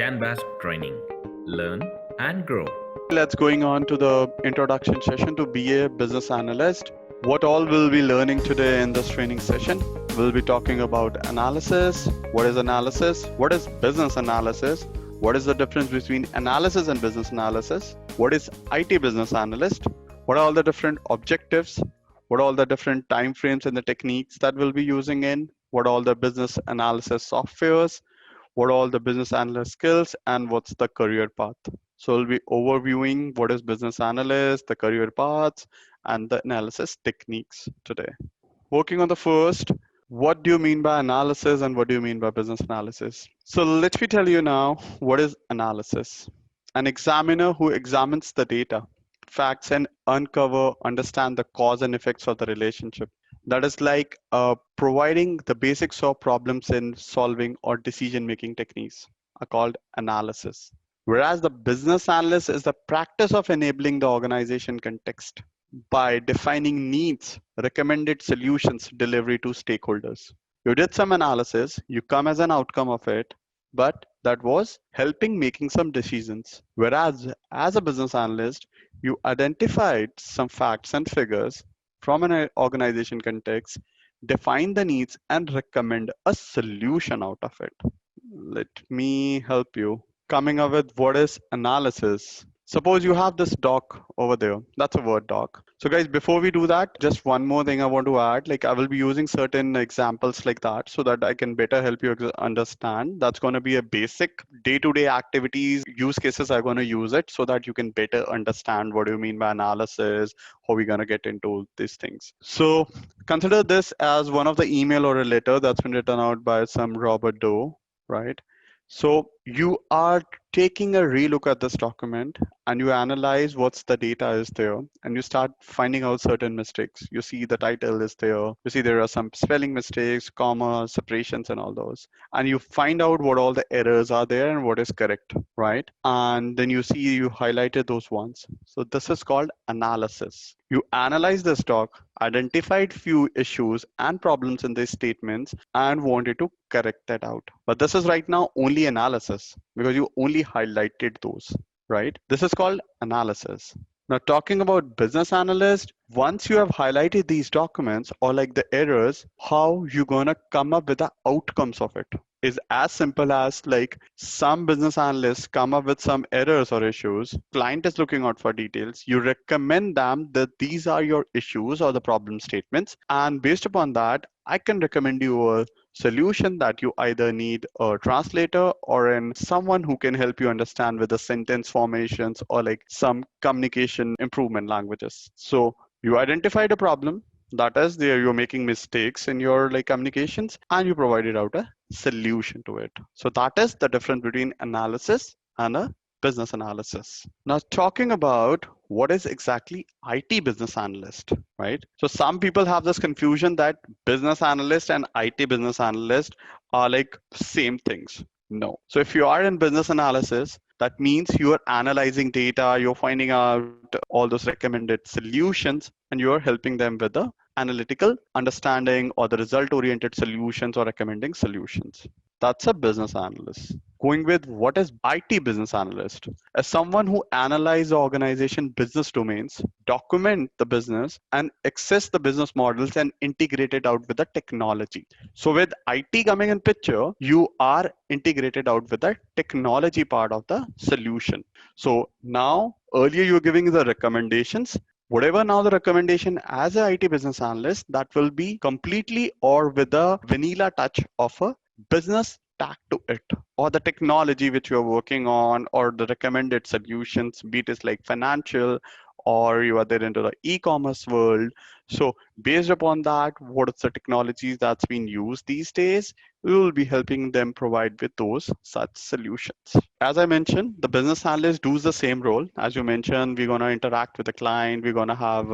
JanBask training. Learn and grow. Let's going on to the introduction session to be a business analyst. What all we'll be learning today in this training session? We'll be talking about analysis. What is analysis? What is business analysis? What is the difference between analysis and business analysis? What is IT business analyst? What are all the different objectives? What are all the different time frames and the techniques that we'll be using in? What are all the business analysis softwares? What are all the business analyst skills, and what's the career path? So we'll be overviewing what is business analyst, the career paths, and the analysis techniques today. Working on the first, what do you mean by analysis and what do you mean by business analysis? So let me tell you now, what is analysis? An examiner who examines the data, facts, and understand the cause and effects of the relationship. That is like providing the basics of problems in solving or decision making techniques are called analysis. Whereas the business analyst is the practice of enabling the organization context by defining needs, recommended solutions, delivery to stakeholders. You did some analysis, you come as an outcome of it, but that was helping making some decisions. Whereas as a business analyst, you identified some facts and figures from an organization context, define the needs, and recommend a solution out of it. Let me help you. Coming up with what is analysis. Suppose you have this doc over there. That's a Word doc. So guys, before we do that, just one more thing I want to add. Like I will be using certain examples like that so that I can better help you understand. That's going to be a basic day-to-day activities, use cases are going to use it so that you can better understand what do you mean by analysis, how we're going to get into these things. So consider this as one of the email or a letter that's been written out by some Robert Doe, right? So you are taking a relook at this document and you analyze what's the data is there and you start finding out certain mistakes. You see the title is there. You see there are some spelling mistakes, comma, separations and all those. And you find out what all the errors are there and what is correct, right? And then you see you highlighted those ones. So this is called analysis. You analyze this doc, identified few issues and problems in these statements and wanted to correct that out. But this is right now only analysis because you only highlighted those, right? This is called analysis. Now talking about business analyst, once you have highlighted these documents or like the errors, how you gonna come up with the outcomes of it is as simple as like some business analysts come up with some errors or issues. Client is looking out for details. You recommend them that these are your issues or the problem statements. And based upon that, I can recommend you a solution that you either need a translator or someone who can help you understand with the sentence formations or like some communication improvement languages. So you identified a problem, that is there you're making mistakes in your like communications and you provided out a solution to it. So that is the difference between analysis and a business analysis. Now talking about what is exactly IT business analyst, right? So some people have this confusion that business analyst and IT business analyst are like same things. No. So if you are in business analysis, that means you are analyzing data, you're finding out all those recommended solutions, and you're helping them with the analytical understanding or the result-oriented solutions or recommending solutions. That's a business analyst. Going with what is IT business analyst? As someone who analyzes the organization business domains, document the business and access the business models and integrate it out with the technology. So with IT coming in picture, you are integrated out with the technology part of the solution. So now earlier you were giving the recommendations. Whatever now the recommendation as a IT business analyst, that will be completely or with a vanilla touch of a business tag to it or the technology which you're working on or the recommended solutions, be it is like financial or you are there into the e-commerce world. So based upon that, what is the technologies that's being used these days? We will be helping them provide with those such solutions. As I mentioned, the business analyst does the same role. As you mentioned, we're going to interact with the client. We're going to have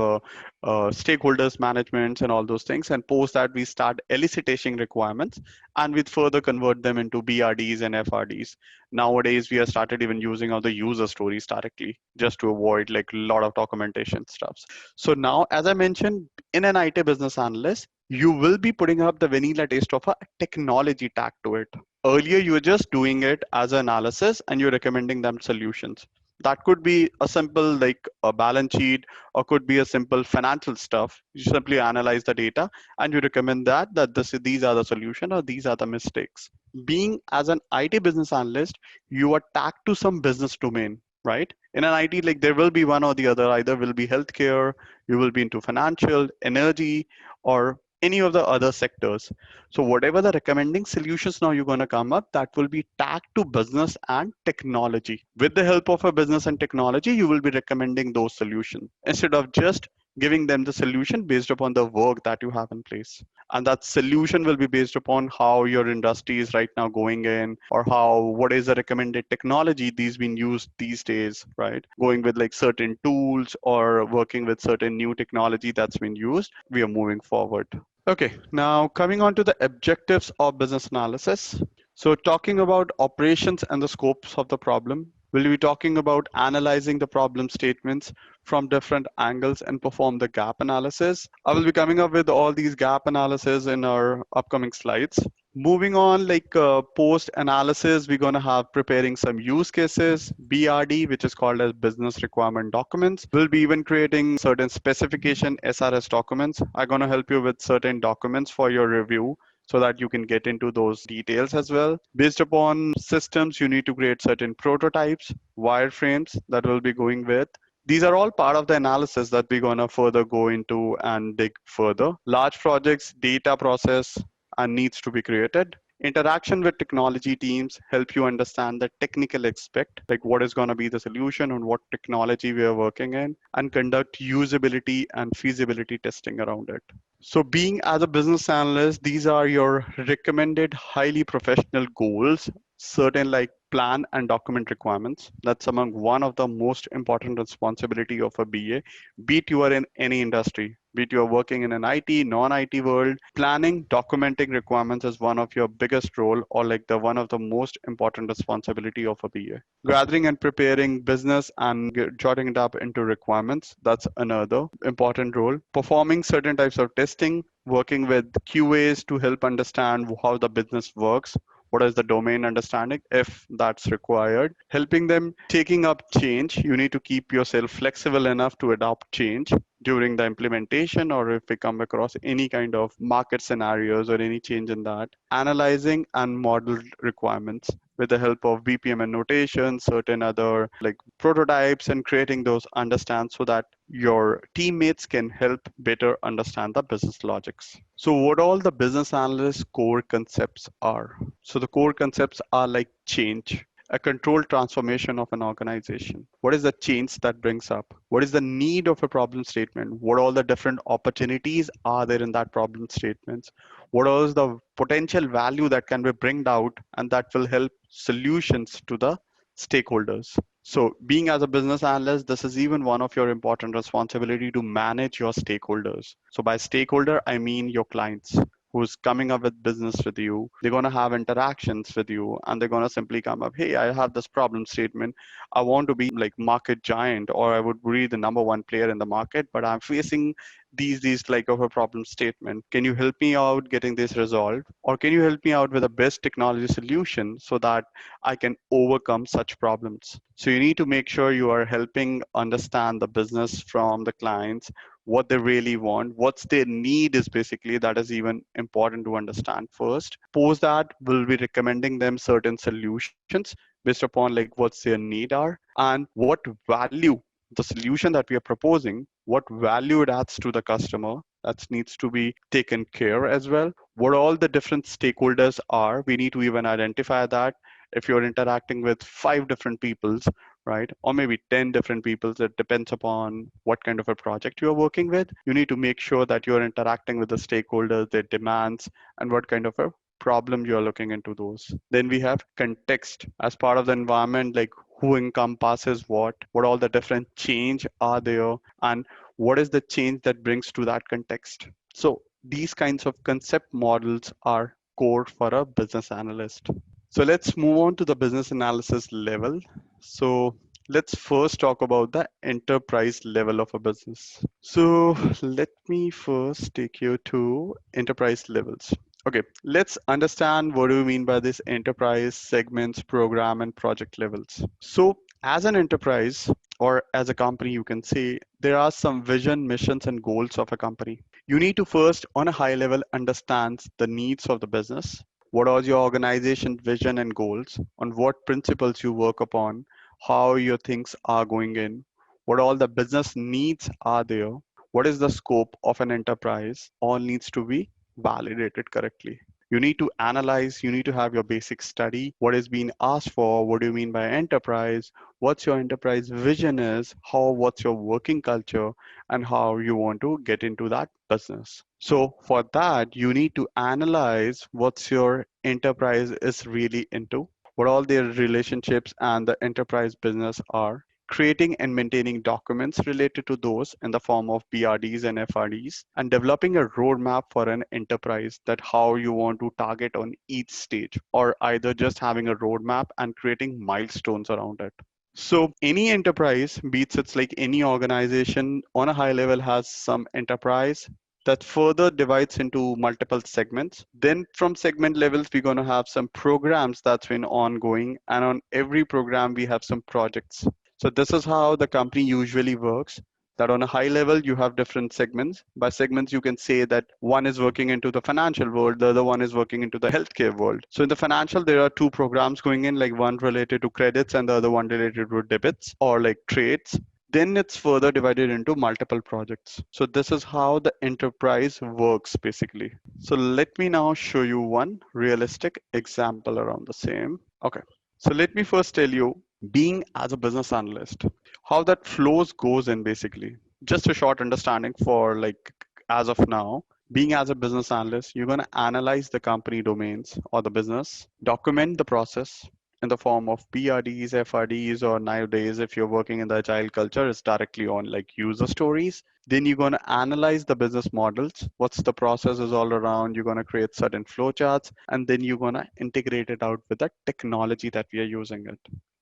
stakeholders management and all those things. And post that, we start eliciting requirements and we further convert them into BRDs and FRDs. Nowadays, we have started even using all the user stories directly just to avoid like a lot of documentation stuff. So now, as I mentioned, in an IT business analyst, you will be putting up the vanilla taste of a technology tag to it. Earlier, you were just doing it as an analysis and you're recommending them solutions. That could be a simple like a balance sheet or could be a simple financial stuff. You simply analyze the data and you recommend that these are the solution or these are the mistakes. Being as an IT business analyst, you are tagged to some business domain, right? In an IT, like there will be one or the other, either will be healthcare, you will be into financial, energy, or any of the other sectors. So whatever the recommending solutions now you're going to come up, that will be tagged to business and technology. With the help of a business and technology, you will be recommending those solutions instead of just giving them the solution based upon the work that you have in place. And that solution will be based upon how your industry is right now going in, or how what is the recommended technology these being used these days, right? Going with like certain tools or working with certain new technology that's been used, we are moving forward. Okay, now coming on to the objectives of business analysis. So talking about operations and the scopes of the problem, we'll be talking about analyzing the problem statements from different angles and perform the gap analysis. I will be coming up with all these gap analysis in our upcoming slides. Moving on, like post analysis, we're going to have preparing some use cases, BRD, which is called as business requirement documents. We'll be even creating certain specification SRS documents. I'm going to help you with certain documents for your review so that you can get into those details as well. Based upon systems, you need to create certain prototypes, wireframes that we'll be going with. These are all part of the analysis that we're going to further go into and dig further. Large projects, data process, and needs to be created. Interaction with technology teams help you understand the technical aspect, like what is going to be the solution and what technology we are working in, and conduct usability and feasibility testing around it. So being as a business analyst, these are your recommended highly professional goals, certain like plan and document requirements. That's among one of the most important responsibility of a BA, be it you are in any industry, be it you are working in an IT, non-IT world. Planning, documenting requirements is one of your biggest role or like the one of the most important responsibility of a BA. Gathering and preparing business and jotting it up into requirements, that's another important role. Performing certain types of testing, working with QAs to help understand how the business works, what is the domain understanding if that's required, helping them taking up change. You need to keep yourself flexible enough to adopt change during the implementation, or if we come across any kind of market scenarios or any change in that. Analyzing and model requirements with the help of BPM and notation, certain other like prototypes, and creating those understand so that your teammates can help better understand the business logics. So what all the business analyst core concepts are. So the core concepts are like change, a controlled transformation of an organization. What is the change that brings up? What is the need of a problem statement? What all the different opportunities are there in that problem statements? What is the potential value that can be bringed out and that will help solutions to the stakeholders? So being as a business analyst, this is even one of your important responsibility to manage your stakeholders. So by stakeholder, I mean your clients who's coming up with business with you. They're going to have interactions with you and they're going to simply come up, hey, I have this problem statement. I want to be like market giant, or I would be the number one player in the market, but I'm facing these like of a problem statement. Can you help me out getting this resolved? Or can you help me out with the best technology solution so that I can overcome such problems? So you need to make sure you are helping understand the business from the clients, what they really want, what's their need is basically that is even important to understand first. Post that, we'll be recommending them certain solutions based upon like what's their need are and what value the solution that we are proposing, what value it adds to the customer. That needs to be taken care as well. What all the different stakeholders are, we need to even identify that. If you're interacting with 5 different peoples, right, or maybe 10 different peoples, it depends upon what kind of a project you're working with. You need to make sure that you're interacting with the stakeholders, their demands, and what kind of a problem you're looking into those. Then we have context as part of the environment, like who encompasses what all the different change are there, and what is the change that brings to that context. So these kinds of concept models are core for a business analyst. So let's move on to the business analysis level. So let's first talk about the enterprise level of a business. So let me first take you to enterprise levels. Okay, let's understand what do we mean by this enterprise segments, program, and project levels. So as an enterprise or as a company, you can say there are some vision, missions, and goals of a company. You need to first, on a high level, understand the needs of the business. What are your organization vision and goals? On what principles you work upon? How your things are going in? What all the business needs are there? What is the scope of an enterprise? All needs to be validated correctly. You need to analyze, you need to have your basic study, what is being asked for, what do you mean by enterprise, what's your enterprise vision is, what's your working culture, and how you want to get into that business. So for that, you need to analyze what's your enterprise is really into, what all their relationships and the enterprise business are, creating and maintaining documents related to those in the form of BRDs and FRDs, and developing a roadmap for an enterprise that how you want to target on each stage, or either just having a roadmap and creating milestones around it. So any enterprise, beats it's like any organization on a high level has some enterprise that further divides into multiple segments. Then from segment levels, we're going to have some programs that's been ongoing. And on every program, we have some projects. So this is how the company usually works. That on a high level, you have different segments. By segments, you can say that one is working into the financial world, the other one is working into the healthcare world. So in the financial, there are two programs going in, like one related to credits and the other one related to debits or like trades. Then it's further divided into multiple projects. So this is how the enterprise works basically. So let me now show you one realistic example around the same. Okay. So let me first tell you being as a business analyst, how that flows goes in basically. Just a short understanding for like as of now. Being as a business analyst, you're going to analyze the company domains or the business, document the process, in the form of PRDs, FRDs, or nowadays, if you're working in the Agile culture, it's directly on like user stories. Then you're going to analyze the business models. What's the process is all around. You're going to create certain flowcharts, and then you're going to integrate it out with the technology that we are using it.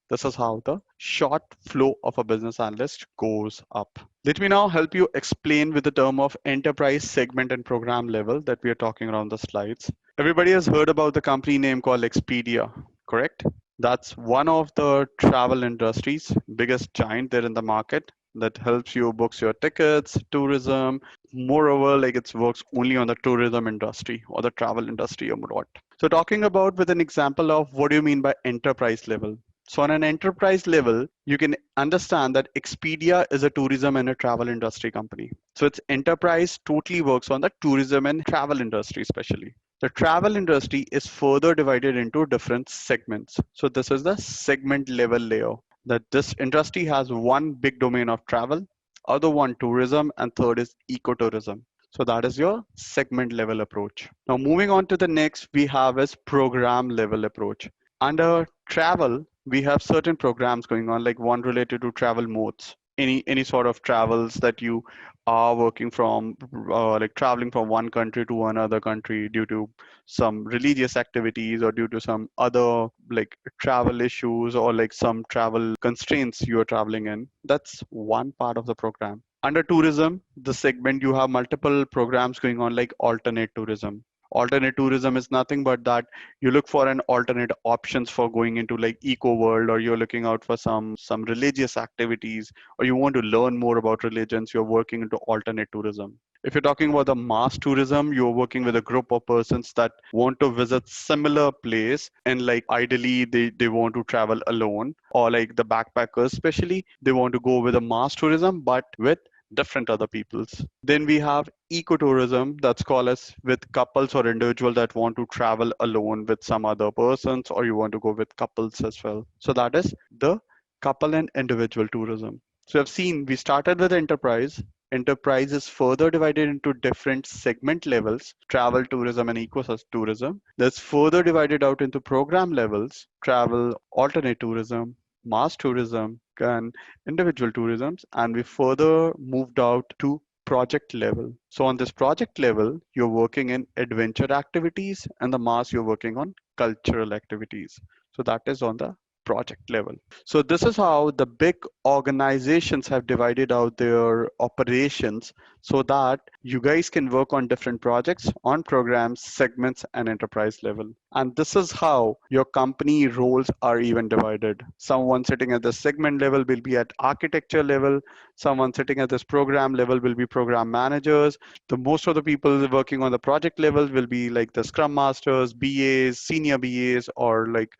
This is how the short flow of a business analyst goes up. Let me now help you explain with the term of enterprise segment and program level that we are talking around the slides. Everybody has heard about the company name called Expedia, correct? That's one of the travel industry's biggest giant there in the market that helps you books your tickets, tourism. Moreover, like it works only on the tourism industry or the travel industry or what. So talking about with an example of what do you mean by enterprise level? So on an enterprise level, you can understand that Expedia is a tourism and a travel industry company. So its enterprise totally works on the tourism and travel industry, especially. The travel industry is further divided into different segments. So this is the segment level layer that this industry has one big domain of travel, other one tourism, and third is ecotourism. So that is your segment level approach. Now moving on to the next we have is program level approach. Under travel, we have certain programs going on, like one related to travel modes. Any sort of travels that you are working from, like traveling from one country to another country due to some religious activities or due to some other like travel issues or like some travel constraints you are traveling in. That's one part of the program. Under tourism, the segment you have multiple programs going on like alternate tourism. Alternate tourism is nothing but that you look for an alternate options for going into like eco world, or you're looking out for some religious activities, or you want to learn more about religions, you're working into alternate tourism. If you're talking about the mass tourism, you're working with a group of persons that want to visit similar place, and like ideally they want to travel alone, or like the backpackers especially, they want to go with a mass tourism but with different other peoples. Then we have ecotourism, that's called as with couples or individual that want to travel alone with some other persons, or you want to go with couples as well. So that is the couple and individual tourism. So I've seen we started with enterprise. Enterprise is further divided into different segment levels, travel, tourism, and ecotourism. That's further divided out into program levels, travel, alternate tourism, mass tourism, and individual tourisms. And we further moved out to project level. So on this project level, you're working in adventure activities, and the mass you're working on cultural activities. So that is on the project level. So this is how the big organizations have divided out their operations so that you guys can work on different projects, on programs, segments, and enterprise level. And this is how your company roles are even divided. Someone sitting at the segment level will be at architecture level. Someone sitting at this program level will be program managers. The most of the people working on the project level will be like the scrum masters, BAs, senior BAs, or like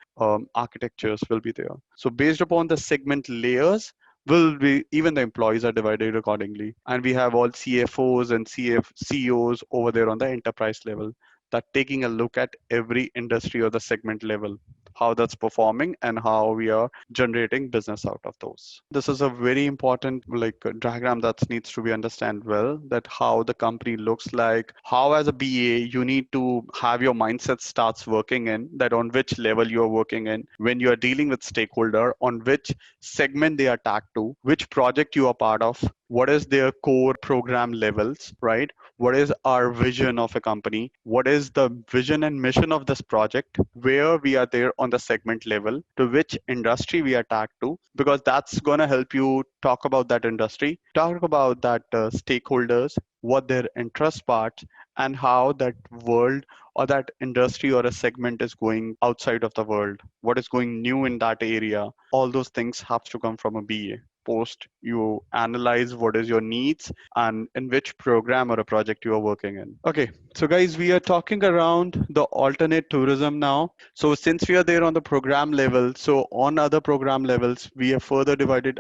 architectures will be there. So based upon the segment layers, will be even the employees are divided accordingly. And we have all CFOs and CEOs over there on the enterprise level that taking a look at every industry or the segment level, how that's performing and how we are generating business out of those. This is a very important like diagram that needs to be understand well, that how the company looks like, how as a BA you need to have your mindset starts working in, that on which level you are working in, when you are dealing with stakeholder, on which segment they are tagged to, which project you are part of, what is their core program levels, right? What is our vision of a company? What is the vision and mission of this project? Where we are there on the segment level, to which industry we are tagged to, because that's going to help you talk about that industry, talk about that stakeholders, what their interest parts, and how that world or that industry or a segment is going outside of the world, what is going new in that area. All those things have to come from a BA. Post you analyze what is your needs and in which program or a project you are working in. Okay, so guys, we are talking around the alternate tourism now. So since we are there on the program level, so on other program levels we have further divided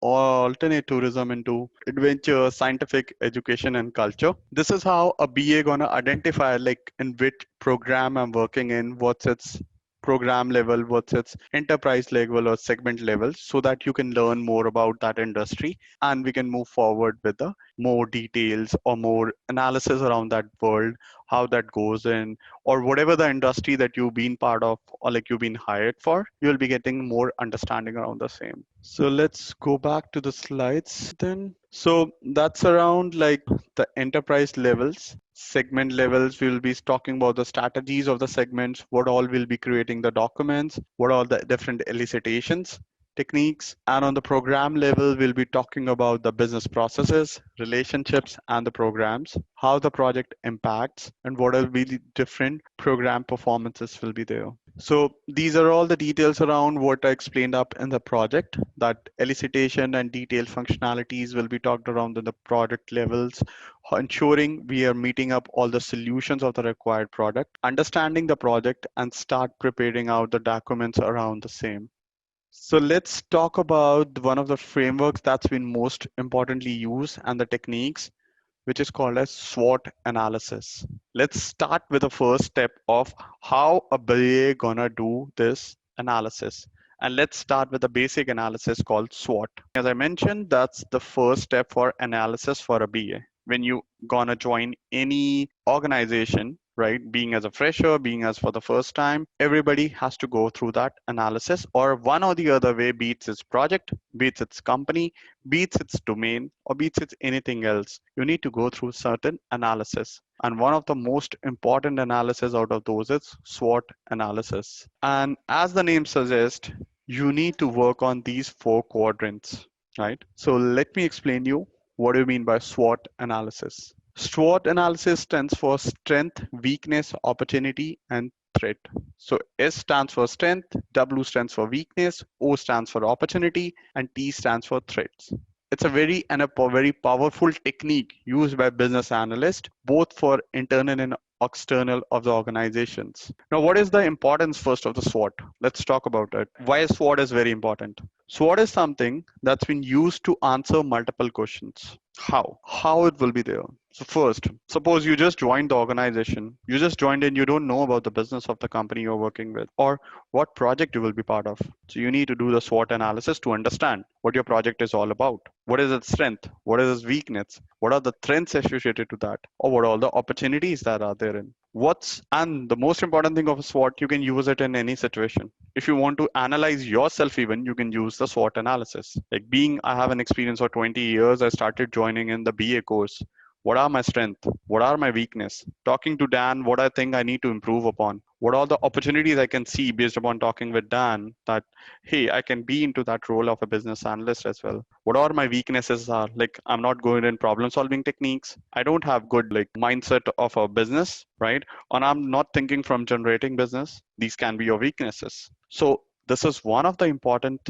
alternate tourism into adventure, scientific, education, and culture. This is how a BA gonna identify like in which program I'm working in, what's its program level, what's its enterprise level or segment level, so that you can learn more about that industry and we can move forward with the more details or more analysis around that world, how that goes in, or whatever the industry that you've been part of or like you've been hired for, you'll be getting more understanding around the same. So let's go back to the slides then. So that's around like the enterprise levels, segment levels. We will be talking about the strategies of the segments, what all will be creating the documents, what are the different elicitations, techniques. And on the program level, we'll be talking about the business processes, relationships, and the programs, how the project impacts, and what will be the different program performances will be there. So these are all the details around what I explained up in the project, that elicitation and detailed functionalities will be talked around in the product levels, ensuring we are meeting up all the solutions of the required product, understanding the project, and start preparing out the documents around the same. So let's talk about one of the frameworks that's been most importantly used and the techniques, which is called as SWOT analysis. Let's start with the first step of how a BA gonna do this analysis. And let's start with the basic analysis called SWOT. As I mentioned, that's the first step for analysis for a BA. When you gonna join any organization, right, being as a fresher, being as for the first time, everybody has to go through that analysis, or one or the other way, beats its project, beats its company, beats its domain, or beats its anything else. You need to go through certain analysis. And one of the most important analysis out of those is SWOT analysis. And as the name suggests, you need to work on these four quadrants, right? So let me explain you what do you mean by SWOT analysis. SWOT analysis stands for strength, weakness, opportunity, and threat. So S stands for strength, W stands for weakness, O stands for opportunity, and T stands for threats. It's a very powerful technique used by business analysts, both for internal and external of the organizations. Now, what is the importance first of the SWOT? Let's talk about it. Why SWOT is very important. SWOT is something that's been used to answer multiple questions. How it will be there. So first, suppose you just joined the organization, you just joined in, you don't know about the business of the company you're working with or what project you will be part of. So you need to do the SWOT analysis to understand what your project is all about. What is its strength? What is its weakness? What are the trends associated to that? Or what are all the opportunities that are therein? And the most important thing of a SWOT, you can use it in any situation. If you want to analyze yourself even, you can use the SWOT analysis. Like I have an experience of 20 years, I started joining in the BA course What are my strengths? What are my weakness? Talking to Dan, what I think I need to improve upon. What are the opportunities I can see based upon talking with Dan that, hey, I can be into that role of a business analyst as well. What are my weaknesses are like I'm not good in problem solving techniques. I don't have good like mindset of a business, right? And I'm not thinking from generating business. These can be your weaknesses. So this is one of the important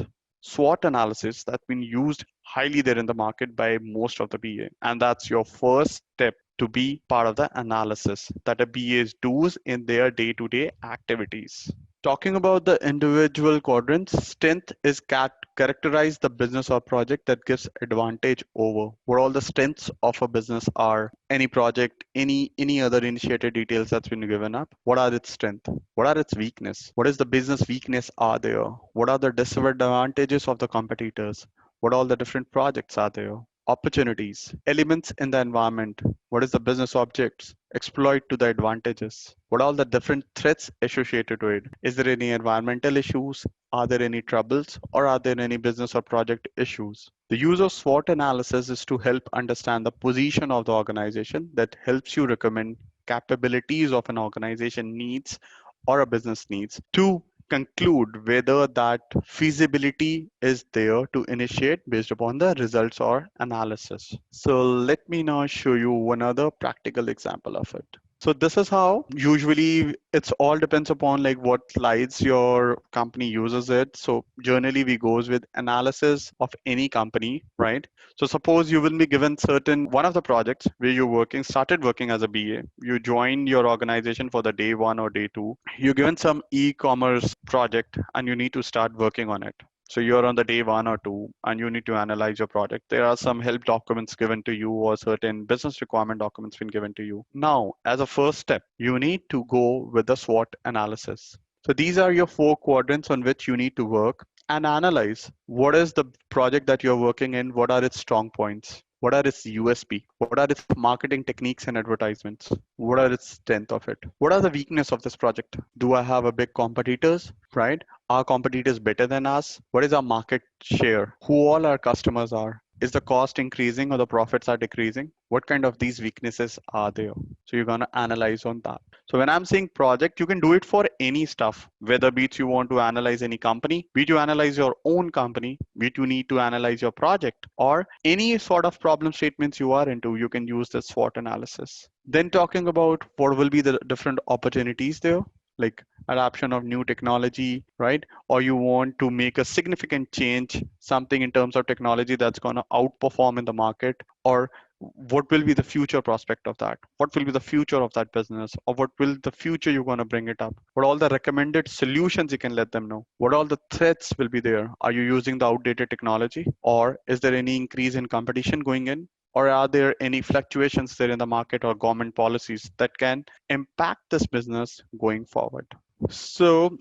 SWOT analysis that's been used highly there in the market by most of the BA. And that's your first step to be part of the analysis that a BA does in their day-to-day activities. Talking about the individual quadrants, strength is characterize the business or project that gives advantage over. What all the strengths of a business are, any project, any other initiated details that's been given up. What are its strength? What are its weakness? What is the business weakness are there? What are the disadvantages of the competitors? What all the different projects are there? Opportunities, elements in the environment. What is the business objects? Exploit to the advantages. What are all the different threats associated to it? Is there any environmental issues? Are there any troubles? Or are there any business or project issues? The use of SWOT analysis is to help understand the position of the organization that helps you recommend capabilities of an organization needs or a business needs to conclude whether that feasibility is there to initiate based upon the results or analysis. So let me now show you another practical example of it. So this is how usually it's all depends upon like what slides your company uses it. So generally we goes with analysis of any company, right? So suppose you will be given certain one of the projects where you're working, started working as a BA. You join your organization for the day one or day two. You're given some e-commerce project and you need to start working on it. So you're on the day one or two and you need to analyze your product. There are some help documents given to you or certain business requirement documents been given to you. Now, as a first step, you need to go with the SWOT analysis. So these are your four quadrants on which you need to work and analyze what is the project that you're working in, what are its strong points, what are its USP, what are its marketing techniques and advertisements, what are its strength of it, what are the weakness of this project. Do I have a big competitors, right? Are competitors better than us? What is our market share? Who all our customers are? Is the cost increasing or the profits are decreasing? What kind of these weaknesses are there? So you're going to analyze on that. So when I'm saying project, you can do it for any stuff, whether be it you want to analyze any company, be it you analyze your own company, be it you need to analyze your project, or any sort of problem statements you are into, you can use the SWOT analysis. Then talking about what will be the different opportunities there, like adoption of new technology, right? Or you want to make a significant change, something in terms of technology that's going to outperform in the market, or what will be the future prospect of that? What will be the future of that business? Or what will the future you're going to bring it up? What all the recommended solutions you can let them know? What all the threats will be there? Are you using the outdated technology? Or is there any increase in competition going in? Or are there any fluctuations there in the market or government policies that can impact this business going forward? So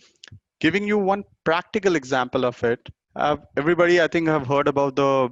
giving you one practical example of it, everybody I think have heard about the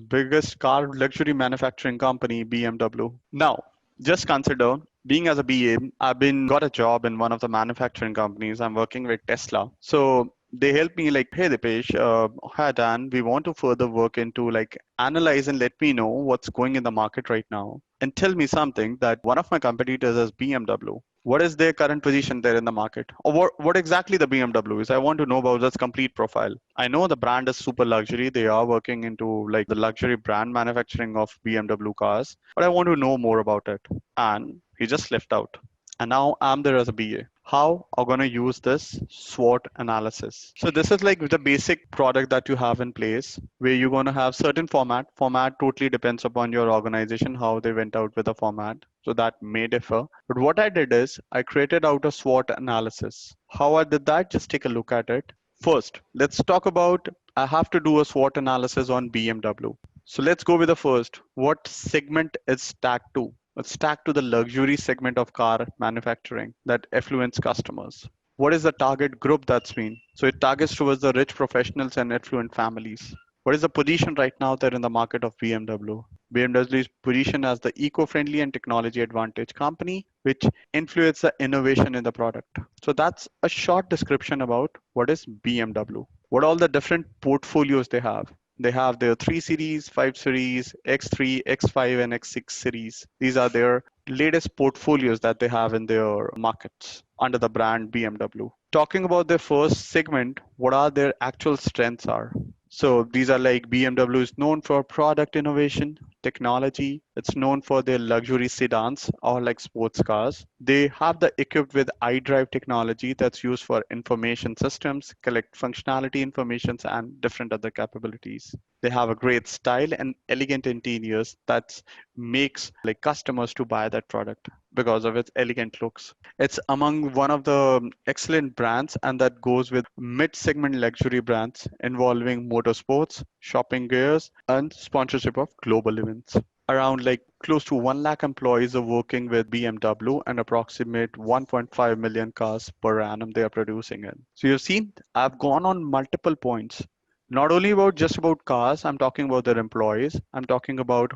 biggest car luxury manufacturing company, BMW. Now, just consider being as a BA, I've been got a job in one of the manufacturing companies. I'm working with Tesla. So they help me like, hey Dipesh, hi Dan, we want to further work into like analyze and let me know what's going in the market right now. And tell me something that one of my competitors is BMW. What is their current position there in the market? Or what exactly the BMW is? I want to know about its complete profile. I know the brand is super luxury. They are working into like the luxury brand manufacturing of BMW cars, but I want to know more about it. And he just left out. And now I'm there as a BA. How are going to use this SWOT analysis? So this is like the basic product that you have in place where you're going to have certain format. Format totally depends upon your organization, how they went out with the format. So that may differ. But what I did is I created out a SWOT analysis. How I did that, just take a look at it. First, let's talk about, I have to do a SWOT analysis on BMW. So let's go with the first. What segment is stacked to? It's stacked to the luxury segment of car manufacturing that affluence customers. What is the target group that's been? So it targets towards the rich professionals and affluent families. What is the position right now there in the market of BMW? BMW's position as the eco-friendly and technology advantage company, which influences the innovation in the product. So that's a short description about what is BMW. What all the different portfolios they have. They have their 3 series, 5 series, X3, X5, and X6 series. These are their latest portfolios that they have in their markets under the brand BMW. Talking about their first segment, what are their actual strengths are. So these are like BMW is known for product innovation, technology. It's known for their luxury sedans or like sports cars. They have the equipped with iDrive technology that's used for information systems, collect functionality informations and different other capabilities. They have a great style and elegant interiors that makes like customers to buy that product because of its elegant looks. It's among one of the excellent brands, and that goes with mid-segment luxury brands involving motorsports, shopping gears, and sponsorship of global events. Around like close to 1 lakh employees are working with BMW and approximate 1.5 million cars per annum they are producing in. So you've seen, I've gone on multiple points. Not only about just about cars, I'm talking about their employees. I'm talking about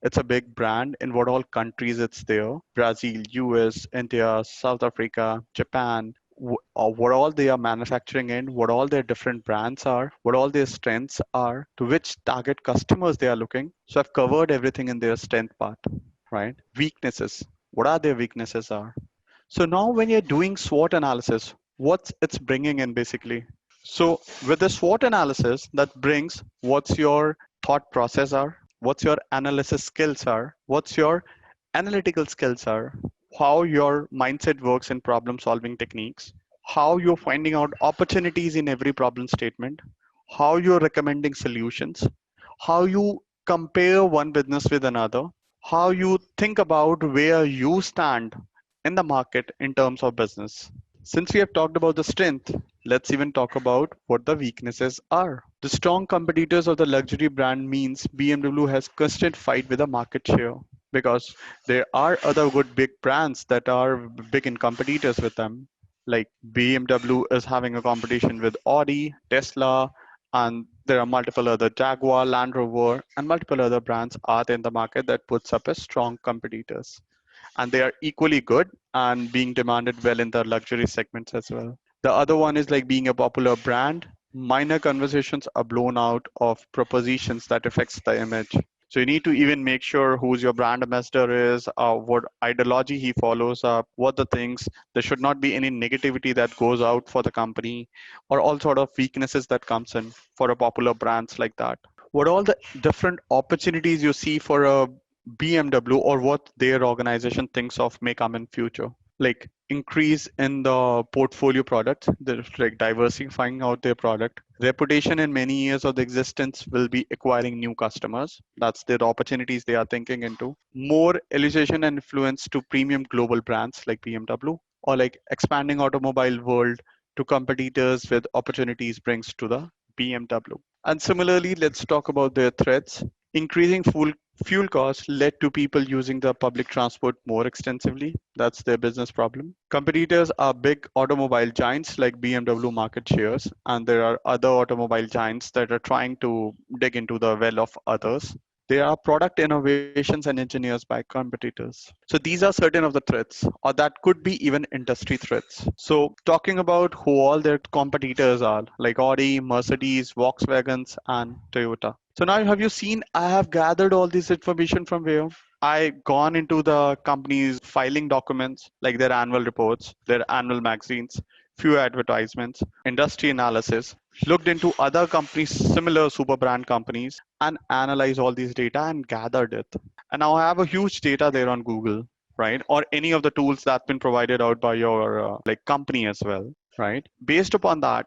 it's a big brand in what all countries it's there. Brazil, US, India, South Africa, Japan, or what all they are manufacturing in, what all their different brands are, what all their strengths are, to which target customers they are looking. So I've covered everything in their strength part, right? Weaknesses. What are their weaknesses are? So now when you're doing SWOT analysis, what's it's bringing in basically? So with the SWOT analysis, that brings what's your thought process are, what's your analysis skills are, what's your analytical skills are, how your mindset works in problem solving techniques, how you're finding out opportunities in every problem statement, how you're recommending solutions, how you compare one business with another, how you think about where you stand in the market in terms of business. Since we have talked about the strength, let's even talk about what the weaknesses are. The strong competitors of the luxury brand means BMW has constant fight with the market share because there are other good big brands that are big in competitors with them. Like BMW is having a competition with Audi, Tesla, and there are multiple other Jaguar, Land Rover, and multiple other brands are in the market that puts up as strong competitors, and they are equally good and being demanded well in the luxury segments as well. The other one is like being a popular brand. Minor conversations are blown out of propositions that affects the image. So you need to even make sure who's your brand ambassador is, what ideology he follows up, what the things. There should not be any negativity that goes out for the company, or all sort of weaknesses that comes in for a popular brands like that. What all the different opportunities you see for a BMW or what their organization thinks of may come in future, like increase in the portfolio product, they're like diversifying out their product. Reputation in many years of the existence will be acquiring new customers. That's their opportunities they are thinking into. More elevation and influence to premium global brands like BMW, or like expanding automobile world to competitors with opportunities brings to the BMW. And similarly, let's talk about their threats. Increasing fuel costs led to people using the public transport more extensively. That's their business problem. Competitors are big automobile giants like BMW market shares, and there are other automobile giants that are trying to dig into the well of others. There are product innovations and engineers by competitors. So these are certain of the threats, or that could be even industry threats. So talking about who all their competitors are, like Audi, Mercedes, Volkswagens, and Toyota. So now have you seen, I have gathered all this information from where? I gone into the company's filing documents, like their annual reports, their annual magazines, few advertisements, industry analysis, looked into other companies, similar super brand companies, and analyzed all these data and gathered it. And now I have a huge data there on Google, right? Or any of the tools that's been provided out by your like company as well, right? Based upon that,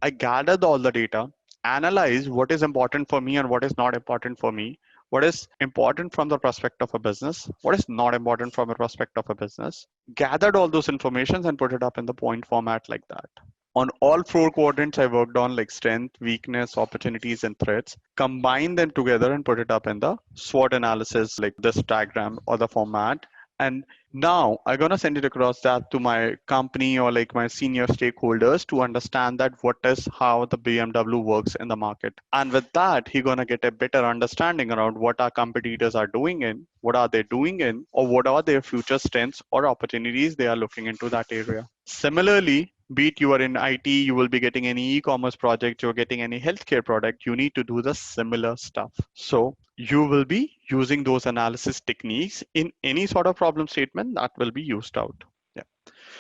I gathered all the data, analyze what is important for me and what is not important for me, what is important from the perspective of a business, what is not important from a perspective of a business, gathered all those informations and put it up in the point format like that. On all four quadrants I worked on, like strength, weakness, opportunities, and threats, combine them together and put it up in the SWOT analysis, like this diagram or the format. And now I'm gonna send it across that to my company or like my senior stakeholders to understand that what is how the BMW works in the market. And with that, he's gonna get a better understanding around what our competitors are doing in, what are they doing in, or what are their future strengths or opportunities they are looking into that area. Similarly, Be it you are in IT, you will be getting any e-commerce project, you're getting any healthcare product, you need to do the similar stuff. So you will be using those analysis techniques in any sort of problem statement that will be used out. Yeah.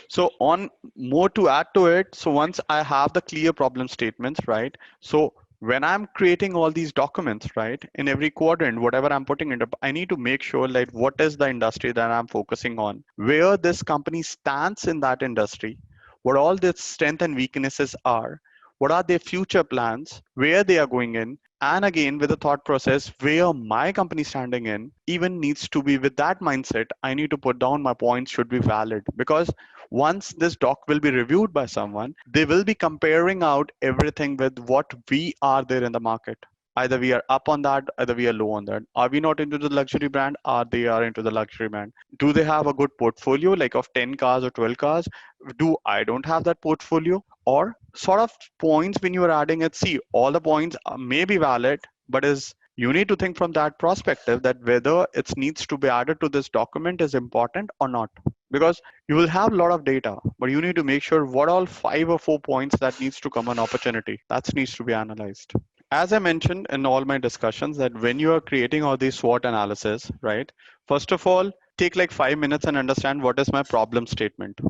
So on more to add to it, so once I have the clear problem statements, right? So when I'm creating all these documents, right, in every quadrant, whatever I'm putting into, I need to make sure like what is the industry that I'm focusing on, where this company stands in that industry, what all their strengths and weaknesses are, what are their future plans, where they are going in, and again with the thought process where my company standing in even needs to be with that mindset. I need to put down my points should be valid, because once this doc will be reviewed by someone, they will be comparing out everything with what we are there in the market. Either we are up on that, either we are low on that. Are we not into the luxury brand? Are they are into the luxury brand? Do they have a good portfolio like of 10 cars or 12 cars? Do I don't have that portfolio? Or sort of points when you are adding it, see, all the points may be valid, but is you need to think from that perspective that whether it needs to be added to this document is important or not. Because you will have a lot of data, but you need to make sure what all 5 or 4 points that needs to come an opportunity that needs to be analyzed. As I mentioned in all my discussions, that when you are creating all these SWOT analysis, right, first of all, take like 5 minutes and understand what is my problem statement.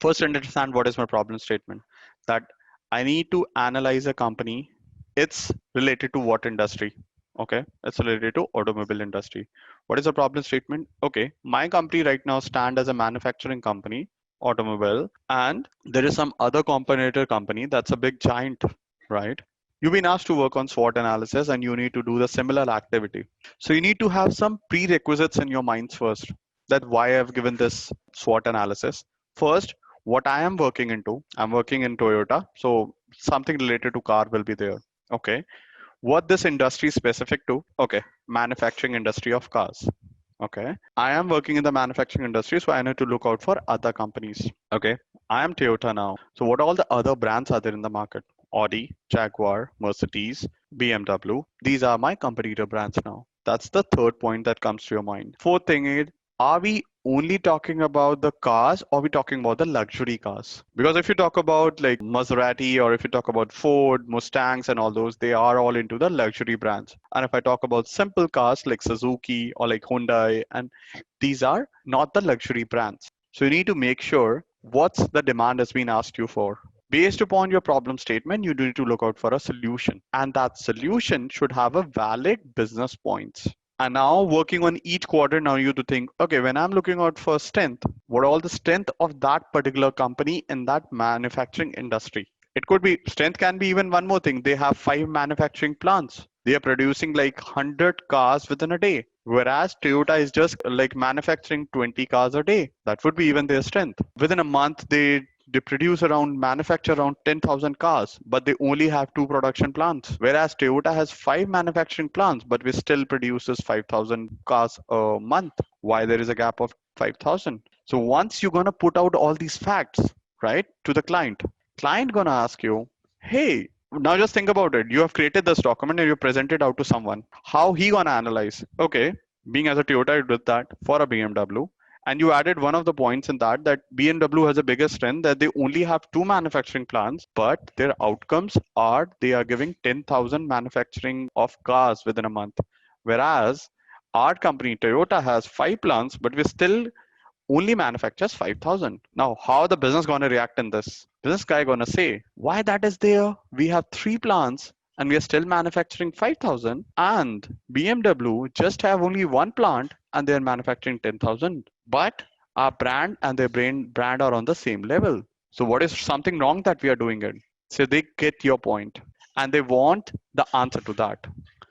First, understand what is my problem statement. That I need to analyze a company. It's related to what industry? Okay, it's related to automobile industry. What is the problem statement? Okay, my company right now stand as a manufacturing company, automobile, and there is some other competitor company that's a big giant, right? You've been asked to work on SWOT analysis and you need to do the similar activity. So you need to have some prerequisites in your minds first. That why I've given this SWOT analysis. First, what I am working into, I'm working in Toyota. So something related to car will be there. Okay. What this industry is specific to? Okay. Manufacturing industry of cars. Okay. I am working in the manufacturing industry, so I need to look out for other companies. Okay. I am Toyota now. So what all the other brands are there in the market? Audi, Jaguar, Mercedes, BMW. These are my competitor brands now. That's the third point that comes to your mind. Fourth thing is, are we only talking about the cars or are we talking about the luxury cars? Because if you talk about like Maserati or if you talk about Ford, Mustangs and all those, they are all into the luxury brands. And if I talk about simple cars like Suzuki or like Hyundai, and these are not the luxury brands. So you need to make sure what's the demand has been asked you for. Based upon your problem statement, you need to look out for a solution. And that solution should have a valid business points. And now working on each quarter, now you to think, okay, when I'm looking out for strength, what all the strength of that particular company in that manufacturing industry? It could be strength can be even one more thing. They have 5 manufacturing plants. They are producing like 100 cars within a day. Whereas Toyota is just like manufacturing 20 cars a day. That would be even their strength. Within a month, they produce around manufacture around 10,000 cars, but they only have 2 production plants. Whereas Toyota has 5 manufacturing plants, but we still produces 5,000 cars a month. Why there is a gap of 5,000? So once you're gonna put out all these facts, right, to the client gonna ask you, hey, now just think about it. You have created this document and you present it out to someone. How he gonna analyze? Okay, being as a Toyota, you did that for a BMW and you added one of the points in that BMW has a bigger strength that they only have 2 manufacturing plants, but their outcomes are they are giving 10,000 manufacturing of cars within a month. Whereas our company Toyota has 5 plants, but we still only manufactures 5,000. Now, how the business gonna react in this? Business guy gonna say, why that is there? We have 3 plants and we are still manufacturing 5,000 and BMW just have only 1 plant and they're manufacturing 10,000. But our brand and their brand are on the same level. So what is something wrong that we are doing it? So they get your point and they want the answer to that.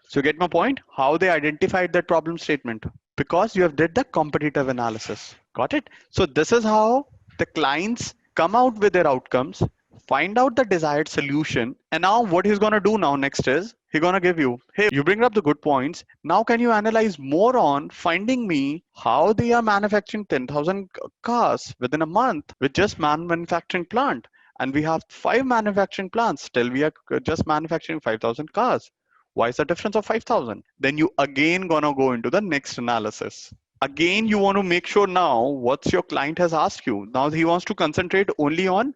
So you get my point? How they identified that problem statement? Because you have did the competitive analysis. Got it? So this is how the clients come out with their outcomes, find out the desired solution, and now what he's gonna do now next is he's gonna give you, hey, you bring up the good points. Now can you analyze more on finding me how they are manufacturing 10,000 cars within a month with just manufacturing plant? And we have 5 manufacturing plants. Still, we are just manufacturing 5,000 cars. Why is the difference of 5,000? Then you again gonna go into the next analysis. Again, you want to make sure now what's your client has asked you. Now he wants to concentrate only on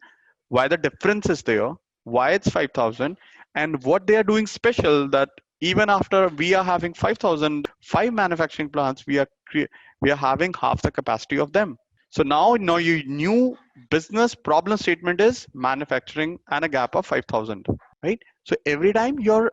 why the difference is there, why it's 5,000, and what they are doing special that even after we are having 5,000, 5 manufacturing plants, we are having half the capacity of them. So now your new business problem statement is manufacturing and a gap of 5,000, right? So every time your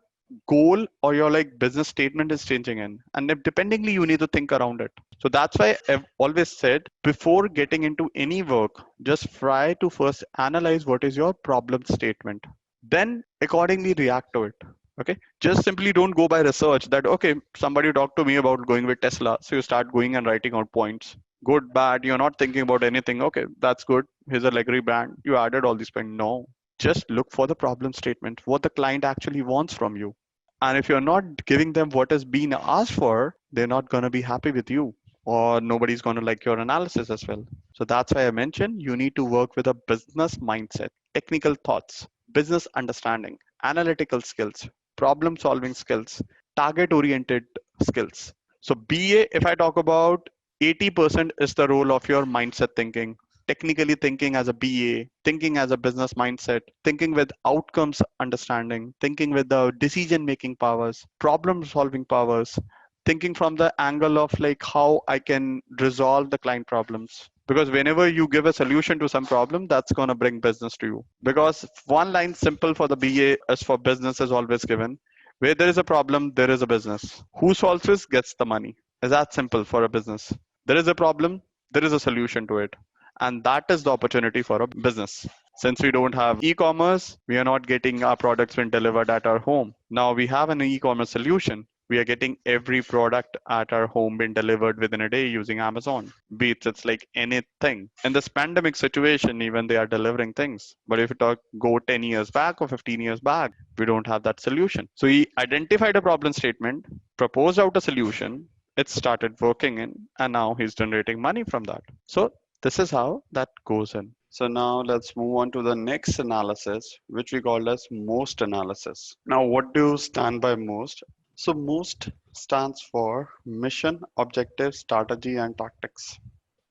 goal or your like business statement is changing in, and if dependingly you need to think around it. So that's why I've always said before getting into any work, just try to first analyze what is your problem statement, then accordingly react to it. Okay, just simply don't go by research that okay, somebody talked to me about going with Tesla, so you start going and writing out points, good, bad, you're not thinking about anything. Okay, that's good, here's a luxury brand, you added all these points. No, just look for the problem statement, what the client actually wants from you. And if you're not giving them what has been asked for, they're not going to be happy with you, or nobody's going to like your analysis as well. So that's why I mentioned you need to work with a business mindset, technical thoughts, business understanding, analytical skills, problem solving skills, target oriented skills. So BA, if I talk about, 80% is the role of your mindset thinking, technically thinking as a BA, thinking as a business mindset, thinking with outcomes understanding, thinking with the decision making powers, problem solving powers, thinking from the angle of like how I can resolve the client problems. Because whenever you give a solution to some problem, that's going to bring business to you. Because one line simple for the BA as for business is always given. Where there is a problem, there is a business. Who solves this gets the money. Is that simple for a business? There is a problem, there is a solution to it. And that is the opportunity for a business. Since we don't have e-commerce, we are not getting our products being delivered at our home. Now we have an e-commerce solution. We are getting every product at our home being delivered within a day using Amazon. Be it's like anything. In this pandemic situation, even they are delivering things. But if you talk go 10 years back or 15 years back, we don't have that solution. So he identified a problem statement, proposed out a solution, it started working in, and now he's generating money from that. So this is how that goes in. So now let's move on to the next analysis, which we call as MOST analysis. Now, what do you stand by MOST? So MOST stands for mission, objective, strategy, and tactics.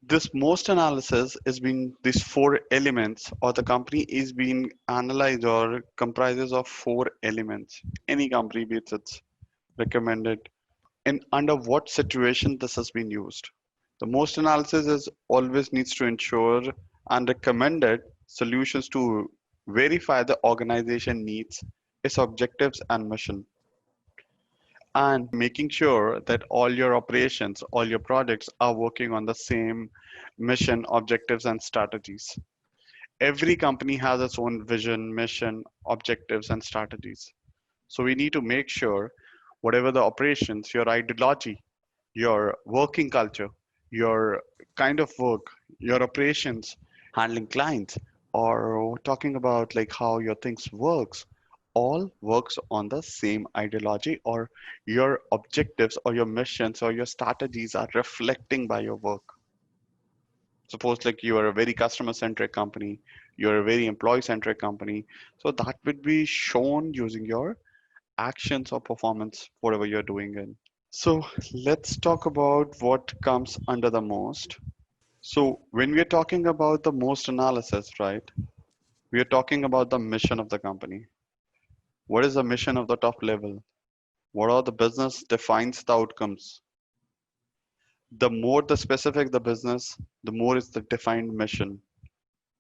This MOST analysis is being these 4 elements, or the company is being analyzed or comprises of 4 elements. Any company, be it it's recommended, in under what situation this has been used. The MOST analysis is always needs to ensure and recommended solutions to verify the organization needs, its objectives and mission, and making sure that all your operations, all your projects are working on the same mission, objectives, and strategies. Every company has its own vision, mission, objectives, and strategies. So we need to make sure whatever the operations, your ideology, your working culture, your kind of work, your operations, handling clients, or talking about like how your things works, all works on the same ideology, or your objectives or your missions or your strategies are reflecting by your work. Suppose like you are a very customer centric company, you're a very employee centric company, so that would be shown using your actions or performance, whatever you're doing in. So let's talk about what comes under the MOST. So when we are talking about the MOST analysis, right, we are talking about the mission of the company. What is the mission of the top level? What are the business defines the outcomes? The more the specific the business, the more is the defined mission,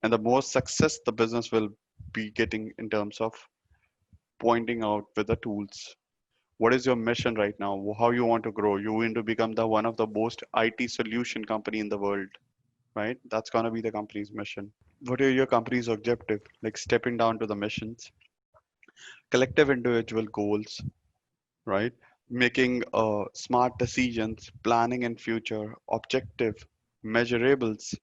and the more success the business will be getting in terms of pointing out with the tools. What is your mission right now? How you want to grow? You want to become the one of the most IT solution company in the world, right? That's gonna be the company's mission. What are your company's objective? Like stepping down to the missions, collective individual goals, right? Making smart decisions, planning in future, objective, measurables,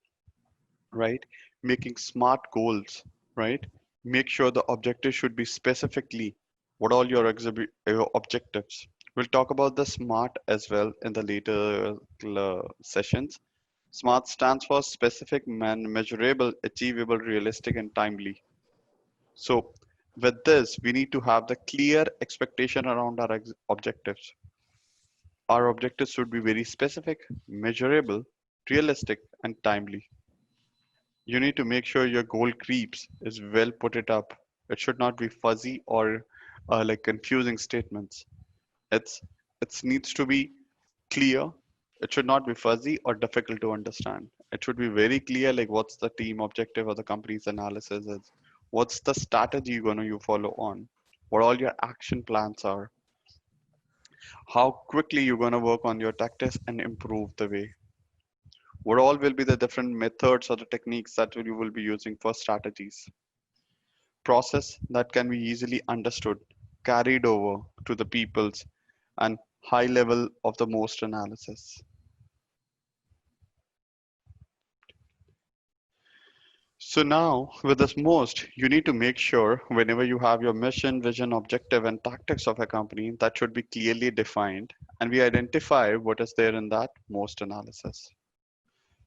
right? Making smart goals, right? Make sure the objective should be specifically what all your objectives. We'll talk about the SMART as well in the later sessions. SMART stands for specific, measurable, achievable, realistic, and timely. So with this, we need to have the clear expectation around our objectives. Our objectives should be very specific, measurable, realistic, and timely. You need to make sure your goal creeps is well put it up. It should not be fuzzy or like confusing statements. It's it needs to be clear. It should not be fuzzy or difficult to understand. It should be very clear, like what's the team objective or the company's analysis is. What's the strategy you're gonna you follow on? What all your action plans are. How quickly you're gonna work on your tactics and improve the way. What all will be the different methods or the techniques that you will be using for strategies. Process that can be easily understood, carried over to the people's and high level of the most analysis. So now with this most, you need to make sure whenever you have your mission, vision, objective, and tactics of a company that should be clearly defined and we identify what is there in that most analysis.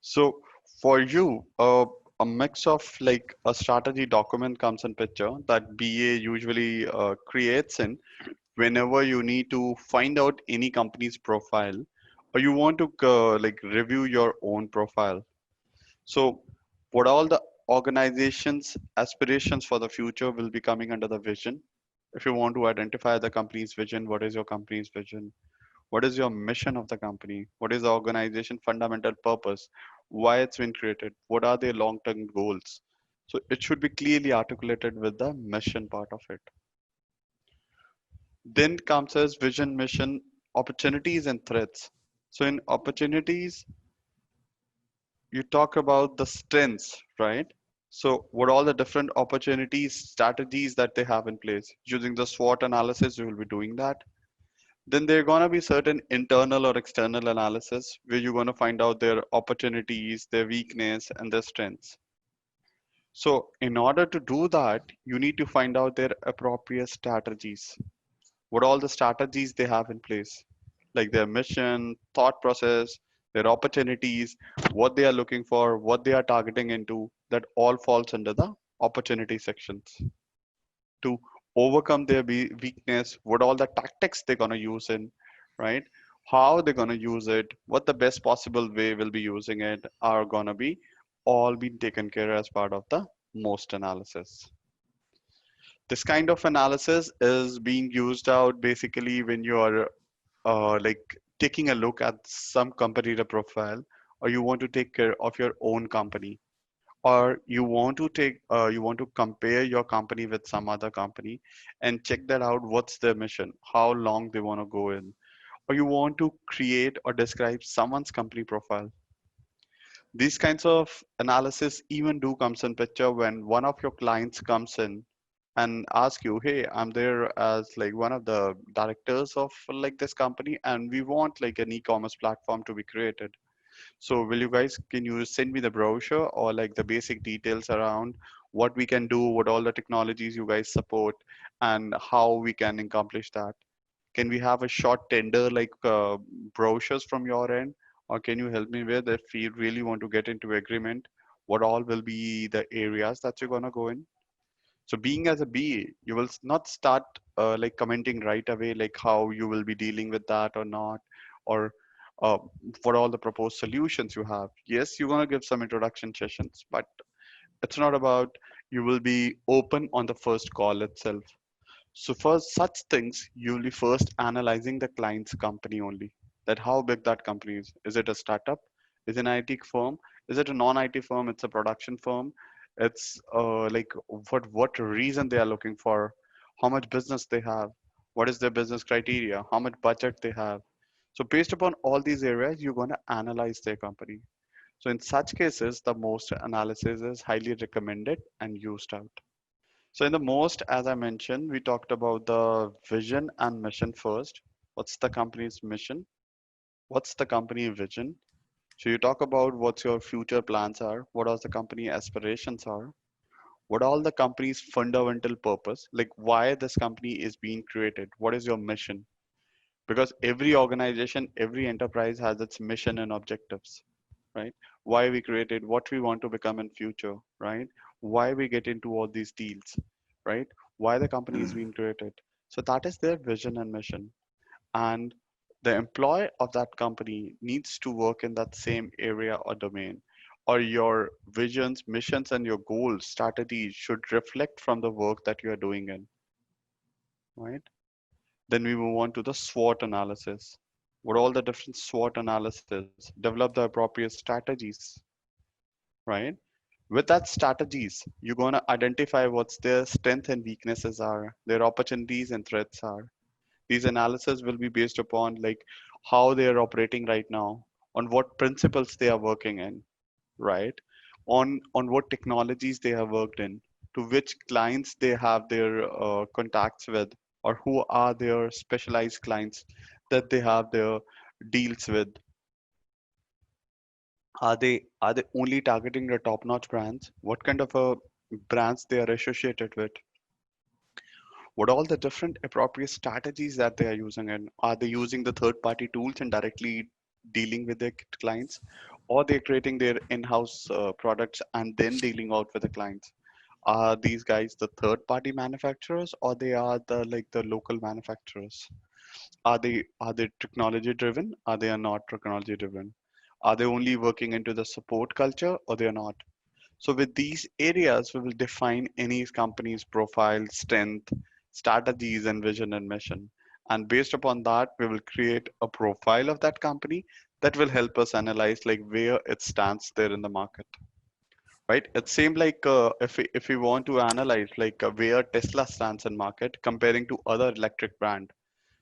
So for you, a mix of like a strategy document comes in picture that BA usually creates in whenever you need to find out any company's profile or you want to like review your own profile. So what all the organization's aspirations for the future will be coming under the vision. If you want to identify the company's vision, what is your company's vision? What is your mission of the company? What is the organization fundamental purpose? Why it's been created? What are their long-term goals? So it should be clearly articulated with the mission part of it. Then comes as vision, mission, opportunities and threats. So in opportunities, you talk about the strengths, right? So what all the different opportunities, strategies that they have in place. Using the SWOT analysis, you will be doing that. Then there are going to be certain internal or external analysis where you're going to find out their opportunities, their weakness, and their strengths. So in order to do that, you need to find out their appropriate strategies. What all the strategies they have in place, like their mission, thought process, their opportunities, what they are looking for, what they are targeting into, that all falls under the opportunity sections. To overcome their weakness, what all the tactics they're going to use in, right? How they're going to use it, what the best possible way will be using it are going to be all being taken care as part of the most analysis. This kind of analysis is being used out basically when you are like taking a look at some competitor profile or you want to take care of your own company or you want to compare your company with some other company and check that out what's their mission, how long they want to go in, or you want to create or describe someone's company profile. These kinds of analysis even do comes in picture when one of your clients comes in and ask you, hey, I'm there as like one of the directors of like this company and we want like an e-commerce platform to be created. So will you guys, can you send me the brochure or like the basic details around what we can do, what all the technologies you guys support, and how we can accomplish that? Can we have a short tender like brochures from your end, or can you help me with if we really want to get into agreement? What all will be the areas that you're gonna go in? So being as a BA, you will not start like commenting right away, like how you will be dealing with that or not, or uh, what all the proposed solutions you have. Yes, you're gonna give some introduction sessions, but it's not about you will be open on the first call itself. So for such things, you'll be first analyzing the client's company only. That how big that company is. Is it a startup? Is it an IT firm? Is it a non-IT firm? It's a production firm. It's like what reason they are looking for, how much business they have, what is their business criteria, how much budget they have. So based upon all these areas, you're going to analyze their company. So in such cases, the most analysis is highly recommended and used out. So in the most, as I mentioned, we talked about the vision and mission first. What's the company's mission? What's the company vision? So you talk about what your future plans are, what all the company aspirations are, what all the company's fundamental purpose, like why this company is being created, what is your mission? Because every organization, every enterprise has its mission and objectives, right? Why we created, what we want to become in future, right? Why we get into all these deals, right? Why the company is being created. So that is their vision and mission. And the employee of that company needs to work in that same area or domain, or your visions, missions, and your goals, strategies should reflect from the work that you are doing in, right? Then we move on to the SWOT analysis. What all the different SWOT analysis, develop the appropriate strategies, right? With that strategies, you're going to identify what's their strengths and weaknesses are, their opportunities and threats are. These analysis will be based upon like how they are operating right now, on what principles they are working in, right? On what technologies they have worked in, to which clients they have their contacts with, or who are their specialized clients that they have their deals with. Are they only targeting the top notch brands? What kind of brands they are associated with? What all the different appropriate strategies that they are using, and are they using the third party tools and directly dealing with their clients, or they're creating their in-house products and then dealing out with the clients? Are these guys the third party manufacturers, or they are the like the local manufacturers? Are they technology driven? Are they are not technology driven? Are they only working into the support culture, or they are not? So with these areas, we will define any company's profile, strength, strategies, and vision and mission. And based upon that, we will create a profile of that company that will help us analyze like where it stands there in the market. Right? It seems like if we want to analyze like where Tesla stands in market comparing to other electric brand,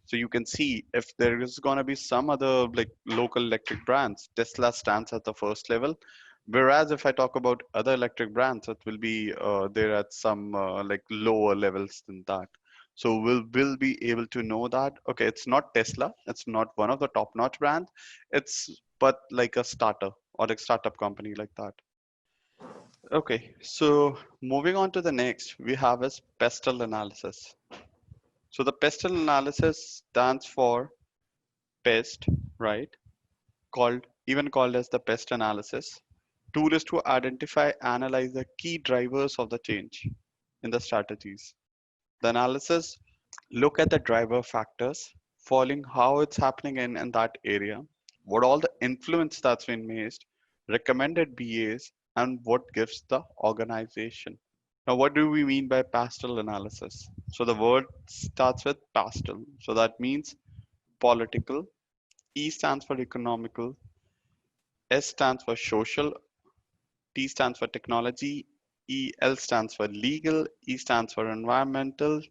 so you can see if there is going to be some other like local electric brands, Tesla stands at the first level. Whereas if I talk about other electric brands, it will be there at some like lower levels than that. So we'll be able to know that okay, it's not Tesla, it's not one of the top-notch brands, it's but like a starter or like startup company like that. Okay, so moving on to the next, we have is PESTLE analysis. So the PESTLE analysis stands for PEST, right? Called as the PEST analysis. Tool is to identify, analyze the key drivers of the change in the strategies. The analysis look at the driver factors, following how it's happening in that area, what all the influence that's been made, recommended BAs, and what gives the organization. Now, what do we mean by pastel analysis? So the word starts with pastel. So that means political. E stands for economical. S stands for social. T stands for technology. L stands for legal. E stands for environmental.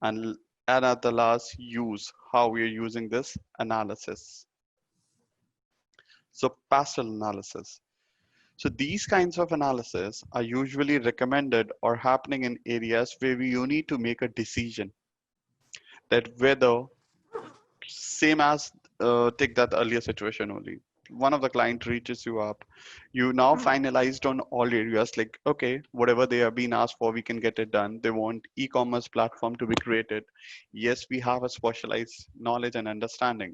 And, and at the last, use, how we are using this analysis. So pastel analysis. So these kinds of analysis are usually recommended or happening in areas where you need to make a decision that whether same as take that earlier situation only, one of the client reaches you up, you now finalized on all areas like okay, whatever they have been asked for we can get it done. They want e-commerce platform to be created. Yes, we have a specialized knowledge and understanding,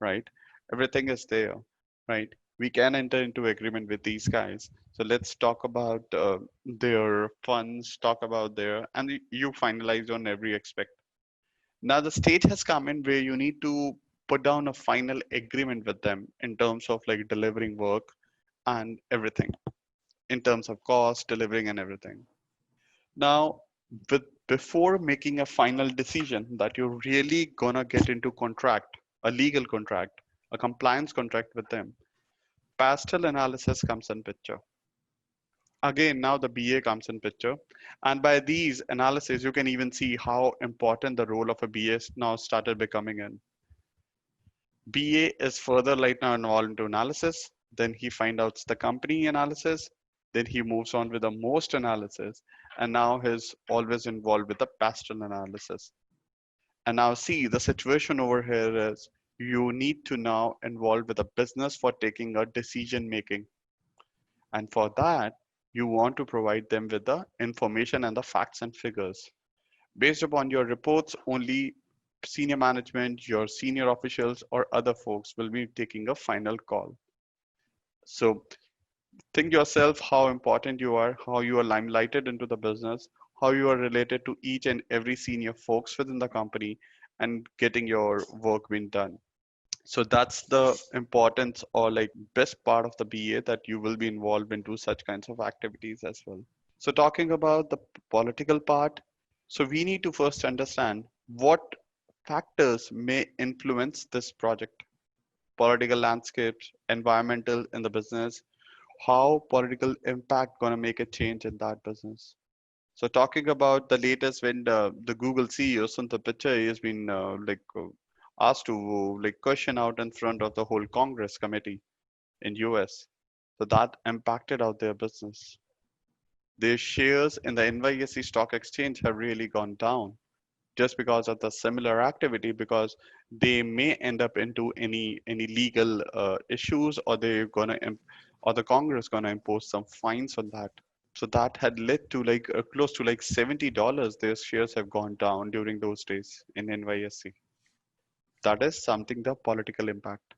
right? Everything is there, right? We can enter into agreement with these guys. So let's talk about their funds, talk about their, and you finalize on every aspect. Now the stage has come in where you need to put down a final agreement with them in terms of like delivering work and everything, in terms of cost, delivering and everything. Now, before making a final decision that you're really gonna get into contract, a legal contract, a compliance contract with them, pastel analysis comes in picture. Again, now the BA comes in picture. And by these analysis, you can even see how important the role of a BA now started becoming in. BA is further right now involved into analysis. Then he finds out the company analysis. Then he moves on with the most analysis. And now he's always involved with the pastoral analysis. And now see the situation over here is you need to now involve with the business for taking a decision making. And for that, you want to provide them with the information and the facts and figures. Based upon your reports, only senior management, your senior officials, or other folks will be taking a final call. So think yourself how important you are, how you are limelighted into the business, how you are related to each and every senior folks within the company, and getting your work being done. So that's the importance or like best part of the BA, that you will be involved into such kinds of activities as well. So talking about the political part, so we need to first understand what factors may influence this project. Political landscapes, environmental in the business, how political impact gonna make a change in that business. So talking about the latest, when the Google CEO Sundar Pichai has been asked to like question out in front of the whole Congress committee in US. So that impacted out their business. Their shares in the NYSE stock exchange have really gone down just because of the similar activity, because they may end up into any legal issues, or they're gonna or the Congress gonna impose some fines on that. So that had led to like close to like $70. Their shares have gone down during those days in NYSE. That is something, the political impact,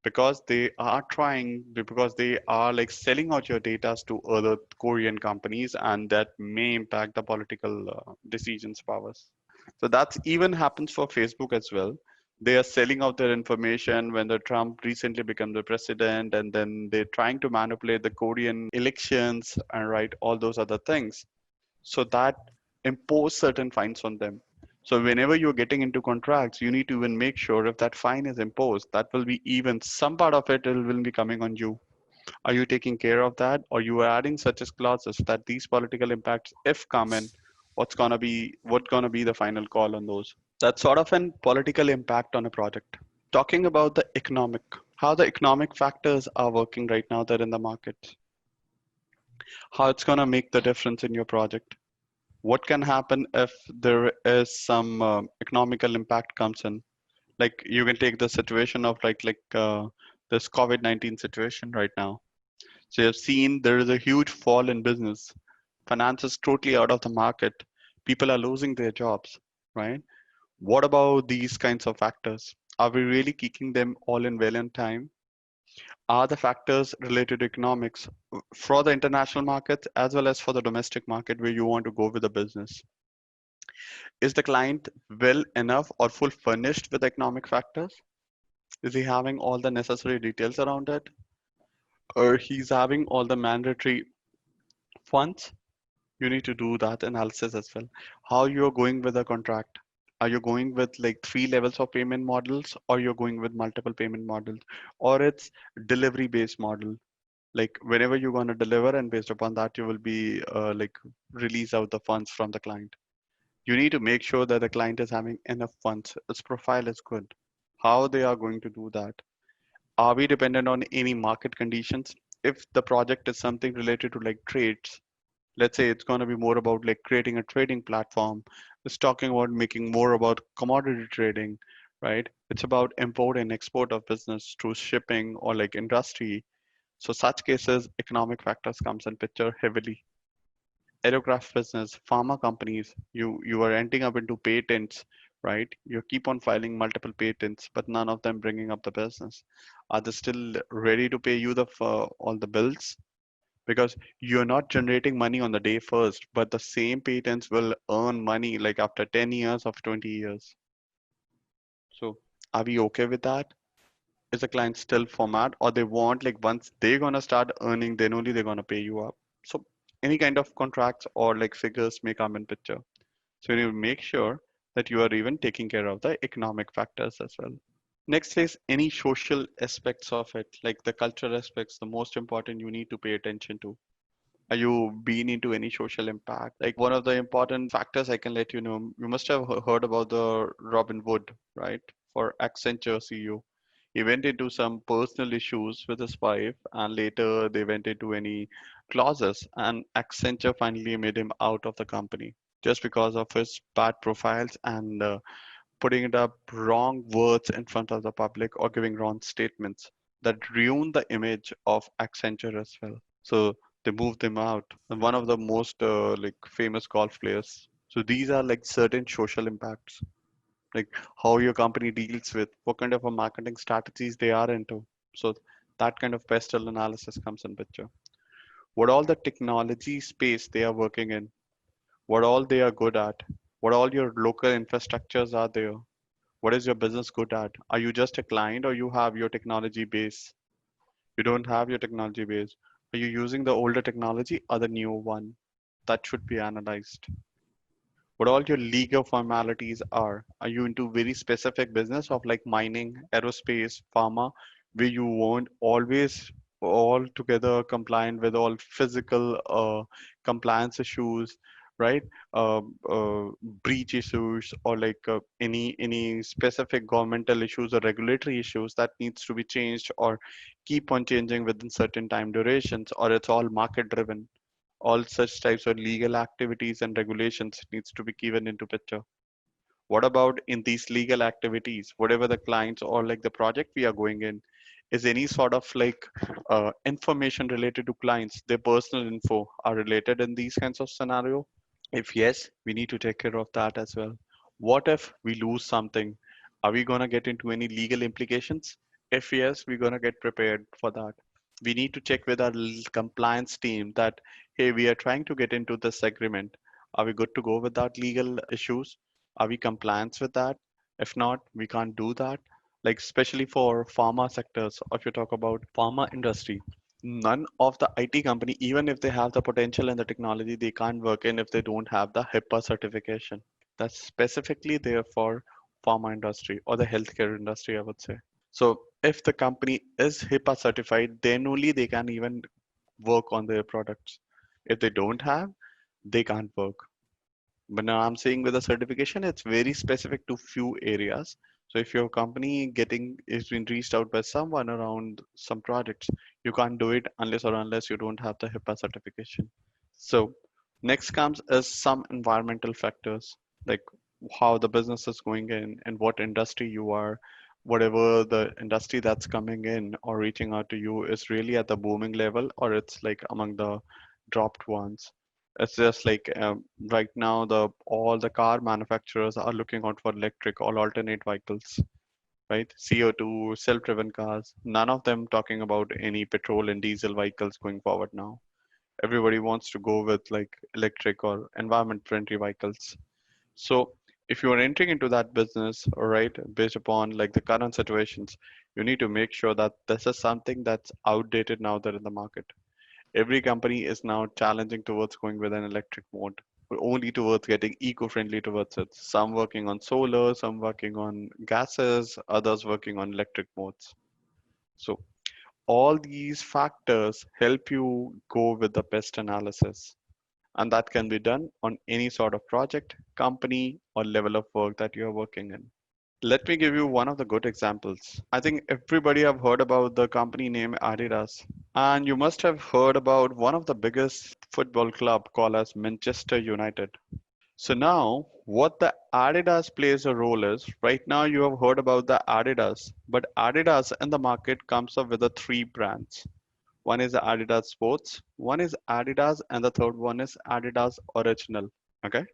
because they are trying, because they are like selling out your data to other Korean companies, and that may impact the political decisions powers. So that's even happens for Facebook as well. They are selling out their information when the Trump recently became the president, and then they're trying to manipulate the Korean elections and write all those other things. So that impose certain fines on them. So whenever you're getting into contracts, you need to even make sure if that fine is imposed, that will be even some part of it will be coming on you. Are you taking care of that, or you are adding such as clauses that these political impacts, if come in, what's gonna be the final call on those? That's sort of an political impact on a project. Talking about the economic, how the economic factors are working right now that in the market, how it's gonna make the difference in your project. What can happen if there is some economical impact comes in? Like you can take the situation of this COVID-19 situation right now. So you've seen there is a huge fall in business. Finance is totally out of the market. People are losing their jobs, right? What about these kinds of factors? Are we really keeping them all in well in time? Are the factors related to economics for the international markets as well as for the domestic market where you want to go with the business? Is the client well enough or full furnished with economic factors? Is he having all the necessary details around it? Or he's having all the mandatory funds? You need to do that analysis as well. How you're going with the contract. Are you going with like three levels of payment models, or you're going with multiple payment models, or it's delivery based model? Like whenever you're going to deliver, and based upon that, you will be release out the funds from the client. You need to make sure that the client is having enough funds. Its profile is good. How they are going to do that? Are we dependent on any market conditions? If the project is something related to like trades, let's say it's going to be more about like creating a trading platform. It's talking about making more about commodity trading, right? It's about import and export of business through shipping or like industry. So such cases, economic factors comes in picture heavily. Aerograph business, pharma companies, you are ending up into patents, right? You keep on filing multiple patents, but none of them bringing up the business. Are they still ready to pay you the for all the bills? Because you're not generating money on the day first, but the same patents will earn money like after 10 years of 20 years. So are we okay with that? Is the client still format, or they want like once they're gonna start earning, then only they're gonna pay you up? So any kind of contracts or like figures may come in picture. So you need to make sure that you are even taking care of the economic factors as well. Next is any social aspects of it, like the cultural aspects, the most important you need to pay attention to. Are you been into any social impact? Like one of the important factors I can let you know, you must have heard about the Robin Wood, right? For Accenture CEO. He went into some personal issues with his wife, and later they went into any clauses, and Accenture finally made him out of the company just because of his bad profiles and putting it up wrong words in front of the public or giving wrong statements that ruin the image of Accenture as well. So they moved him out. And one of the most like famous golf players. So these are like certain social impacts, like how your company deals with what kind of a marketing strategies they are into. So that kind of pestle analysis comes in picture. What all the technology space they are working in, what all they are good at, what all your local infrastructures are there, What is your business good at? Are you just a client or you have your technology base? You don't have your technology base. Are you using the older technology or the new one? That should be analyzed. What all your legal formalities are. Are you into very specific business of like mining, aerospace, pharma, where you won't always all together compliant with all physical compliance issues, right? Uh, uh, Breach issues or like any specific governmental issues or regulatory issues that needs to be changed or keep on changing within certain time durations, or it's all market driven. All such types of legal activities and regulations needs to be given into picture. What about in these legal activities, whatever the clients or like the project we are going in, is any sort of like information related to clients, their personal info are related in these kinds of scenario? If yes, we need to take care of that as well. What if we lose something? Are we going to get into any legal implications? If yes, we're going to get prepared for that. We need to check with our compliance team that, hey, we are trying to get into this agreement. Are we good to go with that legal issues? Are we compliant with that? If not, we can't do that. Like especially for pharma sectors, or if you talk about pharma industry, none of the IT company, even if they have the potential and the technology, they can't work in if they don't have the HIPAA certification. That's specifically there for pharma industry or the healthcare industry, I would say. So if the company is HIPAA certified, then only they can even work on their products. If they don't have, they can't work. But now I'm saying with a certification, it's very specific to few areas. So if your company getting is being reached out by someone around some projects, you can't do it unless you don't have the HIPAA certification. So next comes is some environmental factors like how the business is going in and what industry you are, whatever the industry that's coming in or reaching out to you is really at the booming level or it's like among the dropped ones. It's just like right now the all the car manufacturers are looking out for electric or alternate vehicles, right? CO2, self-driven cars. None of them talking about any petrol and diesel vehicles going forward now. Everybody wants to go with like electric or environment friendly vehicles. So if you are entering into that business, all right, based upon like the current situations, you need to make sure that this is something that's outdated now that in the market. Every company is now challenging towards going with an electric mode, but only towards getting eco-friendly towards it. Some working on solar, some working on gases, others working on electric modes. So all these factors help you go with the best analysis. And that can be done on any sort of project, company, or level of work that you're working in. Let me give you one of the good examples. I think everybody have heard about the company name Adidas. And you must have heard about one of the biggest football club called as Manchester United. So now what the Adidas plays a role is, right now you have heard about the Adidas, but Adidas in the market comes up with the three brands. One is Adidas Sports, one is Adidas, and the third one is Adidas Original. Okay.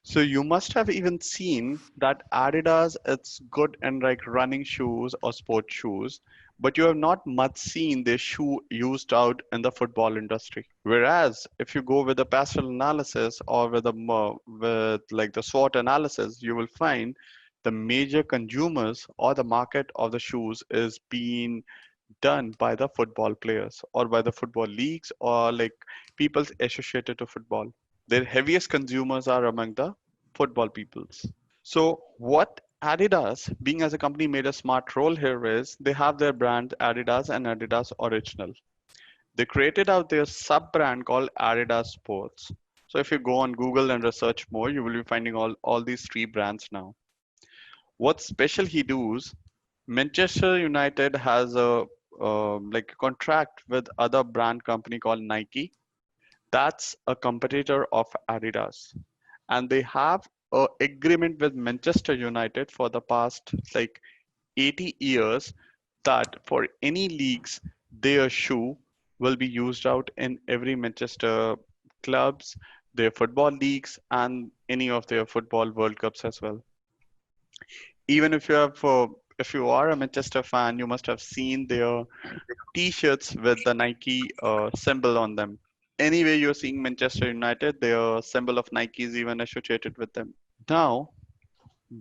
So you must have even seen that Adidas it's good in like running shoes or sport shoes, but you have not much seen this shoe used out in the football industry. Whereas if you go with the PESTLE analysis or with with like the SWOT analysis, you will find the major consumers or the market of the shoes is being done by the football players or by the football leagues or like people associated to football. Their heaviest consumers are among the football peoples. So what Adidas, being as a company, made a smart role here is they have their brand Adidas and Adidas Original. They created out their sub brand called Adidas Sports. So if you go on Google and research more, you will be finding all these three brands now. What's special he does, Manchester United has a like a contract with other brand company called Nike. That's a competitor of Adidas, and they have a agreement with Manchester United for the past like 80 years that for any leagues, their shoe will be used out in every Manchester clubs, their football leagues, and any of their football World Cups as well. Even if you are a Manchester fan, you must have seen their T-shirts with the Nike symbol on them. Anyway, you're seeing Manchester United, their symbol of Nike is even associated with them. Now,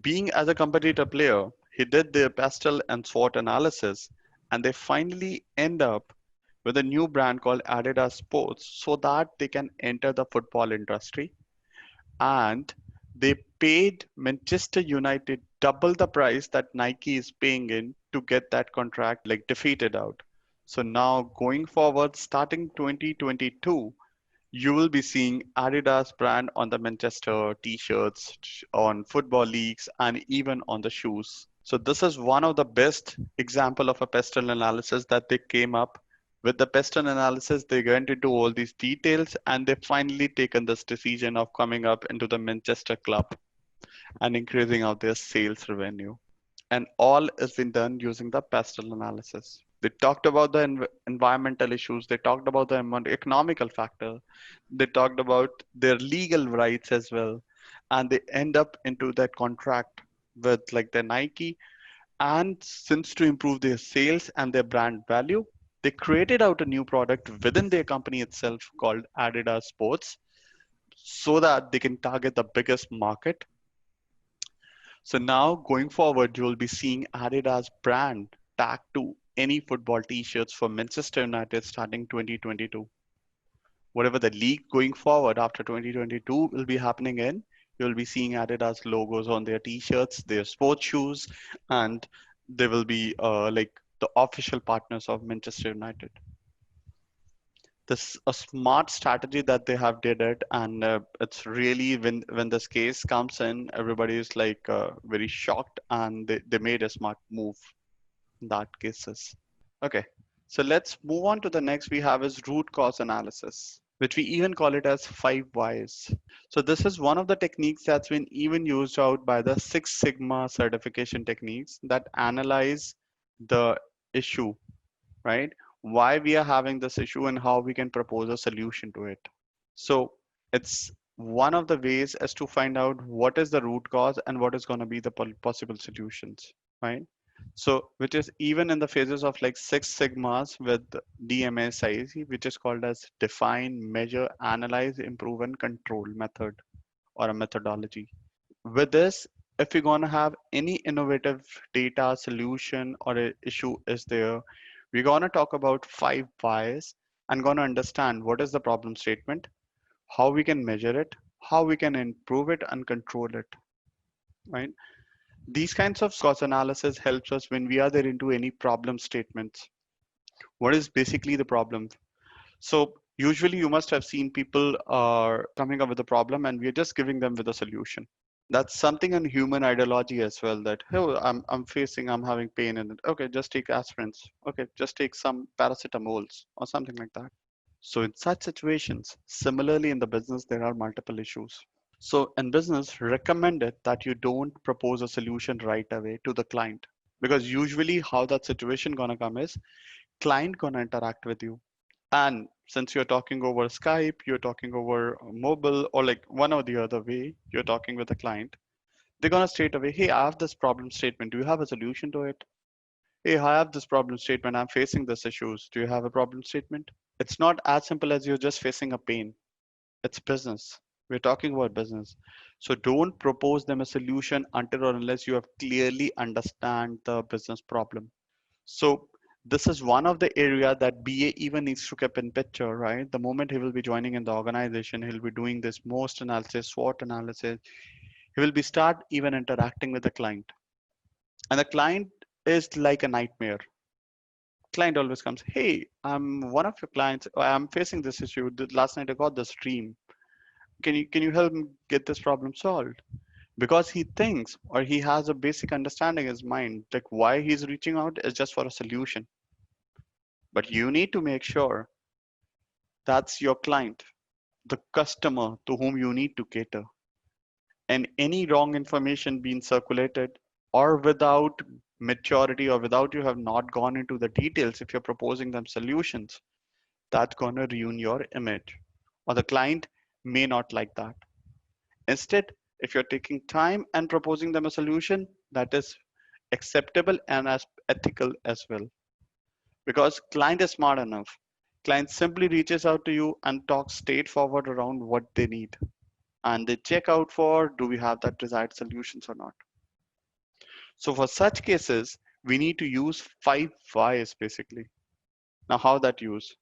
Being as a competitor player, he did their PESTLE and SWOT analysis, and they finally end up with a new brand called Adidas Sports so that they can enter the football industry. And they paid Manchester United double the price that Nike is paying in to get that contract like defeated out. So now going forward, starting 2022, you will be seeing Adidas brand on the Manchester t-shirts, on football leagues, and even on the shoes. So this is one of the best example of a pestle analysis that they came up. With the pestle analysis, they went into all these details and they finally taken this decision of coming up into the Manchester club and increasing out their sales revenue. And all has been done using the pestle analysis. They talked about the environmental issues. They talked about the economical factor. They talked about their legal rights as well. And they end up into that contract with like the Nike. And since to improve their sales and their brand value, they created out a new product within their company itself called Adidas Sports so that they can target the biggest market. So now going forward, you will be seeing Adidas brand tagged to any football t-shirts for Manchester United starting 2022. Whatever the league going forward after 2022 will be happening in, you'll be seeing Adidas logos on their t-shirts, their sports shoes, and they will be like the official partners of Manchester United. This a smart strategy that they have did it, and it's really when this case comes in, everybody is like very shocked, and they made a smart move in that cases. Okay, so let's move on to the next we have is root cause analysis, which we even call it as 5 whys. So this is one of the techniques that's been even used out by the Six Sigma certification techniques that analyze the issue, right? Why we are having this issue and how we can propose a solution to it. So it's one of the ways as to find out what is the root cause and what is going to be the possible solutions, right? So which is even in the phases of like Six Sigmas with DMSIC, which is called as define, measure, analyze, improve, and control method or a methodology. With this, if you're going to have any innovative data solution or a issue is there, we're going to talk about 5 whys and going to understand what is the problem statement, how we can measure it, how we can improve it and control it, right? These kinds of cause analysis helps us when we are there into any problem statements. What is basically the problem? So usually you must have seen people are coming up with a problem and we're just giving them with a solution. That's something in human ideology as well, that oh, I'm having pain and okay, just take aspirins, okay, just take some paracetamols or something like that. So in such situations, similarly in the business there are multiple issues. So in business, recommend it that you don't propose a solution right away to the client, because usually how that situation gonna come is client gonna interact with you, and since you're talking over Skype, you're talking over mobile, or like one or the other way, you're talking with the client, they're gonna straight away, hey, I have this problem statement. Do you have a solution to it? Hey, I have this problem statement. I'm facing this issues. Do you have a problem statement? It's not as simple as you're just facing a pain. It's business. We're talking about business. So don't propose them a solution until or unless you have clearly understand the business problem. So this is one of the area that BA even needs to keep in picture, right? The moment he will be joining in the organization, he'll be doing this most analysis, SWOT analysis. He will be start even interacting with the client. And the client is like a nightmare. Client always comes, hey, I'm one of your clients. I'm facing this issue. Last night I got this dream. Can you help me get this problem solved? Because he thinks or he has a basic understanding in his mind, like why he's reaching out is just for a solution. But you need to make sure that's your client, the customer to whom you need to cater. And any wrong information being circulated or without maturity or without you have not gone into the details, if you're proposing them solutions, that's going to ruin your image. Or the client may not like that. Instead, if you're taking time and proposing them a solution, that is acceptable and as ethical as well. Because client is smart enough. Client simply reaches out to you and talks straightforward around what they need. And they check out for do we have that desired solutions or not. So for such cases, we need to use 5 whys basically. Now how that use?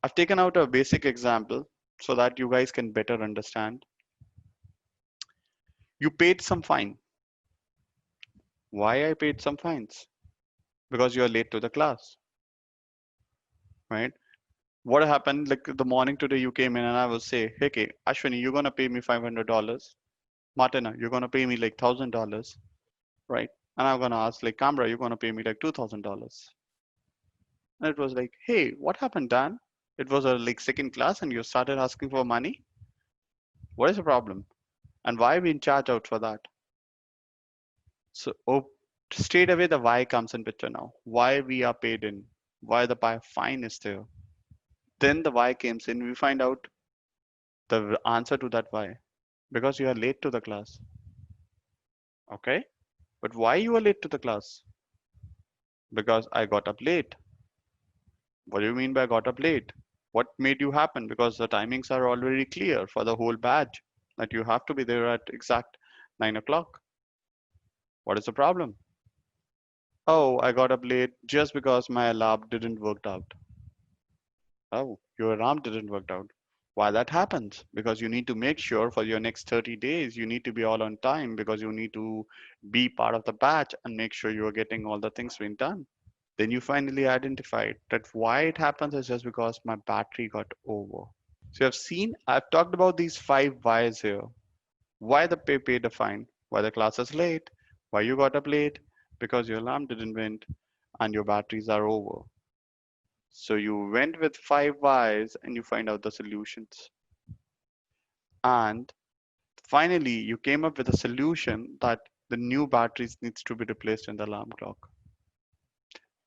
I've taken out a basic example so that you guys can better understand. You paid some fine. Why I paid some fines? Because you are late to the class, right? What happened like the morning today you came in and I will say, hey, okay, Ashwini, you're gonna pay me $500. Martina, you're gonna pay me like $1,000, right? And I'm gonna ask like Kamra, you're gonna pay me like $2,000. And it was like, hey, what happened, Dan? It was a like second class and you started asking for money. What is the problem? And why are we in charge out for that? So straight away the why comes in picture now. Why we are paid in, why the fine is there. Then the why comes in. We find out the answer to that why. Because you are late to the class. Okay? But why you are late to the class? Because I got up late. What do you mean by got up late? What made you happen? Because the timings are already clear for the whole batch that you have to be there at exact 9 o'clock. What is the problem? Oh, I got up late just because my alarm didn't work out. Oh, your alarm didn't work out. Why that happens? Because you need to make sure for your next 30 days, you need to be all on time because you need to be part of the batch and make sure you are getting all the things being done. Then you finally identified that why it happens is just because my battery got over. So you have seen, I've talked about these 5 whys here. Why the paid the fine, why the class is late, why you got up late, because your alarm didn't went and your batteries are over. So you went with 5 whys and you find out the solutions. And finally, you came up with a solution that the new batteries needs to be replaced in the alarm clock.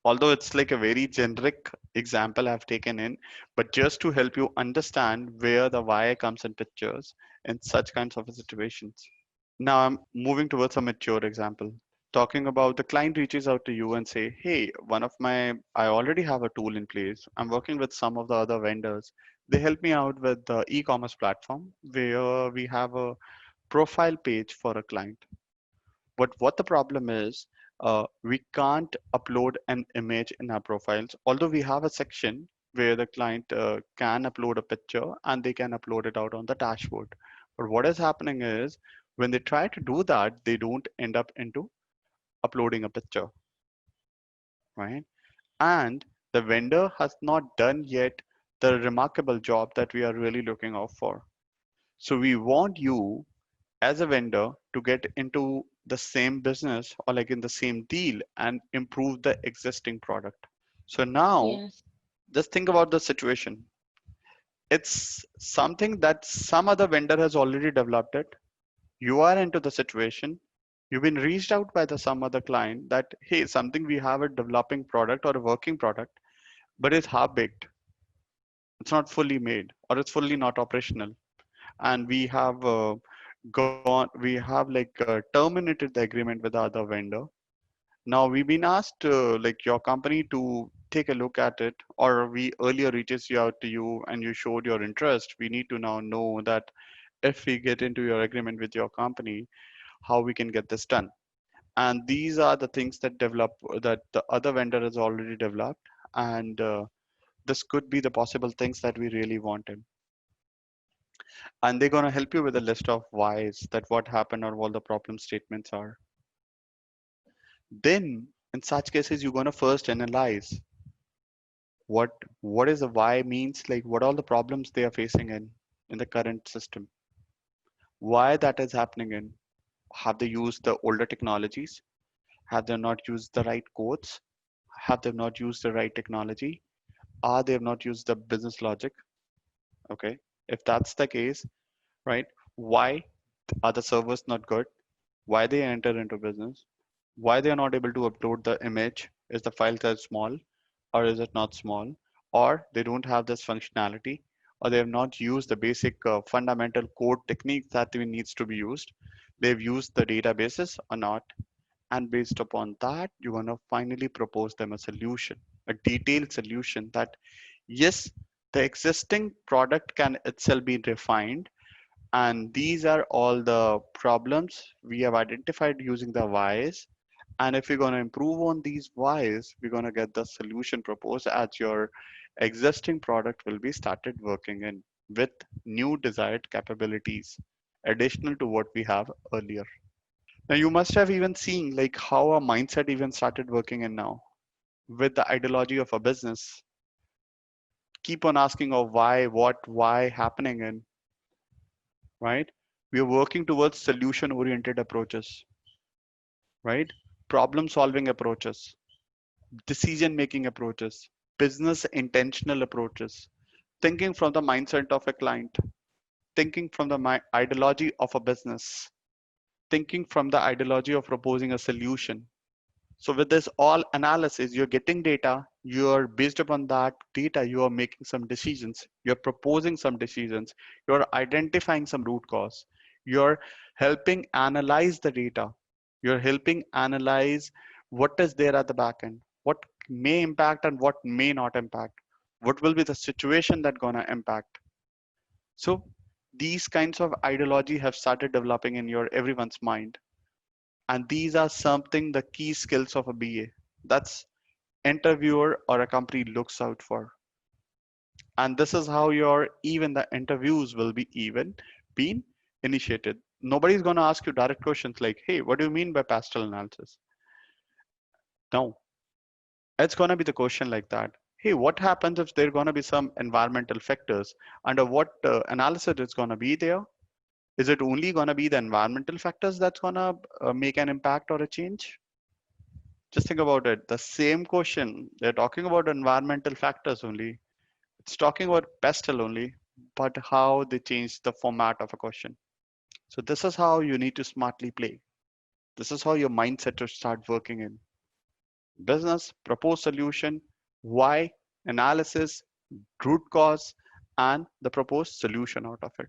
Although it's like a very generic example I've taken in, but just to help you understand where the why comes in pictures in such kinds of situations. Now I'm moving towards a mature example. Talking about the client reaches out to you and say, hey, I already have a tool in place. I'm working with some of the other vendors. They help me out with the e-commerce platform where we have a profile page for a client. But what the problem is, we can't upload an image in our profiles, although we have a section where the client can upload a picture and they can upload it out on the dashboard. But what is happening is when they try to do that, they don't end up into uploading a picture, right? And the vendor has not done yet the remarkable job that we are really looking out for. So we want you as a vendor to get into the same business or like in the same deal and improve the existing product. So now Yes. just think about the situation. It's something that some other vendor has already developed it. You are into the situation. You've been reached out by the some other client that, hey, something we have a developing product or a working product, but it's half baked. It's not fully made or it's fully not operational. And we have we have like terminated the agreement with the other vendor. Now we've been asked like your company to take a look at it, or we earlier reaches you out to you and you showed your interest. We need to now know that if we get into your agreement with your company, how we can get this done. And these are the things that the other vendor has already developed, and this could be the possible things that we really wanted. And they're going to help you with a list of whys that what happened or what the problem statements are. Then in such cases you're going to first analyze what what is the why means, like what all the problems they are facing in the current system, why that is happening. In have they used the older technologies, have they not used the right codes, have they not used the right technology, are they have not used the business logic. Okay, if that's the case, right, why are the servers not good, why they enter into business, why they are not able to upload the image, is the file size small or is it not small, or they don't have this functionality, or they have not used the basic fundamental code techniques that needs to be used, they've used the databases or not. And based upon that you're going to finally propose them a solution, a detailed solution that yes, the existing product can itself be refined, and these are all the problems we have identified using the whys, And if you're going to improve on these whys, we're going to get the solution proposed as your existing product will be started working in with new desired capabilities additional to what we have earlier. Now you must have even seen like how our mindset even started working in now with the ideology of a business. Keep on asking of why, what, why happening in, right? We are working towards solution oriented approaches, right? Problem solving approaches, decision making approaches, business intentional approaches, thinking from the mindset of a client, thinking from the ideology of a business, thinking from the ideology of proposing a solution. So with this all analysis, you're getting data, you're based upon that data, you are making some decisions, you're proposing some decisions, you're identifying some root cause, you're helping analyze the data, you're helping analyze what is there at the back end, what may impact and what may not impact, what will be the situation that gonna impact. So these kinds of ideology have started developing in your everyone's mind, and these are something the key skills of a BA. That's interviewer or a company looks out for. And this is how your even the interviews will be even been initiated. Nobody's going to ask you direct questions like, hey, what do you mean by PESTLE analysis? No, it's going to be the question like that. Hey, what happens if there are going to be some environmental factors? Under what analysis is going to be there? Is it only going to be the environmental factors that's going to make an impact or a change? Just think about it. The same question, they're talking about environmental factors only. It's talking about PESTLE only, but how they change the format of a question. So this is how you need to smartly play. This is how your mindset to start working in business, propose solution, why, analysis, root cause, and the proposed solution out of it.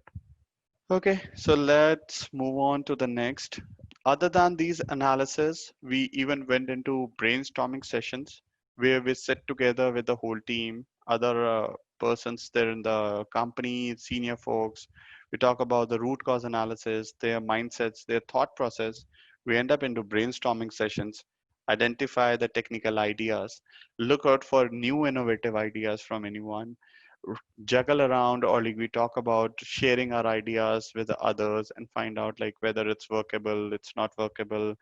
Okay, so let's move on to the next. Other than these analysis, we even went into brainstorming sessions where we sit together with the whole team, other persons there in the company, senior folks. We talk about the root cause analysis, their mindsets, their thought process. We end up into brainstorming sessions, identify the technical ideas, look out for new innovative ideas from anyone, juggle around, or like we talk about sharing our ideas with the others and find out like whether it's workable, it's not workable.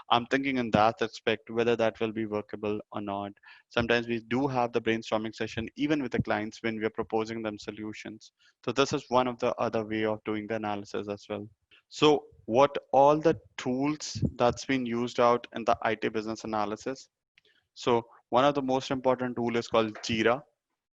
I'm thinking in that aspect whether that will be workable or not. Sometimes we do have the brainstorming session even with the clients when we're proposing them solutions. So this is one of the other way of doing the analysis as well. So what all the tools that's been used out in the IT business analysis. So one of the most important tool is called Jira.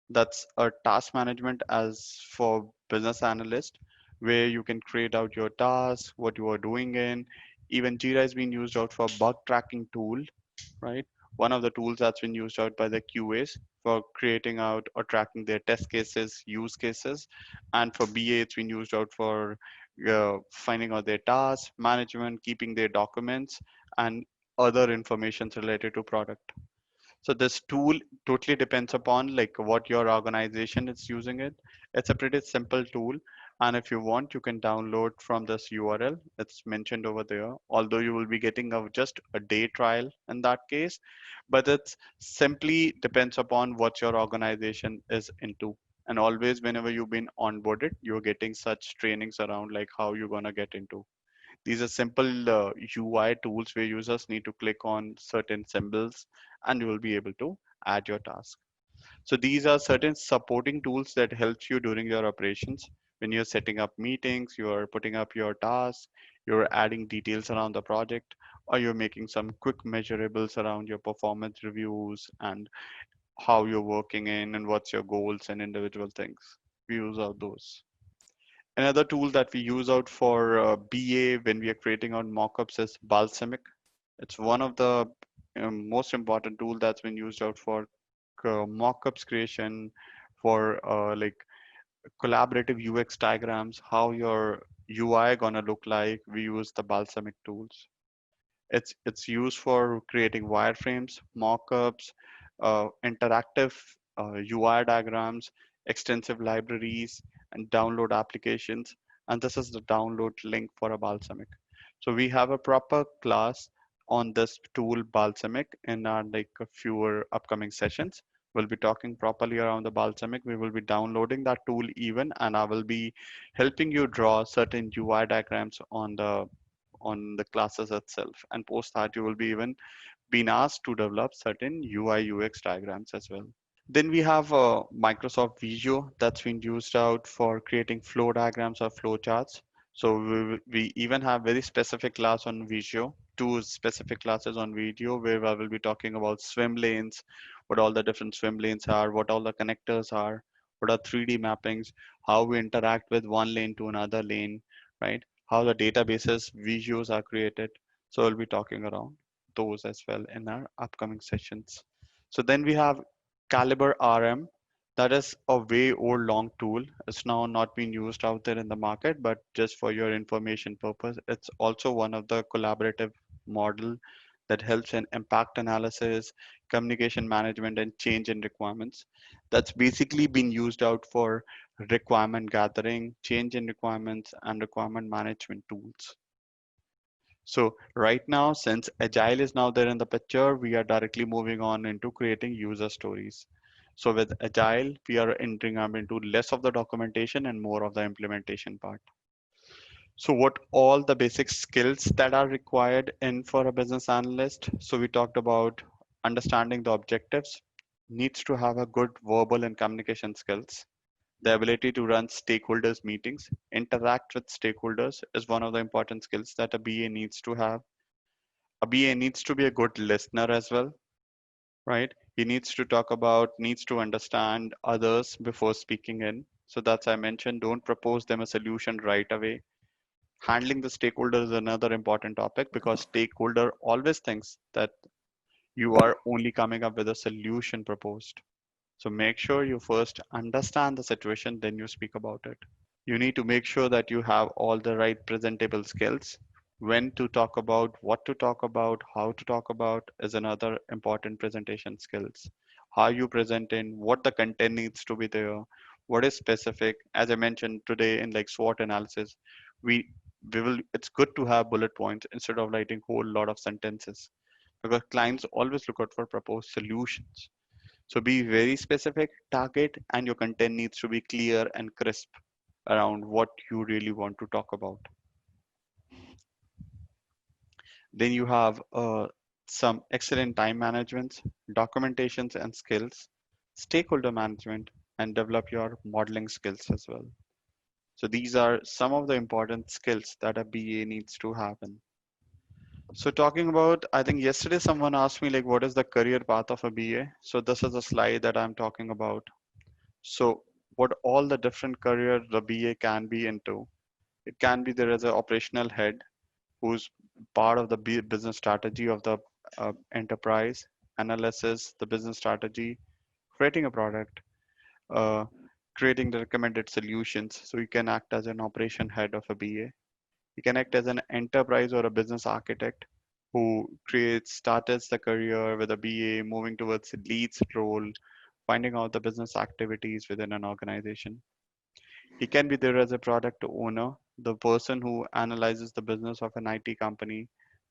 That's a task management as for business analyst, where you can create out your tasks, what you are doing in. Even Jira is being used out for bug tracking tool, right? One of the tools that's been used out by the QAs for creating out or tracking their test cases, use cases. And for BA, it's been used out for finding out their tasks, management, keeping their documents, and other information related to product. So this tool totally depends upon like what your organization is using it. It's a pretty simple tool. And if you want, you can download from this URL. It's mentioned over there, although you will be getting just a day trial in that case, but it's simply depends upon what your organization is into. And always whenever you've been onboarded, you're getting such trainings around like how you're gonna get into. These are simple UI tools where users need to click on certain symbols and you will be able to add your task. So these are certain supporting tools that helps you during your operations. When you're setting up meetings, you're putting up your tasks, you're adding details around the project, or you're making some quick measurables around your performance reviews and how you're working in and what's your goals and individual things. We use all those. Another tool that we use out for BA when we are creating our mockups is Balsamic. It's one of the most important tool that's been used out for mockups creation, for like collaborative UX diagrams, how your UI gonna look like. We use the Balsamic tools. It's used for creating wireframes, mockups, interactive UI diagrams, extensive libraries, and download applications. And this is the download link for a Balsamic. So we have a proper class on this tool Balsamic in our like a fewer upcoming sessions. We'll be talking properly around the Balsamic. We will be downloading that tool even, and I will be helping you draw certain UI diagrams on the classes itself. And post that, you will be even been asked to develop certain UI UX diagrams as well. Then we have Microsoft Visio that's been used out for creating flow diagrams or flow charts. So we even have very specific class on Visio, two specific classes on Visio where I will be talking about swim lanes, what all the different swim lanes are, what all the connectors are, what are 3D mappings, how we interact with one lane to another lane, right? How the databases, Visios are created. So we'll be talking around those as well in our upcoming sessions. So then we have Caliber RM. That is a way old long tool. It's now not being used out there in the market, but just for your information purpose, it's also one of the collaborative model that helps in impact analysis, communication management, and change in requirements. That's basically been used out for requirement gathering, change in requirements, and requirement management tools. So right now, since Agile is now there in the picture, we are directly moving on into creating user stories. So with Agile, we are entering up into less of the documentation and more of the implementation part. So what all the basic skills that are required in for a business analyst? So we talked about understanding the objectives, needs to have a good verbal and communication skills. The ability to run stakeholders meetings, interact with stakeholders is one of the important skills that a BA needs to have. A BA needs to be a good listener as well, right? He needs to talk about, needs to understand others before speaking in. So that's I mentioned, don't propose them a solution right away. Handling the stakeholder is another important topic because stakeholder always thinks that you are only coming up with a solution proposed. So make sure you first understand the situation, then you speak about it. You need to make sure that you have all the right presentable skills. When to talk about, what to talk about, how to talk about is another important presentation skills. How you present in, what the content needs to be there, what is specific. As I mentioned today in like SWOT analysis, we we will it's good to have bullet points instead of writing whole lot of sentences because clients always look out for proposed solutions. So be very specific, target, and your content needs to be clear and crisp around what you really want to talk about. Then you have some excellent time management, documentations and skills, stakeholder management, and develop your modeling skills as well. So these are some of the important skills that a BA needs to have in. So talking about, I think yesterday someone asked me like, what is the career path of a BA? So this is a slide that I'm talking about. So what all the different career the BA can be into. It can be there as an operational head who's part of the business strategy of the enterprise, analysis, the business strategy, creating a product, uh, creating the recommended solutions. So you can act as an operation head of a BA. You can act as an enterprise or a business architect who starts the career with a BA, moving towards a leads role, finding out the business activities within an organization. He can be there as a product owner, the person who analyzes the business of an IT company,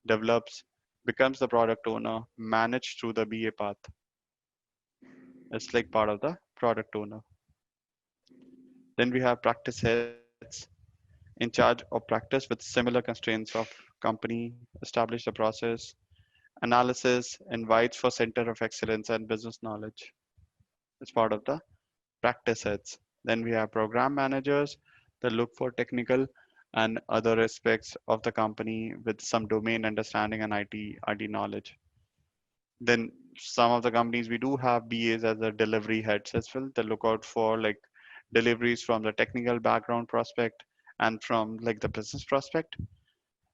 develops, becomes the product owner, managed through the BA path. It's like part of the product owner. Then we have practice heads in charge of practice with similar constraints of company, establish the process, analysis, invites for center of excellence and business knowledge. It's part of the practice heads. Then we have program managers that look for technical and other aspects of the company with some domain understanding and IT knowledge. Then some of the companies we do have BAs as a delivery heads as well. They look out for like deliveries from the technical background prospect and from like the business prospect.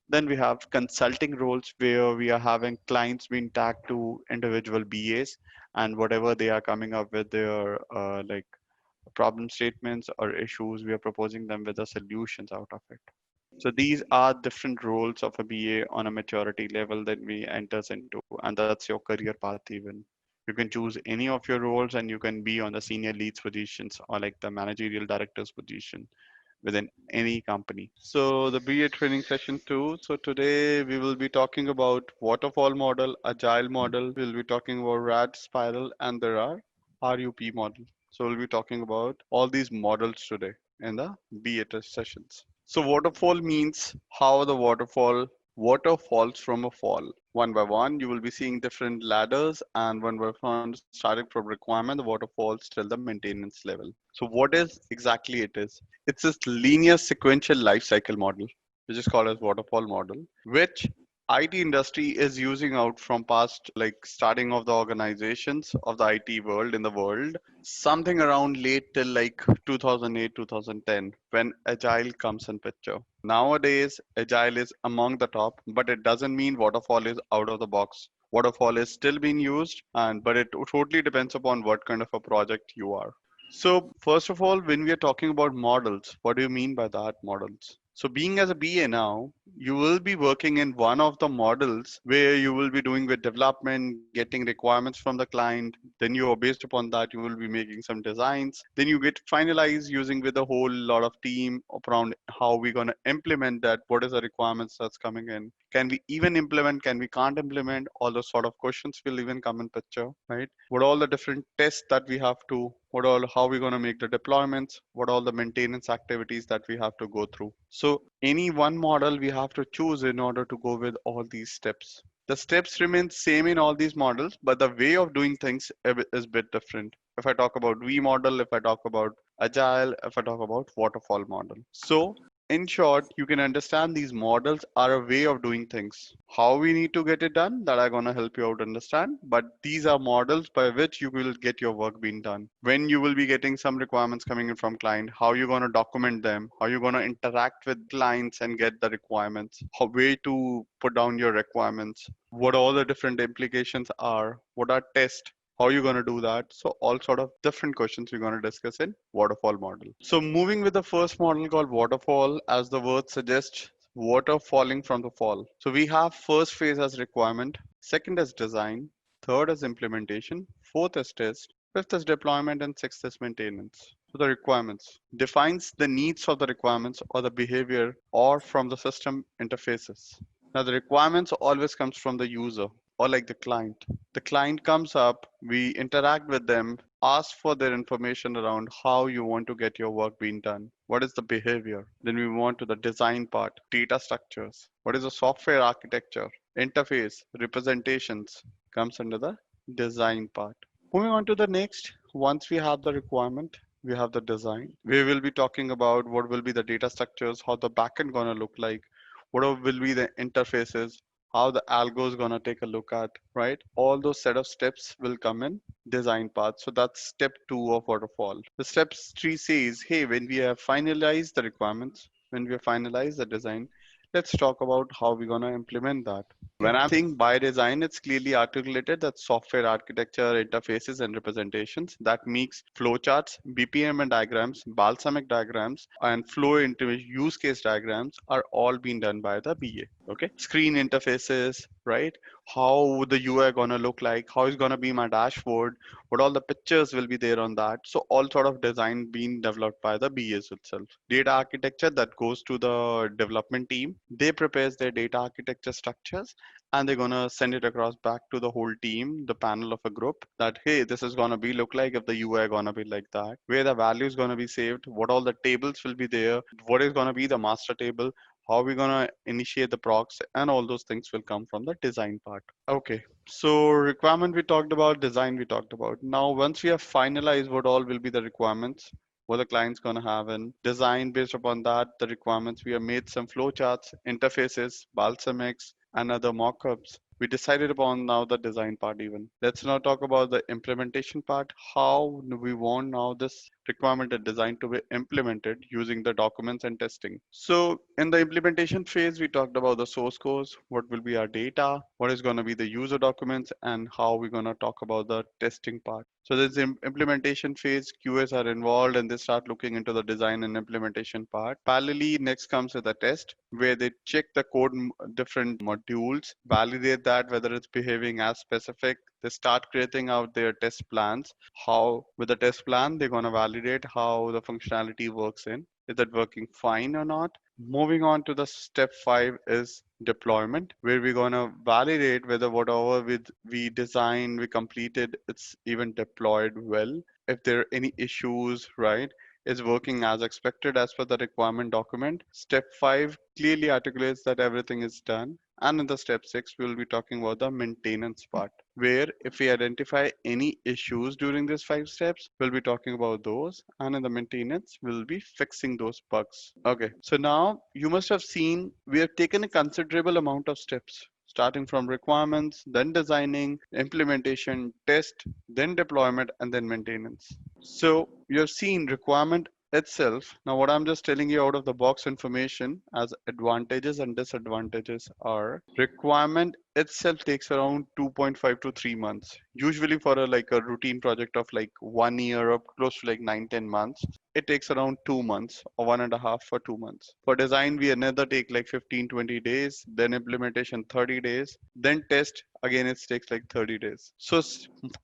Then we have consulting roles where we are having clients being tagged to individual BAs and whatever they are coming up with their like problem statements or issues, we are proposing them with the solutions out of it. So these are different roles of a BA on a maturity level that we enters into, and that's your career path even. You can choose any of your roles and you can be on the senior leads positions or like the managerial directors position within any company. So the BA training session 2. So today we will be talking about waterfall model, agile model. We'll be talking about rad spiral, and there are RUP model. So we'll be talking about all these models today in the BA test sessions. So waterfall means how the water falls from a fall. One by one, you will be seeing different ladders, and one by one, starting from requirement, the water falls till the maintenance level. So what is exactly it is? It's this linear sequential life cycle model, which is called as waterfall model, which IT industry is using out from past, like starting of the organizations of the IT world in the world, something around late till like 2008, 2010, when Agile comes in picture. Nowadays, Agile is among the top, but it doesn't mean waterfall is out of the box. Waterfall is still being used, and but it totally depends upon what kind of a project you are. So first of all, when we are talking about models, what do you mean by that models? So being as a BA now, you will be working in one of the models where you will be doing with development, getting requirements from the client. Then you are based upon that, you will be making some designs. Then you get finalized using with a whole lot of team around how we're going to implement that. What is the requirements that's coming in? Can we even implement? Can we can't implement? All those sort of questions will even come in picture, right? What all the different tests that we have to, what all, how we going to make the deployments, what all the maintenance activities that we have to go through. So any one model we have to choose in order to go with all these steps. The steps remain same in all these models, but the way of doing things is a bit different. If I talk about V model, if I talk about agile, if I talk about waterfall model. So in short, you can understand these models are a way of doing things. How we need to get it done, that I'm gonna help you out understand. But these are models by which you will get your work being done. When you will be getting some requirements coming in from client, how you gonna document them, how you gonna interact with clients and get the requirements, how way to put down your requirements, what all the different implications are, what are tests, how you going to do that. So all sort of different questions we're going to discuss in waterfall model. So moving with the first model called waterfall, as the word suggests, water falling from the fall. So we have first phase as requirement, second is design, third is implementation, fourth is test, fifth is deployment, and sixth is maintenance. So the requirements defines the needs of the requirements or the behavior or from the system interfaces. Now the requirements always comes from the user or like the client. The client comes up, we interact with them, ask for their information around how you want to get your work being done. What is the behavior? Then we move on to the design part, data structures. What is the software architecture? Interface, representations comes under the design part. Moving on to the next, once we have the requirement, we have the design. We will be talking about what will be the data structures, how the backend gonna look like, what will be the interfaces, how the algo is gonna take a look at, right? All those set of steps will come in design path. So that's step 2 of waterfall. The step 3 says, hey, when we have finalized the requirements, when we have finalized the design, let's talk about how we're gonna implement that. When I'm saying by design, it's clearly articulated that software architecture, interfaces, and representations that makes flowcharts, BPM and diagrams, balsamic diagrams, and flow into use case diagrams are all being done by the BA. Okay, screen interfaces, right? How the UI gonna look like? How is gonna be my dashboard? What all the pictures will be there on that? So all sort of design being developed by the BAs itself. Data architecture that goes to the development team. They prepares their data architecture structures and they're gonna send it across back to the whole team, the panel of a group, that hey, this is gonna be look like if the UI gonna be like that, where the value is gonna be saved, what all the tables will be there, what is gonna be the master table, how we're gonna initiate the procs, and all those things will come from the design part. Okay, so requirement we talked about, design we talked about. Now once we have finalized what all will be the requirements, what the client's going to have in design based upon that, the requirements. We have made some flowcharts, interfaces, balsamics, and other mockups. We decided upon now the design part even. Let's now talk about the implementation part. How do we want now this requirement and design to be implemented using the documents and testing. So in the implementation phase, we talked about the source codes, what will be our data, what is going to be the user documents, and how we're going to talk about the testing part. So this implementation phase, QAs are involved and they start looking into the design and implementation part. Parallelly, next comes with the test where they check the code different modules, validate that whether it's behaving as specific, They start creating out their test plans. How, with the test plan, they're going to validate how the functionality works in. Is it working fine or not? Moving on to the step 5 is deployment, where we're going to validate whether whatever we designed, we completed, it's even deployed well. If there are any issues, right? Is working as expected as per the requirement document. Step 5 clearly articulates that everything is done. And in the step 6, we will be talking about the maintenance part, where if we identify any issues during these 5 steps, we'll be talking about those. And in the maintenance, we'll be fixing those bugs. Okay, so now you must have seen we have taken a considerable amount of steps, starting from requirements, then designing, implementation, test, then deployment, and then maintenance. So you have seen requirement itself. Now, what I'm just telling you out of the box information as advantages and disadvantages are requirement itself takes around 2.5 to 3 months. Usually for a like a routine project of like 1 year or close to like 9-10 months, it takes around 2 months or 1.5 or 2 months. For design, we another take like 15-20 days, then implementation 30 days, then test again it takes like 30 days. So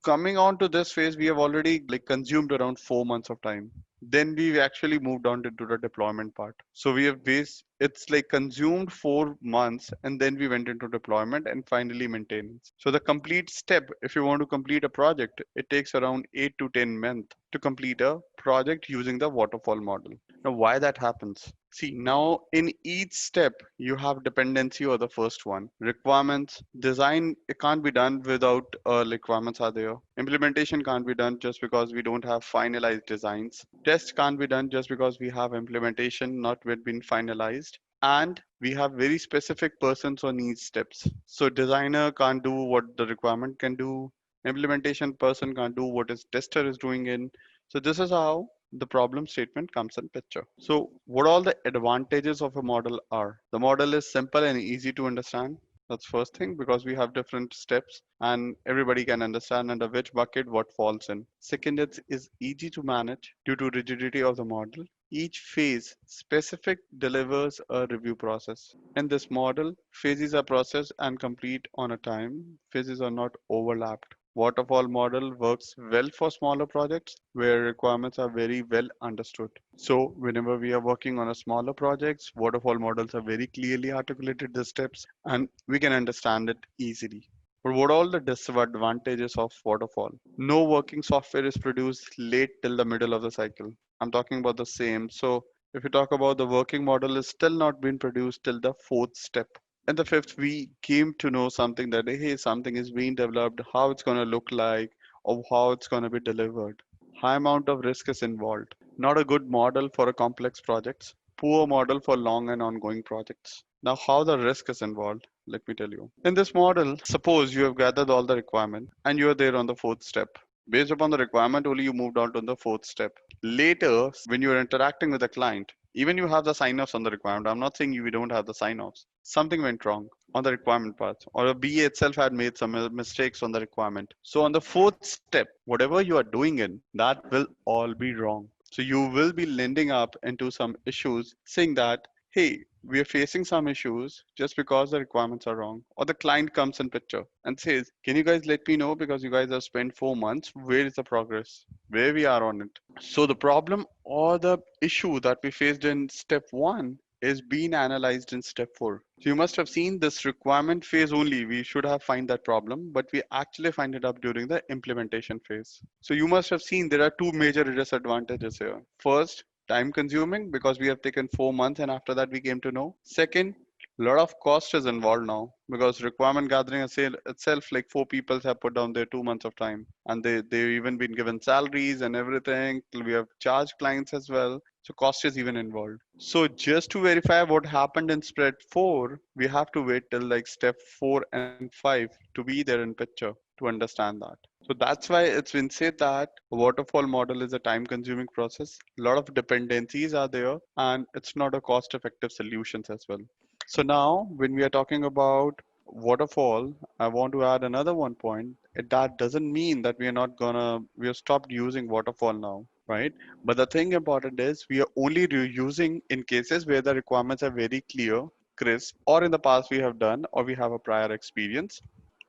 coming on to this phase, we have already like consumed around 4 months of time. Then we actually moved on to the deployment part. So we have based it's like consumed 4 months, and then we went into deployment and finally maintenance. So the complete step, if you want to complete a project, it takes around 8 to 10 months to complete a project using the waterfall model. Now, why that happens? See, now in each step, you have dependency or the first one. Requirements, design, it can't be done without requirements are there. Implementation can't be done just because we don't have finalized designs. Test can't be done just because we have implementation not yet been finalized. And we have very specific persons on each steps. So designer can't do what the requirement can do. Implementation person can't do what his tester is doing in. So this is how the problem statement comes in picture. So what all the advantages of a model are? The model is simple and easy to understand. That's first thing, because we have different steps and everybody can understand under which bucket what falls in. Second, it is easy to manage due to rigidity of the model. Each phase specific delivers a review process. In this model, phases are processed and complete on a time. Phases are not overlapped. Waterfall model works well for smaller projects where requirements are very well understood. So whenever we are working on a smaller projects, waterfall models are very clearly articulated the steps and we can understand it easily. But what all the disadvantages of waterfall? No working software is produced late till the middle of the cycle. I'm talking about the same. So if you talk about the working model is still not been produced till the fourth step. And the fifth, we came to know something that hey, something is being developed, how it's going to look like, or how it's going to be delivered. High amount of risk is involved. Not a good model for a complex projects. Poor model for long and ongoing projects. Now, how the risk is involved, let me tell you. In this model, suppose you have gathered all the requirement and you are there on the fourth step. Based upon the requirement, only you moved on to the fourth step. Later, when you're interacting with the client, even you have the sign-offs on the requirement. I'm not saying you don't have the sign-offs. Something went wrong on the requirement part, or a BA itself had made some mistakes on the requirement. So on the fourth step, whatever you are doing in, that will all be wrong. So you will be landing up into some issues saying that, hey, we are facing some issues just because the requirements are wrong. Or the client comes in picture and says, can you guys let me know because you guys have spent 4 months, where is the progress? Where we are on it? So the problem or the issue that we faced in step 1 is being analyzed in step 4. So you must have seen this requirement phase only. We should have find that problem, but we actually find it up during the implementation phase. So you must have seen there are two major disadvantages here. First, time consuming because we have taken 4 months and after that we came to know. Second, a lot of cost is involved now because requirement gathering itself, like 4 people have put down their 2 months of time and they've even been given salaries and everything. We have charged clients as well. So cost is even involved. So just to verify what happened in spread 4, we have to wait till like step 4 and 5 to be there in picture to understand that. So that's why it's been said that a waterfall model is a time consuming process. A lot of dependencies are there and it's not a cost effective solutions as well. So now when we are talking about waterfall, I want to add another one point. That doesn't mean that we have stopped using waterfall now, right? But the thing about it is we are only using in cases where the requirements are very clear, crisp, or in the past we have done or we have a prior experience.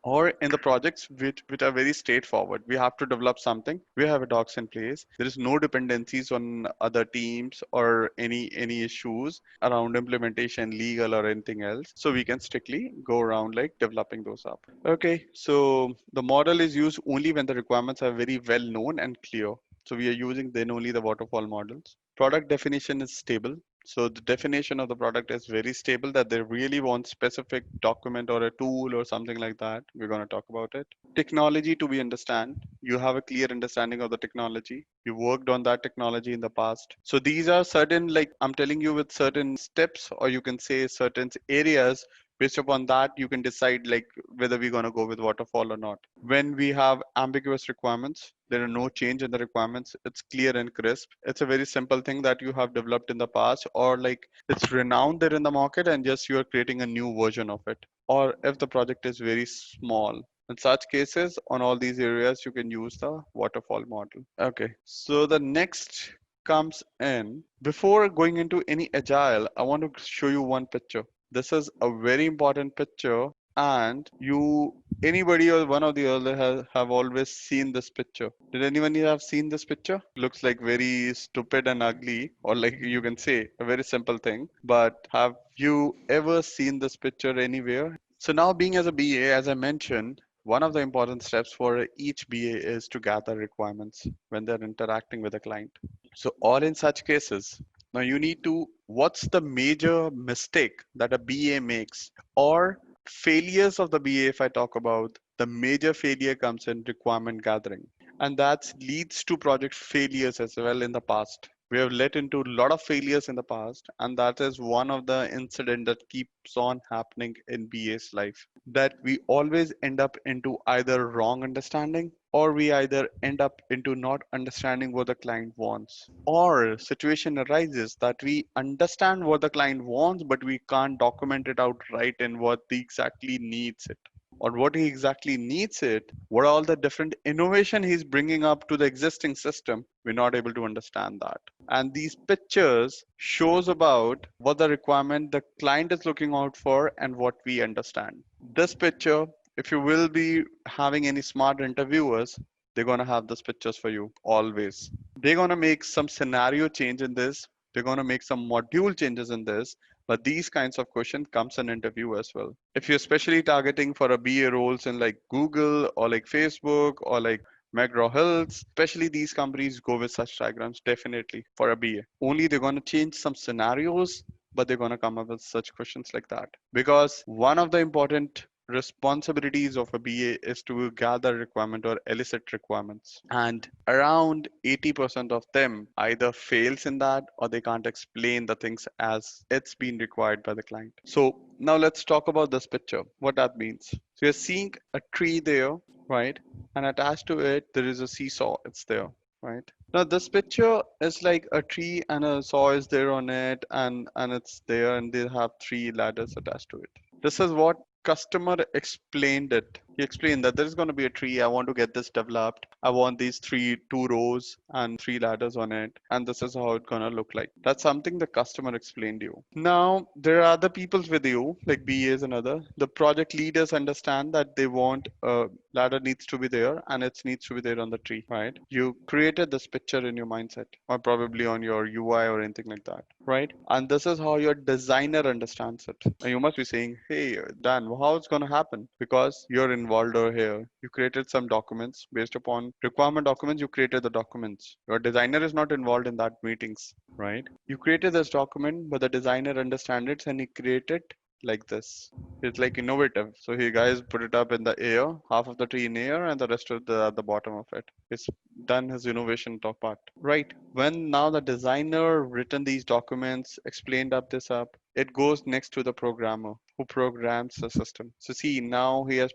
Or in the projects which are very straightforward, we have to develop something, we have a docs in place, there is no dependencies on other teams or any issues around implementation, legal or anything else, so we can strictly go around like developing those up. Okay, so the model is used only when the requirements are very well known and clear, so we are using then only the waterfall models. Product definition is stable. So the definition of the product is very stable, that they really want specific document or a tool or something like that. We're going to talk about it. Technology to be understand. You have a clear understanding of the technology. You worked on that technology in the past. So these are certain, like I'm telling you with certain steps, or you can say certain areas. Based upon that, you can decide like whether we're going to go with waterfall or not. When we have ambiguous requirements, there are no change in the requirements. It's clear and crisp. It's a very simple thing that you have developed in the past, or like it's renowned there in the market and just you are creating a new version of it. Or if the project is very small. In such cases, on all these areas, you can use the waterfall model. Okay, so the next comes in. Before going into any agile, I want to show you one picture. This is a very important picture, and you, anybody or one of the other have always seen this picture. Did anyone here have seen this picture? Looks like very stupid and ugly, or like you can say a very simple thing. But have you ever seen this picture anywhere? So now, being as a BA, as I mentioned, one of the important steps for each BA is to gather requirements when they're interacting with a client. So, or in such cases, now you need to, what's the major mistake that a BA makes, or failures of the BA? If I talk about the major failure comes in requirement gathering, and that leads to project failures as well in the past. We have led into a lot of failures in the past, and that is one of the incident that keeps on happening in BA's life, that we always end up into either wrong understanding, or we either end up into not understanding what the client wants, or situation arises that we understand what the client wants but we can't document it out right in what he exactly needs it, or what he exactly needs it, what all the different innovation he's bringing up to the existing system. We're not able to understand that. And these pictures shows about what the requirement the client is looking out for and what we understand. This picture, if you will be having any smart interviewers, they're going to have these pictures for you always. They're going to make some scenario change in this. They're going to make some module changes in this. But these kinds of questions comes in interview as well. If you're especially targeting for a BA roles in like Google or like Facebook or like McGraw Hills, especially these companies go with such diagrams definitely for a BA. Only they're going to change some scenarios, but they're going to come up with such questions like that. Because one of the important responsibilities of a BA is to gather requirement or elicit requirements. And around 80% of them either fails in that, or they can't explain the things as it's been required by the client. So now let's talk about this picture, what that means. So you're seeing a tree there, right? And attached to it, there is a seesaw. It's there, right? Now this picture is like a tree and a saw is there on it, and it's there, and they have three ladders attached to it. This is what customer explained it. He explained that there is going to be a tree. I want to get this developed. I want these two rows and three ladders on it, and this is how it's going to look like. That's something the customer explained to you. Now there are other people with you, like BAs and other. The project leaders understand that they want a ladder needs to be there, and it needs to be there on the tree, right? You created this picture in your mindset, or probably on your UI or anything like that, right? And this is how your designer understands it. And you must be saying, hey, Dan, how it's going to happen? Because you're involved over here. You created some documents based upon requirement documents. You created the documents. Your designer is not involved in that meetings, right? You created this document, but the designer understands it and he created like this. It's like innovative. So he guys put it up in the air, half of the tree in air and the rest of the at the bottom of it. It's done his innovation top part. Right. When now the designer written these documents, explained up this up, it goes next to the programmer who programs the system. So see, now he has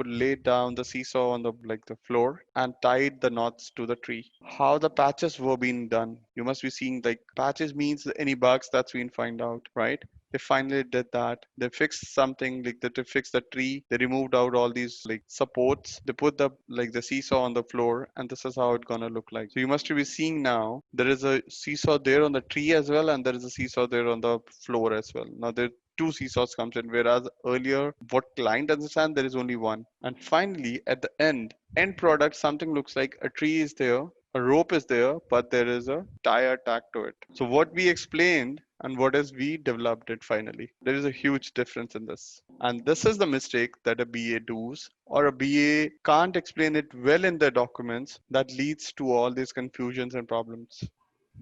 laid down the seesaw on the like the floor and tied the knots to the tree. How the patches were being done. You must be seeing like patches means any bugs that's been found out, right? They finally did that. They fixed something like that. They fixed the tree. They removed out all these like supports. They put the like the seesaw on the floor, and this is how it's gonna look like. So you must be seeing now there is a seesaw there on the tree as well, and there is a seesaw there on the floor as well. Now two seesaws comes in, whereas earlier what client understand there is only one. And finally at the end product, something looks like a tree is there, a rope is there, but there is a tire tacked to it. So what we explained and what is we developed it finally, there is a huge difference in this. And this is the mistake that a BA does, or a BA can't explain it well in their documents, that leads to all these confusions and problems.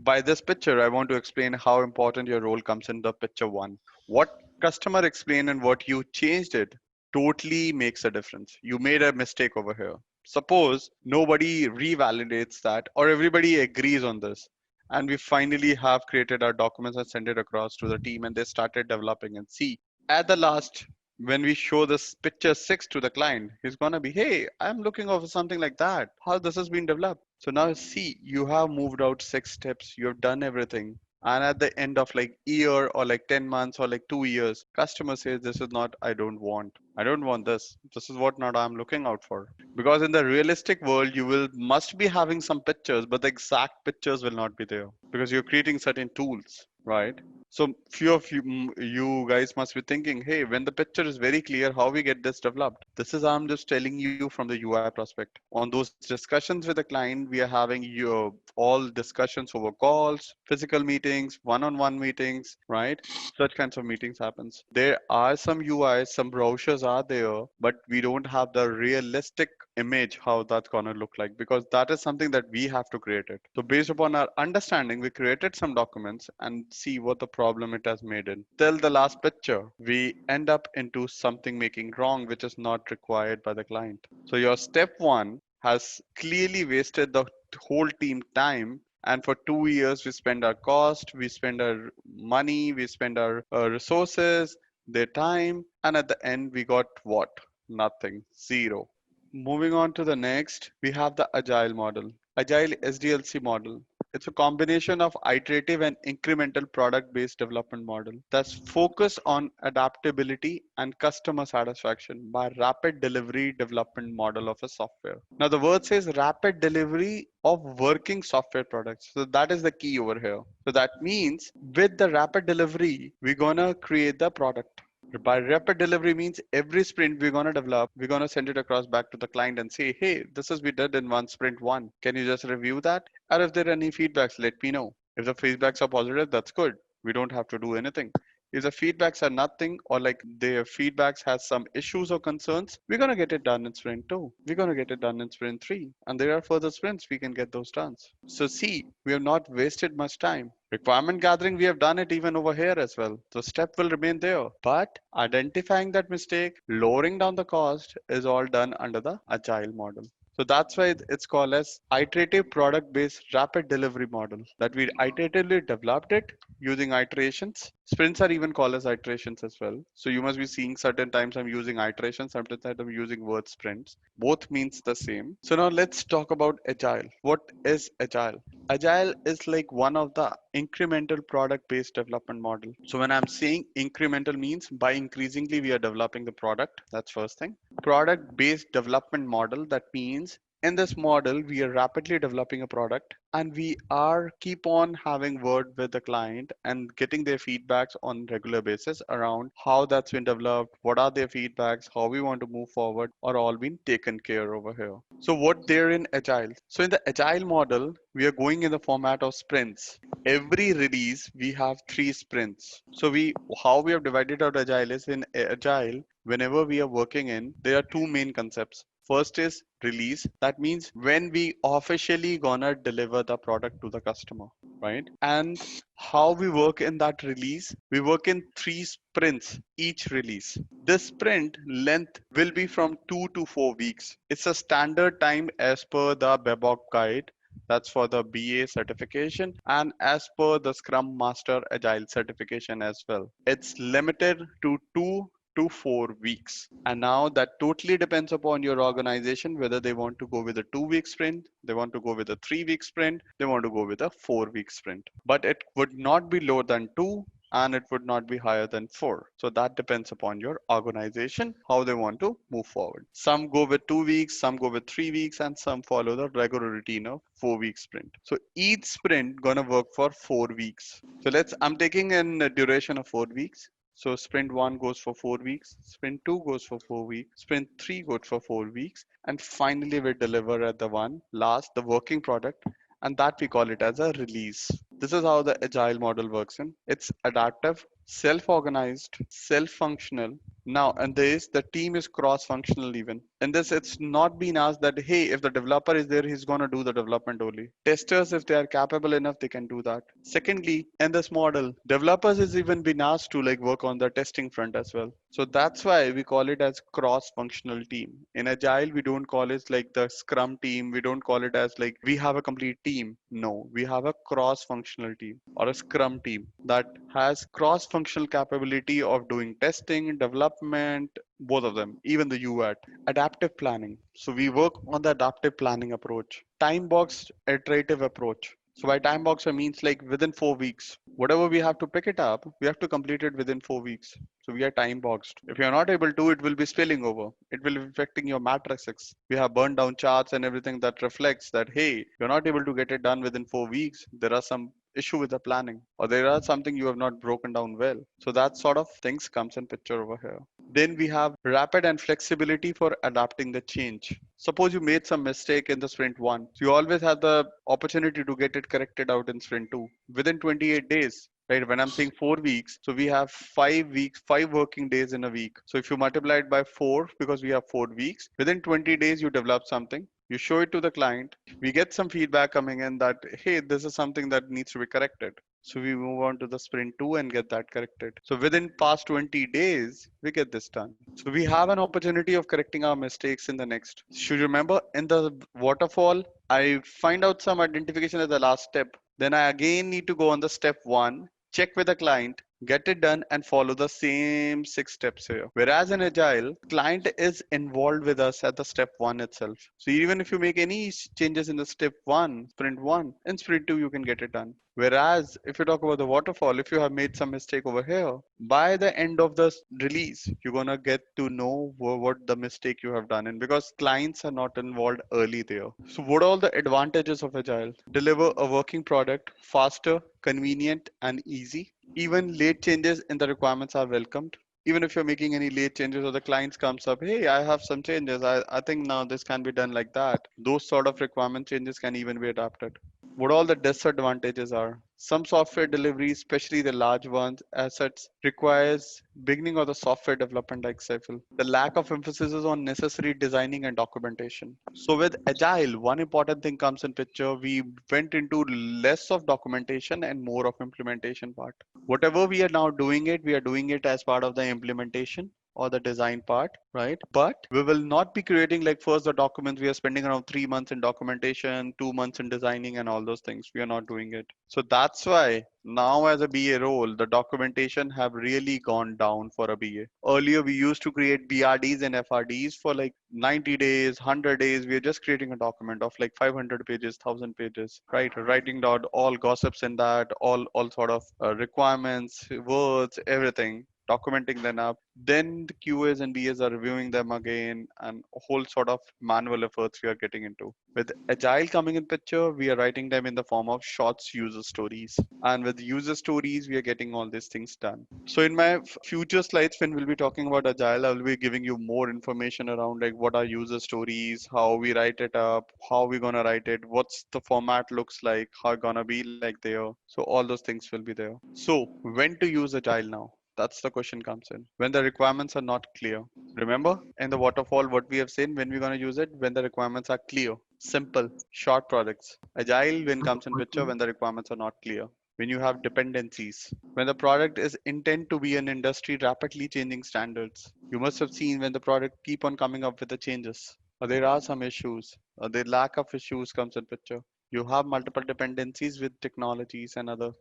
By this picture, I want to explain how important your role comes in the picture one. What customer explained and what you changed it totally makes a difference. You made a mistake over here. Suppose nobody revalidates that or everybody agrees on this. And we finally have created our documents and sent it across to the team and they started developing and see at the last when we show this picture 6 to the client, he's gonna be, hey, I'm looking over something like that. How this has been developed. So now see, you have moved out 6 steps, you have done everything. And at the end of like year or like 10 months or like 2 years, customer says this is not I don't want. I don't want this. This is what not I'm looking out for. Because in the realistic world, you will must be having some pictures, but the exact pictures will not be there because you're creating certain tools, right? So few of you, you guys must be thinking, hey, when the picture is very clear, how we get this developed? This is I'm just telling you from the UI prospect. On those discussions with the client, we are having your all discussions over calls, physical meetings, one-on-one meetings, right? Such kinds of meetings happens. There are some UIs, some brochures are there, but we don't have the realistic image how that's gonna look like because that is something that we have to create it. So based upon our understanding, we created some documents and see what the problem it has made in. Till the last picture, we end up into something making wrong, which is not required by the client. So your step one has clearly wasted the whole team time, and for 2 years we spend our cost, we spend our money, we spend our resources, their time, and at the end we got what? Nothing. Zero. Moving on to the next, we have the Agile model. Agile SDLC model. It's a combination of iterative and incremental product based development model that's focused on adaptability and customer satisfaction by rapid delivery development model of a software. Now, the word says rapid delivery of working software products. So, that is the key over here. So, that means with the rapid delivery, we're going to create the product. By rapid delivery means every sprint we're going to develop, we're going to send it across back to the client and say, hey, this is we did in one sprint one. Can you just review that? And if there are any feedbacks, let me know. If the feedbacks are positive, that's good. We don't have to do anything. If the feedbacks are nothing or like their feedbacks has some issues or concerns, we're going to get it done in sprint 2. We're going to get it done in sprint 3. And there are further sprints we can get those done. So see, we have not wasted much time. Requirement gathering, we have done it even over here as well. The step will remain there. But identifying that mistake, lowering down the cost is all done under the agile model. So that's why it's called as iterative product based rapid delivery model that we iteratively developed it using iterations. Sprints are even called as iterations as well. So you must be seeing certain times I'm using iterations, sometimes I'm using word sprints. Both means the same. So now let's talk about agile. What is agile? Agile is like one of the incremental product based development model. So when I'm saying incremental means by increasingly we are developing the product. That's first thing. Product based development model, that means in this model we are rapidly developing a product and we are keep on having word with the client and getting their feedbacks on regular basis around how that's been developed, what are their feedbacks, how we want to move forward, are all been taken care over here. So what they're in agile, so in the agile model we are going in the format of sprints. Every release we have 3 sprints. So we how we have divided out agile is in agile, whenever we are working in, there are two main concepts. First is release. That means when we officially gonna deliver the product to the customer, right? And how we work in that release, we work in 3 sprints each release. This sprint length will be from 2 to 4 weeks. It's a standard time as per the BEBOK guide. That's for the BA certification and as per the Scrum Master Agile certification as well. It's limited to 2 to 4 weeks. And now that totally depends upon your organization whether they want to go with a 2 week sprint, they want to go with a 3 week sprint, they want to go with a 4 week sprint. But it would not be lower than 2 and it would not be higher than 4. So that depends upon your organization, how they want to move forward. Some go with 2 weeks, some go with 3 weeks, and some follow the regular routine of 4 week sprint. So each sprint gonna work for 4 weeks. So I'm taking in a duration of 4 weeks. So sprint 1 goes for 4 weeks, sprint 2 goes for 4 weeks, sprint 3 goes for 4 weeks, and finally we deliver at the one last, the working product, and that we call it as a release. This is how the agile model works in. It's adaptive, self-organized, self-functional. Now, and this, the team is cross-functional even. In this, it's not been asked that, hey, if the developer is there, he's going to do the development only. Testers, if they are capable enough, they can do that. Secondly, in this model, developers is even been asked to like work on the testing front as well. So that's why we call it as cross-functional team. In Agile, we don't call it like the Scrum team. We don't call it as like we have a complete team. No, we have a cross-functional team or a Scrum team that has cross-functional capability of doing testing, development, both of them, even the UAT. Adaptive planning. So we work on the adaptive planning approach. Time boxed iterative approach. So by time box, I means like within 4 weeks, whatever we have to pick it up, we have to complete it within 4 weeks. So we are time boxed. If you're not able to, it will be spilling over. It will be affecting your matrices. We have burned down charts and everything that reflects that, hey, you're not able to get it done within 4 weeks. There are some issue with the planning or there are something you have not broken down well. So that sort of things comes in picture over here. Then we have rapid and flexibility for adapting the change. Suppose you made some mistake in the sprint 1. So you always have the opportunity to get it corrected out in sprint 2 within 28 days. Right, when I'm saying 4 weeks, so we have 5 weeks, 5 working days in a week. So if you multiply it by 4, because we have 4 weeks, within 20 days you develop something, you show it to the client, we get some feedback coming in that, hey, this is something that needs to be corrected. So we move on to the sprint 2 and get that corrected. So within past 20 days, we get this done. So we have an opportunity of correcting our mistakes in the next. Should you remember in the waterfall, I find out some identification as the last step. Then I again need to go on the step 1, check with the client, get it done, and follow the same 6 steps here. Whereas in Agile, client is involved with us at the step 1 itself. So even if you make any changes in the step 1, sprint 1, in sprint 2, you can get it done. Whereas if you talk about the waterfall, if you have made some mistake over here, by the end of the release, you're gonna get to know what the mistake you have done. And because clients are not involved early there. So what are all the advantages of Agile? Deliver a working product faster, convenient, and easy. Even late changes in the requirements are welcomed. Even if you're making any late changes or the clients comes up, hey, I have some changes. I think now this can be done like that. Those sort of requirement changes can even be adapted. What all the disadvantages are? Some software deliveries, especially the large ones, assets, requires beginning of the software development life cycle. The lack of emphasis is on necessary designing and documentation. So with Agile, one important thing comes in picture. We went into less of documentation and more of implementation part. Whatever we are now doing it, we are doing it as part of the implementation or the design part, right? But we will not be creating like first the documents. We are spending around 3 months in documentation, 2 months in designing, and all those things. We are not doing it. So that's why now as a BA role, the documentation have really gone down for a BA. Earlier, we used to create BRDs and FRDs for like 90 days, 100 days. We are just creating a document of like 500 pages, 1000 pages, right? Writing down all gossips in that, all sort of requirements, words, everything, documenting them up. Then the QAs and BAs are reviewing them again, and a whole sort of manual efforts we are getting into. With Agile coming in picture, we are writing them in the form of shorts user stories. And with user stories, we are getting all these things done. So in my future slides, when we'll be talking about Agile, I will be giving you more information around like what are user stories, how we write it up, how we're gonna write it, what's the format looks like, how it's gonna be like there. So all those things will be there. So when to use Agile now? That's the question comes in. When the requirements are not clear. Remember in the waterfall, what we have seen when we're going to use it, when the requirements are clear, simple, short products. Agile when comes in picture when the requirements are not clear. When you have dependencies, when the product is intent to be an industry rapidly changing standards. You must have seen when the product keep on coming up with the changes. Or there are some issues, or the lack of issues comes in picture. You have multiple dependencies with technologies and other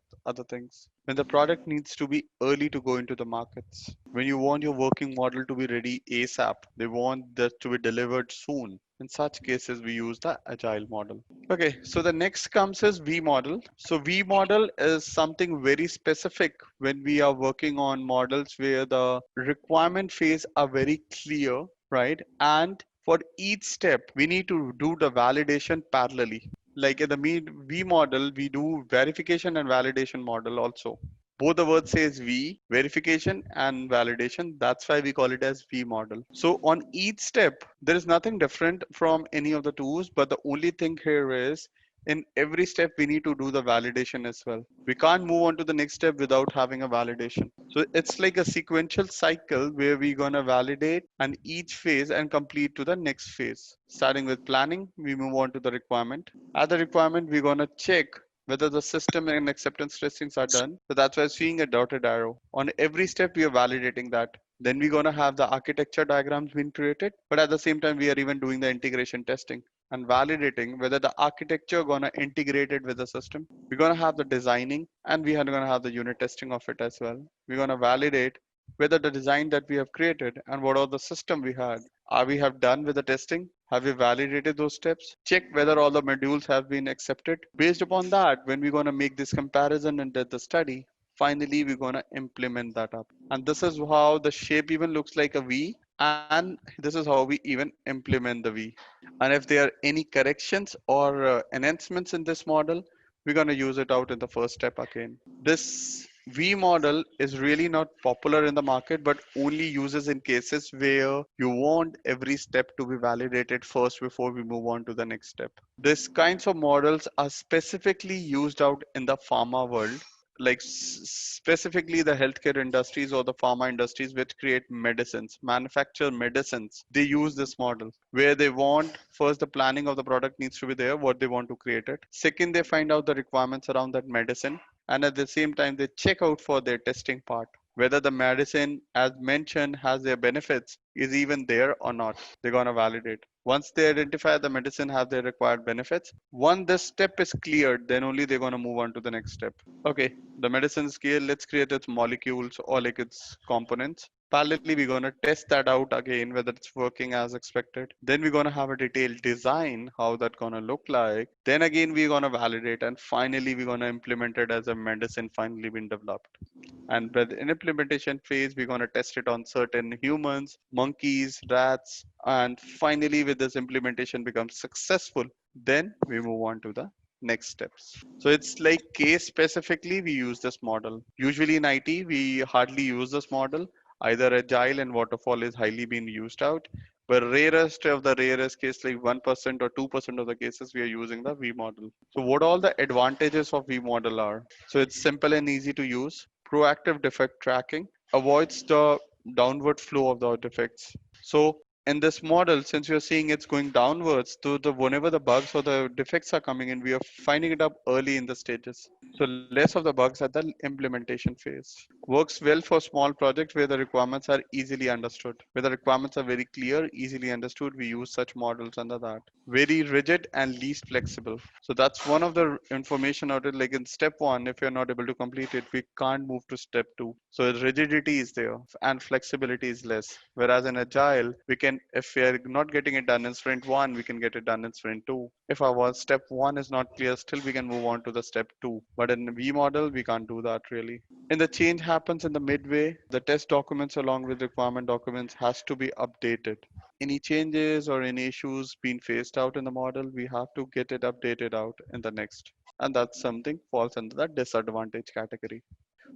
things. When the product needs to be early to go into the markets, when you want your working model to be ready ASAP, they want that to be delivered soon. In such cases, we use the agile model. Okay, so the next comes is V model. So V model is something very specific when we are working on models where the requirement phase are very clear, right? And for each step, we need to do the validation parallelly. Like in the V model, we do verification and validation model also. Both the word says V, verification and validation. That's why we call it as V model. So on each step, there is nothing different from any of the tools, but the only thing here is in every step we need to do the validation as well. We can't move on to the next step without having a validation. So it's like a sequential cycle where we're gonna validate and each phase and complete to the next phase. Starting with planning, we move on to the requirement. At the requirement, we're gonna check whether the system and acceptance testings are done. So that's why seeing a dotted arrow. On every step, we are validating that. Then we're going to have the architecture diagrams being created, but at the same time, we are even doing the integration testing and validating whether the architecture going to integrate it with the system. We're going to have the designing and we are going to have the unit testing of it as well. We're going to validate whether the design that we have created and what are the system we had are we have done with the testing, have we validated those steps, check whether all the modules have been accepted. Based upon that, when we're going to make this comparison and did the study, finally we're going to implement that up. And this is how the shape even looks like a V, and this is how we even implement the V. And if there are any corrections or enhancements in this model, we're going to use it out in the first step again. This V model is really not popular in the market, but only uses in cases where you want every step to be validated first before we move on to the next step. These kinds of models are specifically used out in the pharma world, like specifically the healthcare industries or the pharma industries which create medicines, manufacture medicines. They use this model where they want first the planning of the product needs to be there, what they want to create it. Second, they find out the requirements around that medicine, and at the same time they check out for their testing part whether the medicine as mentioned has their benefits is even there or not. They're going to validate. Once they identify the medicine have their required benefits, once this step is cleared, then only they're going to move on to the next step. Okay, the medicine scale, let's create its molecules or like its components. Parallelly, we're going to test that out again, whether it's working as expected. Then we're going to have a detailed design, how that going to look like. Then again, we're going to validate. And finally, we're going to implement it as a medicine finally been developed. And with in implementation phase, we're going to test it on certain humans, monkeys, rats. And finally, with this implementation becomes successful, then we move on to the next steps. So it's like case specifically, we use this model. Usually in IT, we hardly use this model. Either agile and waterfall is highly being used out. But rarest of the rarest case, like 1% or 2% of the cases, we are using the V model. So what all the advantages of V model are? So it's simple and easy to use. Proactive defect tracking avoids the downward flow of the defects. So in this model, since you're seeing it's going downwards to the whenever the bugs or the defects are coming in, we are finding it up early in the stages. So less of the bugs at the implementation phase. Works well for small projects where the requirements are easily understood. Where the requirements are very clear, easily understood, we use such models under that. Very rigid and least flexible. So that's one of the information out of like in step one, if you're not able to complete it, we can't move to step two. So rigidity is there and flexibility is less. Whereas in agile, we can, if we are not getting it done in sprint one, we can get it done in sprint two. If our step one is not clear, still we can move on to the step two. But in the V model, we can't do that really. And the change happens in the midway. The test documents along with requirement documents has to be updated. Any changes or any issues being phased out in the model, we have to get it updated out in the next. And that's something falls under the disadvantage category.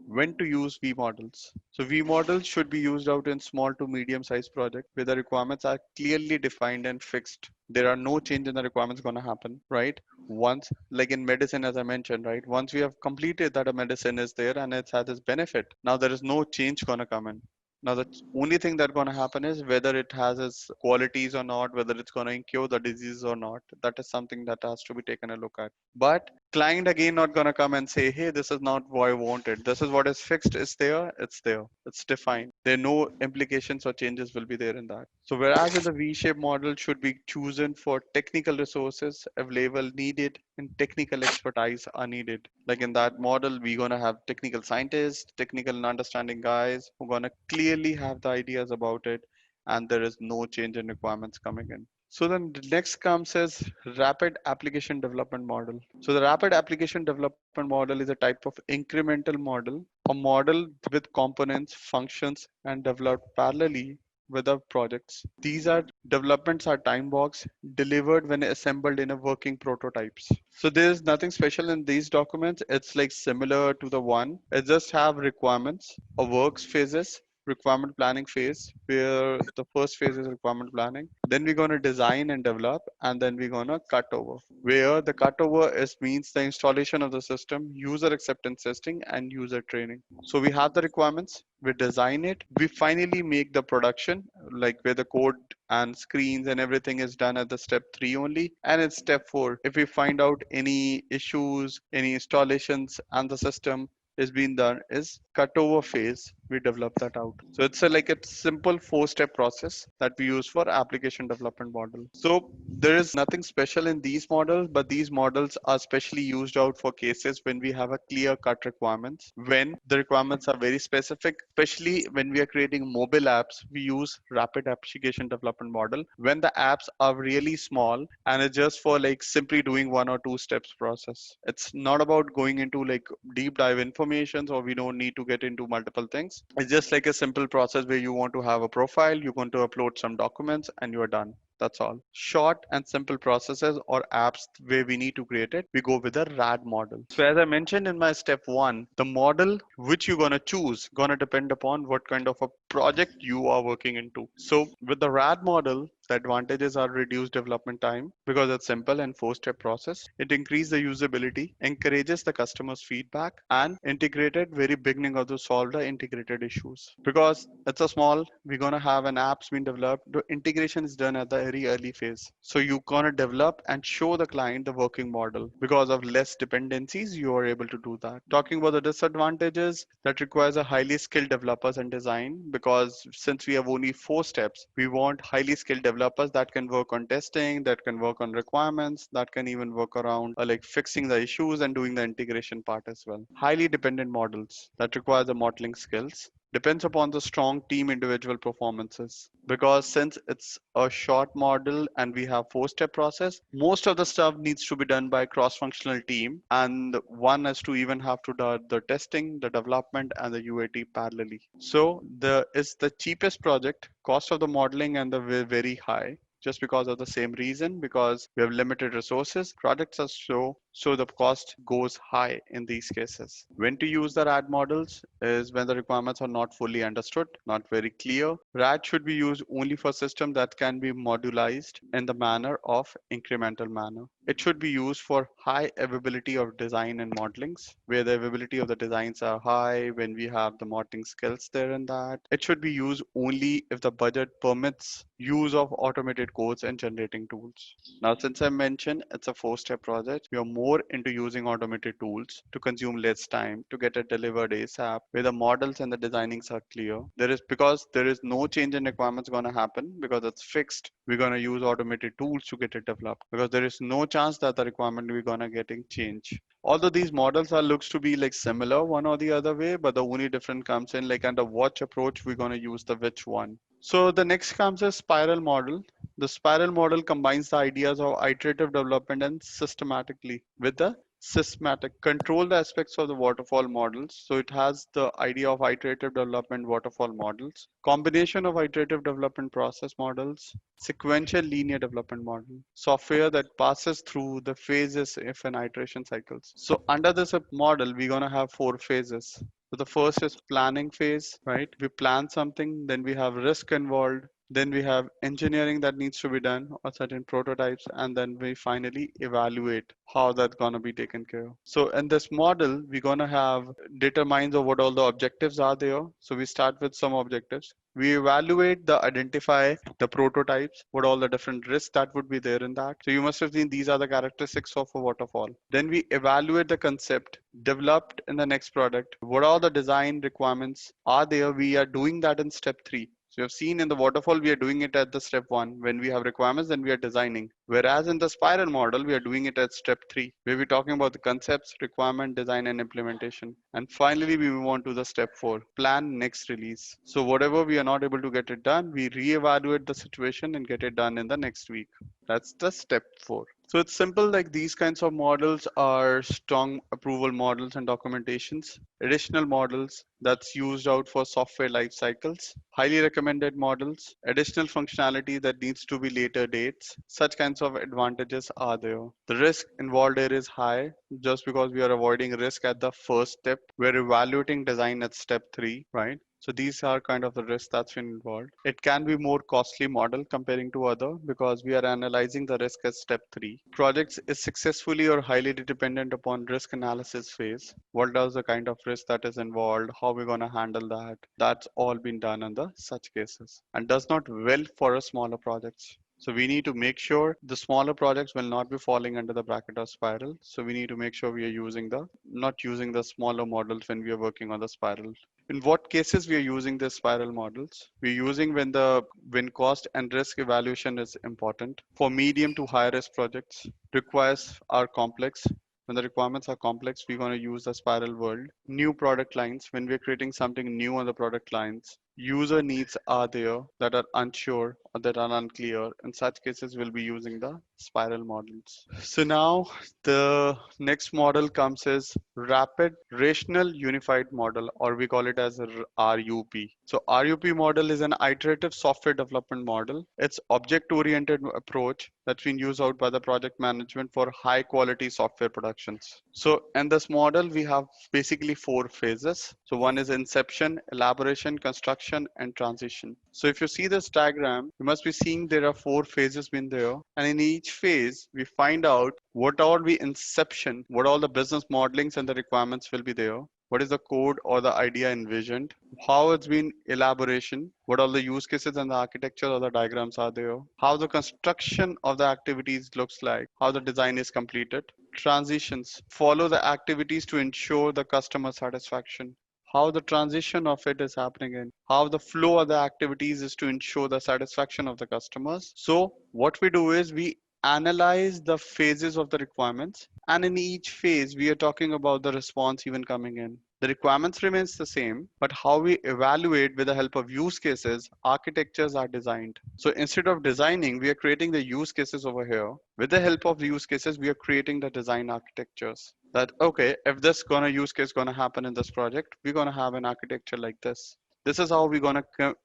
When to use V models. So V models should be used out in small to medium sized project where the requirements are clearly defined and fixed. There are no change in the requirements going to happen, right? Once, like in medicine, as I mentioned, right? Once we have completed that a medicine is there and it has its benefit, now there is no change going to come in. Now, the only thing that's going to happen is whether it has its qualities or not, whether it's going to cure the disease or not. That is something that has to be taken a look at. But client again not going to come and say, hey, this is not what I wanted. This is what is fixed. It's there. It's there. It's defined. There are no implications or changes will be there in that. So whereas in the V-shaped model should be chosen for technical resources available needed and technical expertise are needed. Like in that model, we're going to have technical scientists, technical and understanding guys who are going to clearly have the ideas about it. And there is no change in requirements coming in. So then the next comes as rapid application development model. So the rapid application development model is a type of incremental model, a model with components, functions, and developed parallelly with the projects. These are Developments are time boxed, delivered when assembled in a working prototypes. So there's nothing special in these documents. It's like similar to the one. It just have requirements, a works phases, requirement planning phase, where the first phase is requirement planning. Then we're going to design and develop, and then we're going to cut over, where the cutover is means the installation of the system, user acceptance testing, and user training. So we have the requirements, we design it, we finally make the production, like where the code and screens and everything is done at the step 3 only. And it's step 4, if we find out any issues, any installations and the system is being done, is cutover phase, we develop that out. So it's a like a simple 4-step process that we use for application development model. So there is nothing special in these models, but these models are specially used out for cases when we have a clear cut requirements, when the requirements are very specific, especially when we are creating mobile apps. We use rapid application development model when the apps are really small and it's just for like simply doing 1 or 2 steps process. It's not about going into like deep dive informations, or we don't need to get into multiple things. It's just like a simple process where you want to have a profile, you want to upload some documents, and you are done. That's all. Short and simple processes or apps where we need to create it, we go with a RAD model. So as I mentioned in my step 1, the model which you're going to choose going to depend upon what kind of a project you are working into. So with the RAD model, the advantages are reduced development time because it's simple and 4-step process. It increases the usability, encourages the customer's feedback, and integrated very beginning of the solve the integrated issues. Because it's a small, we're gonna have an app's been developed. The integration is done at the very early phase. So you're gonna develop and show the client the working model. Because of less dependencies, you are able to do that. Talking about the disadvantages, that requires a highly skilled developers and design, because since we have only 4 steps, we want highly skilled developers that can work on testing, that can work on requirements, that can even work around like fixing the issues and doing the integration part as well. Highly dependent models that require the modeling skills, depends upon the strong team individual performances, because since it's a short model and we have 4-step process, most of the stuff needs to be done by cross functional team, and one has to even have to do the testing, the development, and the UAT parallelly. So the is the cheapest project, cost of the modeling and the very high, just because of the same reason, because we have limited resources, products are slow, so the cost goes high in these cases. When to use the RAD models is when the requirements are not fully understood, not very clear. RAD should be used only for systems that can be modularized in the manner of incremental manner. It should be used for high availability of design and modelings, where the availability of the designs are high, when we have the modeling skills there in that. It should be used only if the budget permits use of automated codes and generating tools. Now, since I mentioned it's a 4-step project, we are more into using automated tools to consume less time to get it delivered ASAP, where the models and the designings are clear. Because there is no change in requirements going to happen because it's fixed. We're going to use automated tools to get it developed, because there is no chance that the requirement we're going to getting change. Although these models are looks to be like similar one or the other way, but the only difference comes in like under watch approach we're going to use the which one. So the next comes a spiral model. The spiral model combines the ideas of iterative development and systematically with the systematic control the aspects of the waterfall models. So it has the idea of iterative development waterfall models, combination of iterative development process models, sequential linear development model, software that passes through the phases if an iteration cycles. So under this model, we're going to have 4 phases. So the first is planning phase, right? We plan something, then we have risk involved, then we have engineering that needs to be done or certain prototypes, and then we finally evaluate how that's going to be taken care of. So in this model, we're going to have determines of what all the objectives are there. So we start with some objectives. We evaluate the identify the prototypes, what all the different risks that would be there in that. So you must have seen these are the characteristics of a waterfall. Then we evaluate the concept developed in the next product. What all the design requirements are there? We are doing that in step 3. So you have seen in the waterfall, we are doing it at the step 1. When we have requirements, then we are designing. Whereas in the spiral model, we are doing it at step 3, where we're talking about the concepts, requirement, design, and implementation. And finally, we move on to the step 4, plan next release. So whatever we are not able to get it done, we reevaluate the situation and get it done in the next week. That's the step 4. So it's simple, like these kinds of models are strong approval models and documentations, additional models that's used out for software life cycles, highly recommended models, additional functionality that needs to be later dates. Such kinds of advantages are there. The risk involved here is high just because we are avoiding risk at the first step. We're evaluating design at step 3, right? So these are kind of the risks that's been involved. It can be more costly model comparing to other because we are analyzing the risk at step 3. Projects is successfully or highly dependent upon risk analysis phase. What does the kind of risk that is involved? How we're going to handle that? That's all been done under such cases and does not well for a smaller projects. So we need to make sure the smaller projects will not be falling under the bracket of spiral. So we need to make sure we are not using the smaller models when we are working on the spiral. In what cases we are using the spiral models? We're using when cost and risk evaluation is important. For medium to high risk projects, requires are complex. When the requirements are complex, we're going to use the spiral world. New product lines, when we're creating something new on the product lines, user needs are there that are unsure or that are unclear. In such cases, we'll be using the spiral models. So now the next model comes as rapid rational unified model, or we call it as a RUP. So RUP model is an iterative software development model. It's object oriented approach that's been used out by the project management for high quality software productions. So in this model, we have basically 4 phases. So one is inception, elaboration, construction, and transition. So if you see this diagram, you must be seeing there are 4 phases been there. And in each phase, we find out what all the inception, what all the business modelings and the requirements will be there. What is the code or the idea envisioned? How it's been elaboration? What all the use cases and the architecture or the diagrams are there? How the construction of the activities looks like? How the design is completed? Transitions follow the activities to ensure the customer satisfaction. How the transition of it is happening in how the flow of the activities is to ensure the satisfaction of the customers. So what we do is we analyze the phases of the requirements, and in each phase we are talking about the response even coming in. The requirements remains the same, but how we evaluate with the help of use cases, architectures are designed. So instead of designing, we are creating the use cases over here. With the help of the use cases, we are creating the design architectures. That okay, if this gonna use case gonna happen in this project, we're gonna have an architecture like this. This is how we're gonna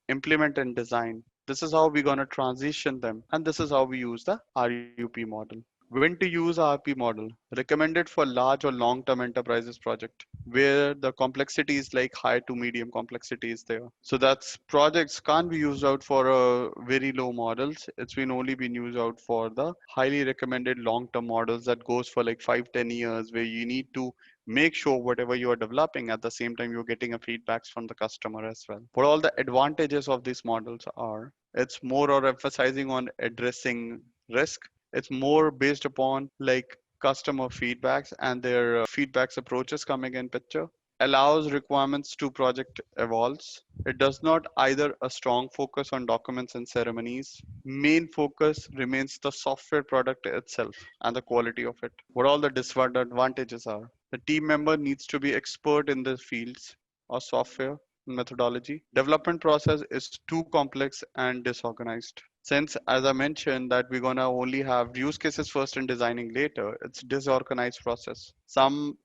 implement and design. This is how we're gonna transition them, and this is how we use the RUP model. When to use RP model? Recommended for large or long-term enterprises project where the complexity is like high to medium complexity is there. So that's projects can't be used out for very low models. It's been only been used out for the highly recommended long-term models that goes for like 5-10 years, where you need to make sure whatever you are developing at the same time you're getting a feedbacks from the customer as well. What all the advantages of these models are? It's more or emphasizing on addressing risk. It's more based upon like customer feedbacks and their feedbacks approaches coming in picture. Allows requirements to project evolves. It does not either a strong focus on documents and ceremonies. Main focus remains the software product itself and the quality of it. What all the disadvantages are? The team member needs to be expert in the fields or software methodology. Development process is too complex and disorganized. Since, as I mentioned, that we're gonna only have use cases first and designing later, it's disorganized process. Some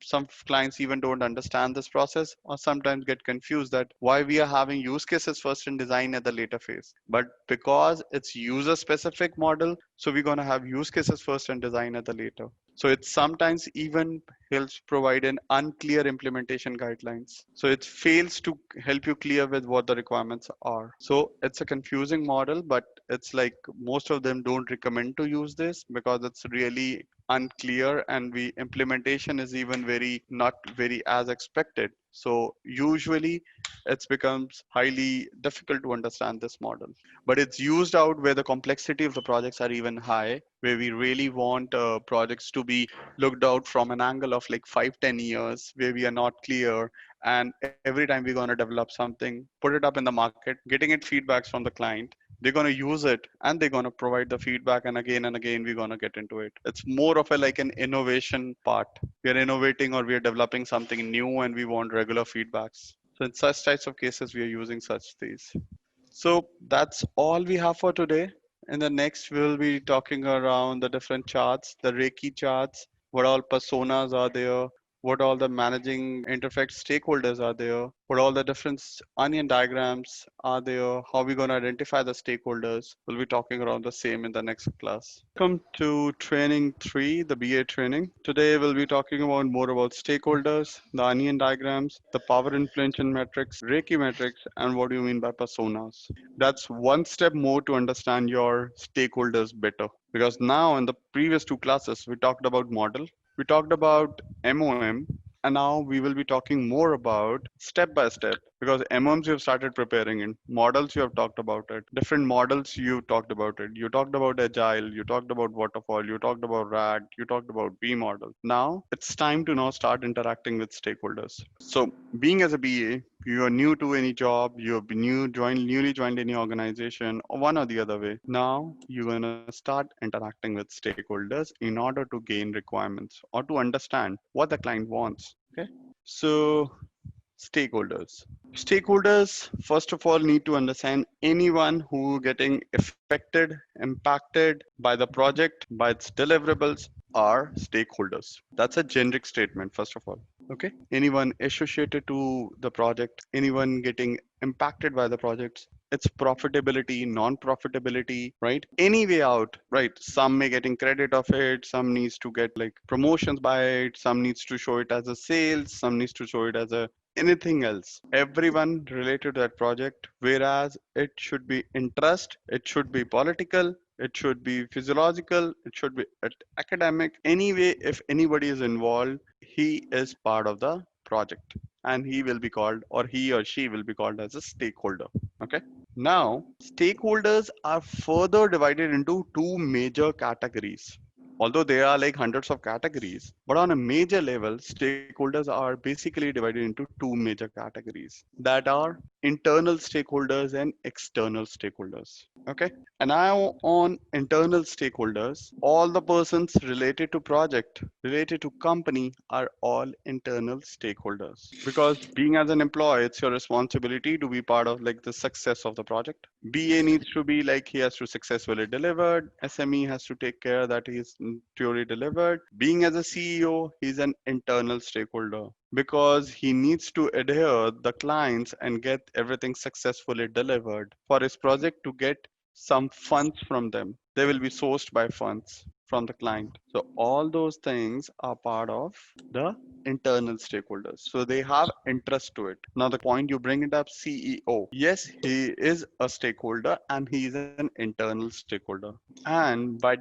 clients even don't understand this process or sometimes get confused that why we are having use cases first and design at the later phase. But because it's user specific model, so we're gonna have use cases first and design at the later. So it sometimes even helps provide an unclear implementation guidelines. So it fails to help you clear with what the requirements are. So it's a confusing model, but it's like most of them don't recommend to use this because it's really unclear and the implementation is even very not very as expected. So usually it becomes highly difficult to understand this model, but it's used out where the complexity of the projects are even high, where we really want projects to be looked out from an angle of like 5-10 years, where we are not clear, and every time we're going to develop something, put it up in the market, getting it feedbacks from the client, they're going to use it and they're going to provide the feedback, and again we're going to get into it. It's more of a like an innovation part. We are innovating or we are developing something new and we want regular feedbacks. So in such types of cases we are using such these. So that's all we have for today. In the next, we'll be talking around the different charts, the RACI charts, what all personas are there, what all the managing interface stakeholders are there, what all the different onion diagrams are there, how we're going to identify the stakeholders. We'll be talking around the same in the next class. Welcome to training 3, the BA training. Today we'll be talking about more about stakeholders, the onion diagrams, the power influence metrics, RACI metrics, and what do you mean by personas. That's one step more to understand your stakeholders better. Because now in the previous two classes, we talked about model, we talked about MOM, and now we will be talking more about step by step because MOMs you have started preparing in, models you have talked about it, different models you talked about it. You talked about Agile, you talked about waterfall, you talked about RAD, you talked about B model. Now it's time to now start interacting with stakeholders. So being as a BA, you are new to any job, you have been newly joined any organization or one or the other way. Now you're gonna start interacting with stakeholders in order to gain requirements or to understand what the client wants. Okay. So stakeholders. Stakeholders, first of all, need to understand anyone who getting affected, impacted by the project, by its deliverables are stakeholders. That's a generic statement, first of all. Okay. Anyone associated to the project, anyone getting impacted by the projects, its profitability, non-profitability, right? Any way out, right? Some may getting credit of it, some needs to get like promotions by it, some needs to show it as a sales, some needs to show it as a anything else, everyone related to that project, whereas it should be interest, it should be political, it should be physiological, it should be academic. Anyway, if anybody is involved, he is part of the project and he will be called or he or she will be called as a stakeholder. Okay. Now, stakeholders are further divided into two major categories. Although there are like hundreds of categories, but on a major level, stakeholders are basically divided into two major categories that are internal stakeholders and external stakeholders. Okay. And now on internal stakeholders, all the persons related to project, related to company are all internal stakeholders. Because being as an employee, it's your responsibility to be part of like the success of the project. BA needs to be like he has to successfully delivered. SME has to take care that he's truly delivered. Being as a CEO, he's an internal stakeholder because he needs to adhere the clients and get everything successfully delivered for his project to get some funds from them. They will be sourced by funds from the client. So all those things are part of the internal stakeholders. So they have interest to it. Now the point you bring it up, CEO. Yes, he is a stakeholder and he is an internal stakeholder. And by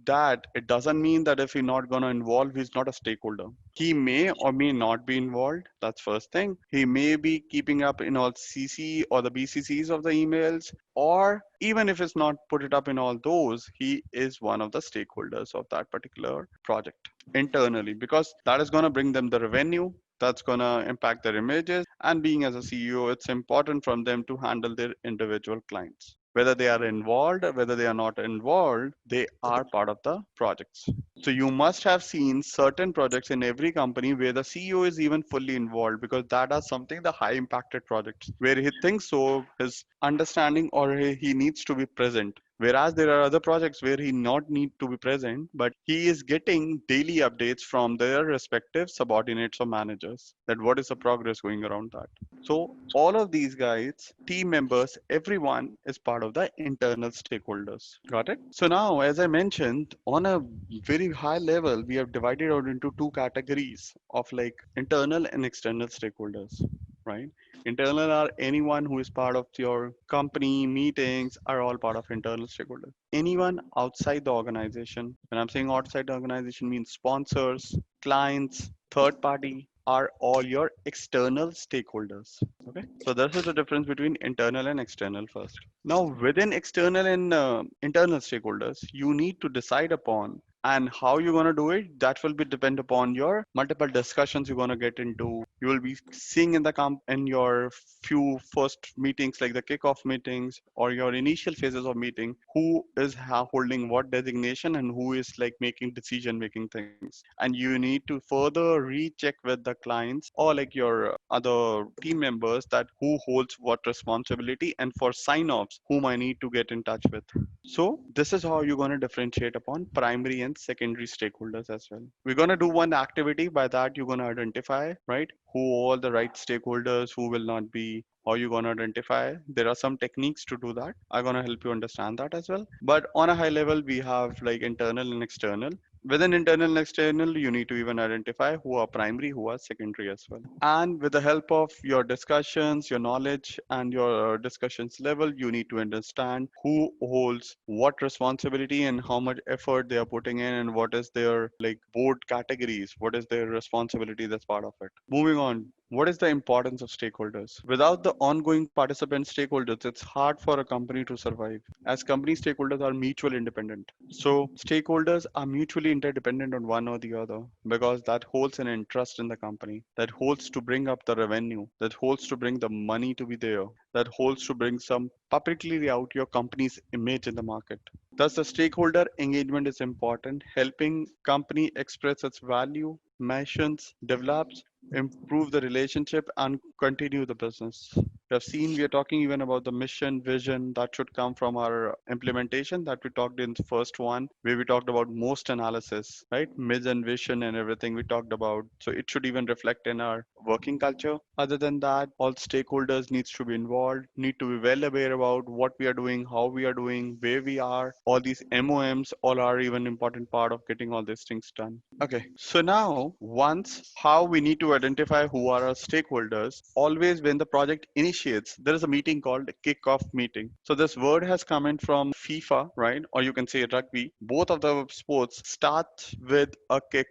that, it doesn't mean that if he's not going to involve, he's not a stakeholder. He may or may not be involved. That's first thing. He may be keeping up in all CC or the BCCs of the emails, or even if it's not put it up in all those, he is one of the stakeholders of that particular project internally because that is going to bring them the revenue, that's going to impact their images, and being as a CEO, it's important from them to handle their individual clients. Whether they are involved or whether they are not involved, they are part of the projects. So you must have seen certain projects in every company where the CEO is even fully involved because that are something the high impacted projects where he thinks so his understanding or he needs to be present. Whereas there are other projects where he not need to be present, but he is getting daily updates from their respective subordinates or managers that what is the progress going around that. So all of these guys, team members, everyone is part of the internal stakeholders. Got it? So now, as I mentioned, on a very high level, we have divided out into two categories of like internal and external stakeholders, right? Internal are anyone who is part of your company meetings are all part of internal stakeholders. Anyone outside the organization, when I'm saying outside the organization means sponsors, clients, third party are all your external stakeholders. Okay. So this is the difference between internal and external first. Now within external and internal stakeholders, you need to decide upon And how you're going to do it, that will be depend upon your multiple discussions you're going to get into. You will be seeing in the in your few first meetings, like the kickoff meetings or your initial phases of meeting, who is holding what designation and who is like making decision making things. And you need to further recheck with the clients or like your other team members that who holds what responsibility, and for sign offs whom I need to get in touch with. So this is how you're going to differentiate upon primary and secondary stakeholders as well. We're going to do one activity. By that, you're going to identify, right, who all the right stakeholders, who will not be, how you're going to identify. There are some techniques to do that. I'm going to help you understand that as well. But on a high level, we have like internal and external. Within internal and external, you need to even identify who are primary, who are secondary as well. And with the help of your discussions, your knowledge, and your discussions level, you need to understand who holds what responsibility and how much effort they are putting in, and what is their like board categories, what is their responsibility that's part of it. Moving on, what is the importance of stakeholders? Without the ongoing participant stakeholders, it's hard for a company to survive, as company stakeholders are mutually independent. So stakeholders are mutually interdependent on one or the other, because that holds an interest in the company, that holds to bring up the revenue, that holds to bring the money to be there, that holds to bring some publicly out your company's image in the market. Thus, the stakeholder engagement is important, helping company express its value, missions, develops, improve the relationship, and continue the business. We have seen, we are talking even about the mission, vision that should come from our implementation that we talked in the first one, where we talked about most analysis, right? Mission, vision, and everything we talked about. So it should even reflect in our working culture. Other than that, all stakeholders needs to be involved, need to be well aware about what we are doing, how we are doing, where we are. All these MOMs all are even important part of getting all these things done. Okay, so now once how we need to identify who are our stakeholders, always when the project initiates, there is a meeting called kickoff meeting. So this word has come in from FIFA, right? Or you can say rugby. Both of the sports start with a kick.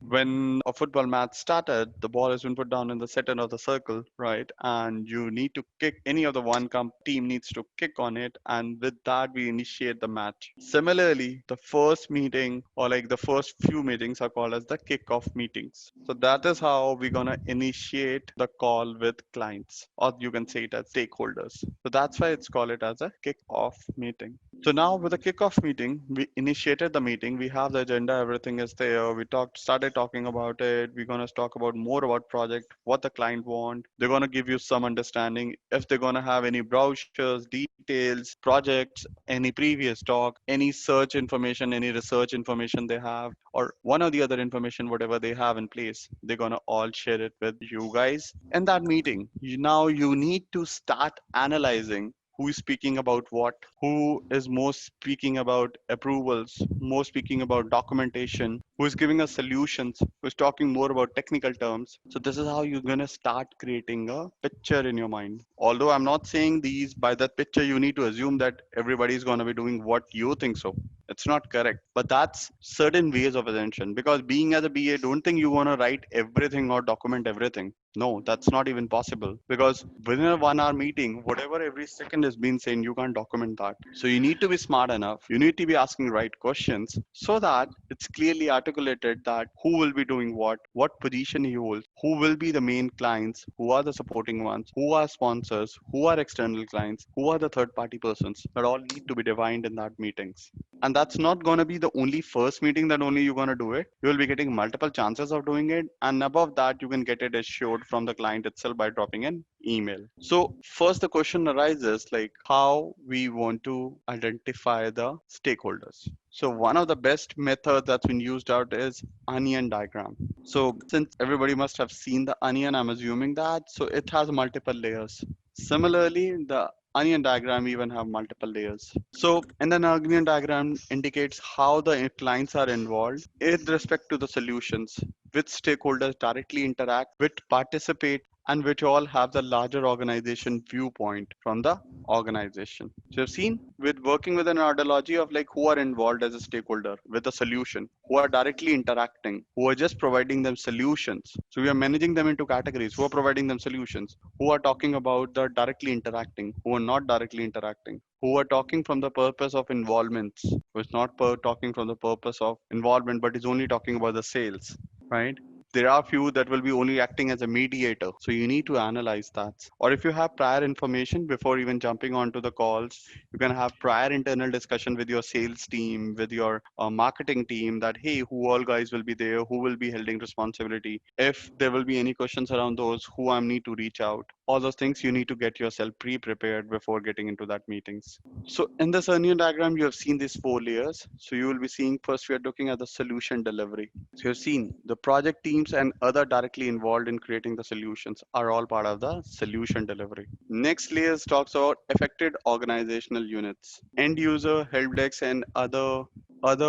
When a football match started, the ball has been put down in the center of the circle, right? And you need to kick, any of the team needs to kick on it. And with that, we initiate the match. Similarly, the first meeting or like the first few meetings are called as the kickoff meetings. So that is how we're going to initiate the call with clients, or you can say it as stakeholders. So that's why it's called it as a kickoff meeting. So now with the kickoff meeting, we initiated the meeting. We have the agenda, everything is there. We started talking about it. We're gonna talk about more about project, what the client want. They're gonna give you some understanding if they're gonna have any brochures, details, projects, any previous talk, any search information, any research information they have, or one or the other information, whatever they have in place. They're gonna all share it with you guys. In that meeting, now you need to start analyzing who is speaking about what, who is most speaking about approvals, more speaking about documentation, who is giving us solutions, who is talking more about technical terms. So this is how you're going to start creating a picture in your mind. Although I'm not saying these, by that picture you need to assume that everybody is going to be doing what you think so. It's not correct, but that's certain ways of attention, because being as a BA, don't think you want to write everything or document everything. No, that's not even possible, because within a 1 hour meeting, whatever every second is being saying, you can't document that. So you need to be smart enough. You need to be asking right questions so that it's clearly articulated that who will be doing what position he holds, who will be the main clients, who are the supporting ones, who are sponsors, who are external clients, who are the third party persons. That all need to be defined in that meetings. And that's not going to be the only first meeting that only you're going to do it. You will be getting multiple chances of doing it, and above that you can get it assured from the client itself by dropping an email. So first the question arises, like how we want to identify the stakeholders. So one of the best methods that's been used out is onion diagram. So since everybody must have seen the onion, I'm assuming that, so it has multiple layers. Similarly, the onion diagram even have multiple layers. So and then onion diagram indicates how the clients are involved with respect to the solutions. which stakeholders directly interact, which participate, and which all have the larger organization viewpoint from the organization. So you've seen with working with an ideology of like who are involved as a stakeholder with a solution, who are directly interacting, who are just providing them solutions. So we are managing them into categories, who are providing them solutions, who are talking about the directly interacting, who are not directly interacting, who are talking from the purpose of involvements, who is not talking from the purpose of involvement, but is only talking about the sales, right? There are few that will be only acting as a mediator. So you need to analyze that. Or if you have prior information before even jumping onto the calls, you can have prior internal discussion with your sales team, with your marketing team that, hey, who all guys will be there, who will be holding responsibility. If there will be any questions around those, who I need to reach out. All those things you need to get yourself pre-prepared before getting into that meetings. So in this onion diagram, you have seen these 4 layers. So you will be seeing first we are looking at the solution delivery. So you've seen the project teams and other directly involved in creating the solutions are all part of the solution delivery. Next layers talks about affected organizational units. End user, help desk, and other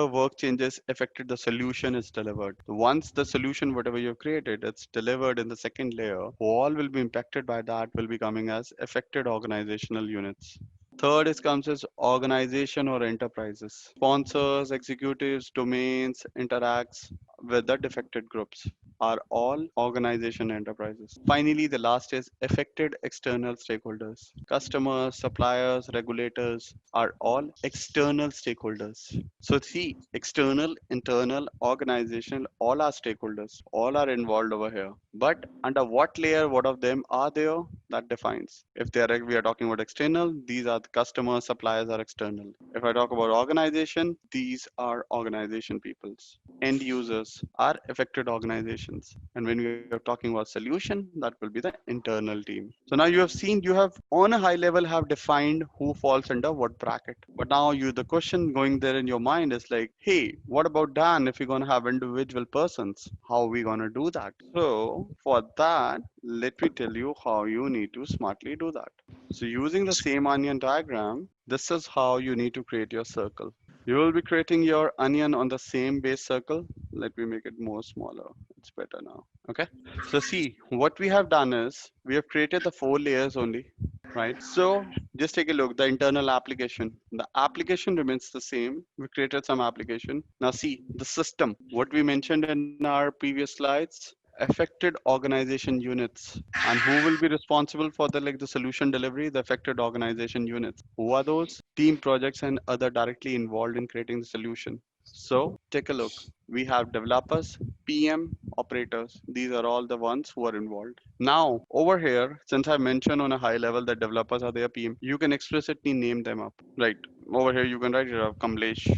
work changes affected the solution is delivered. Once the solution, whatever you've created, it's delivered in the second layer, who all will be impacted by that will be coming as affected organizational units. Third is comes as organization or enterprises. Sponsors, executives, domains, interacts with the defected groups are all organization enterprises. Finally, the last is affected external stakeholders. Customers, suppliers, regulators are all external stakeholders. So see, external, internal, organizational, all are stakeholders, all are involved over here. But under what layer, what of them are there, that defines. If they are, we are talking about external, these are the customers, suppliers are external. If I talk about organization, these are organization peoples. End users are affected organizations. And when we are talking about solution, that will be the internal team. So now you have seen, you have on a high level have defined who falls under what bracket. But now you, the question going there in your mind is like, hey, what about Dan if we're going to have individual persons? How are we going to do that? So for that, let me tell you how you need to smartly do that. So using the same onion diagram, this is how you need to create your circle. You will be creating your onion on the same base circle. Let me make it more smaller. It's better now. Okay. So see, what we have done is we have created the 4 layers only, right? So just take a look, the internal application. The application remains the same. We created some application. Now see, the system, what we mentioned in our previous slides, affected organization units, and who will be responsible for the like the solution delivery, the affected organization units. Who are those? Team projects and other directly involved in creating the solution. So take a look. We have developers, PM, operators. These are all the ones who are involved. Now, over here, since I mentioned on a high level that developers are their PM, you can explicitly name them up. Right. Over here, you can write it up. Kamlesh.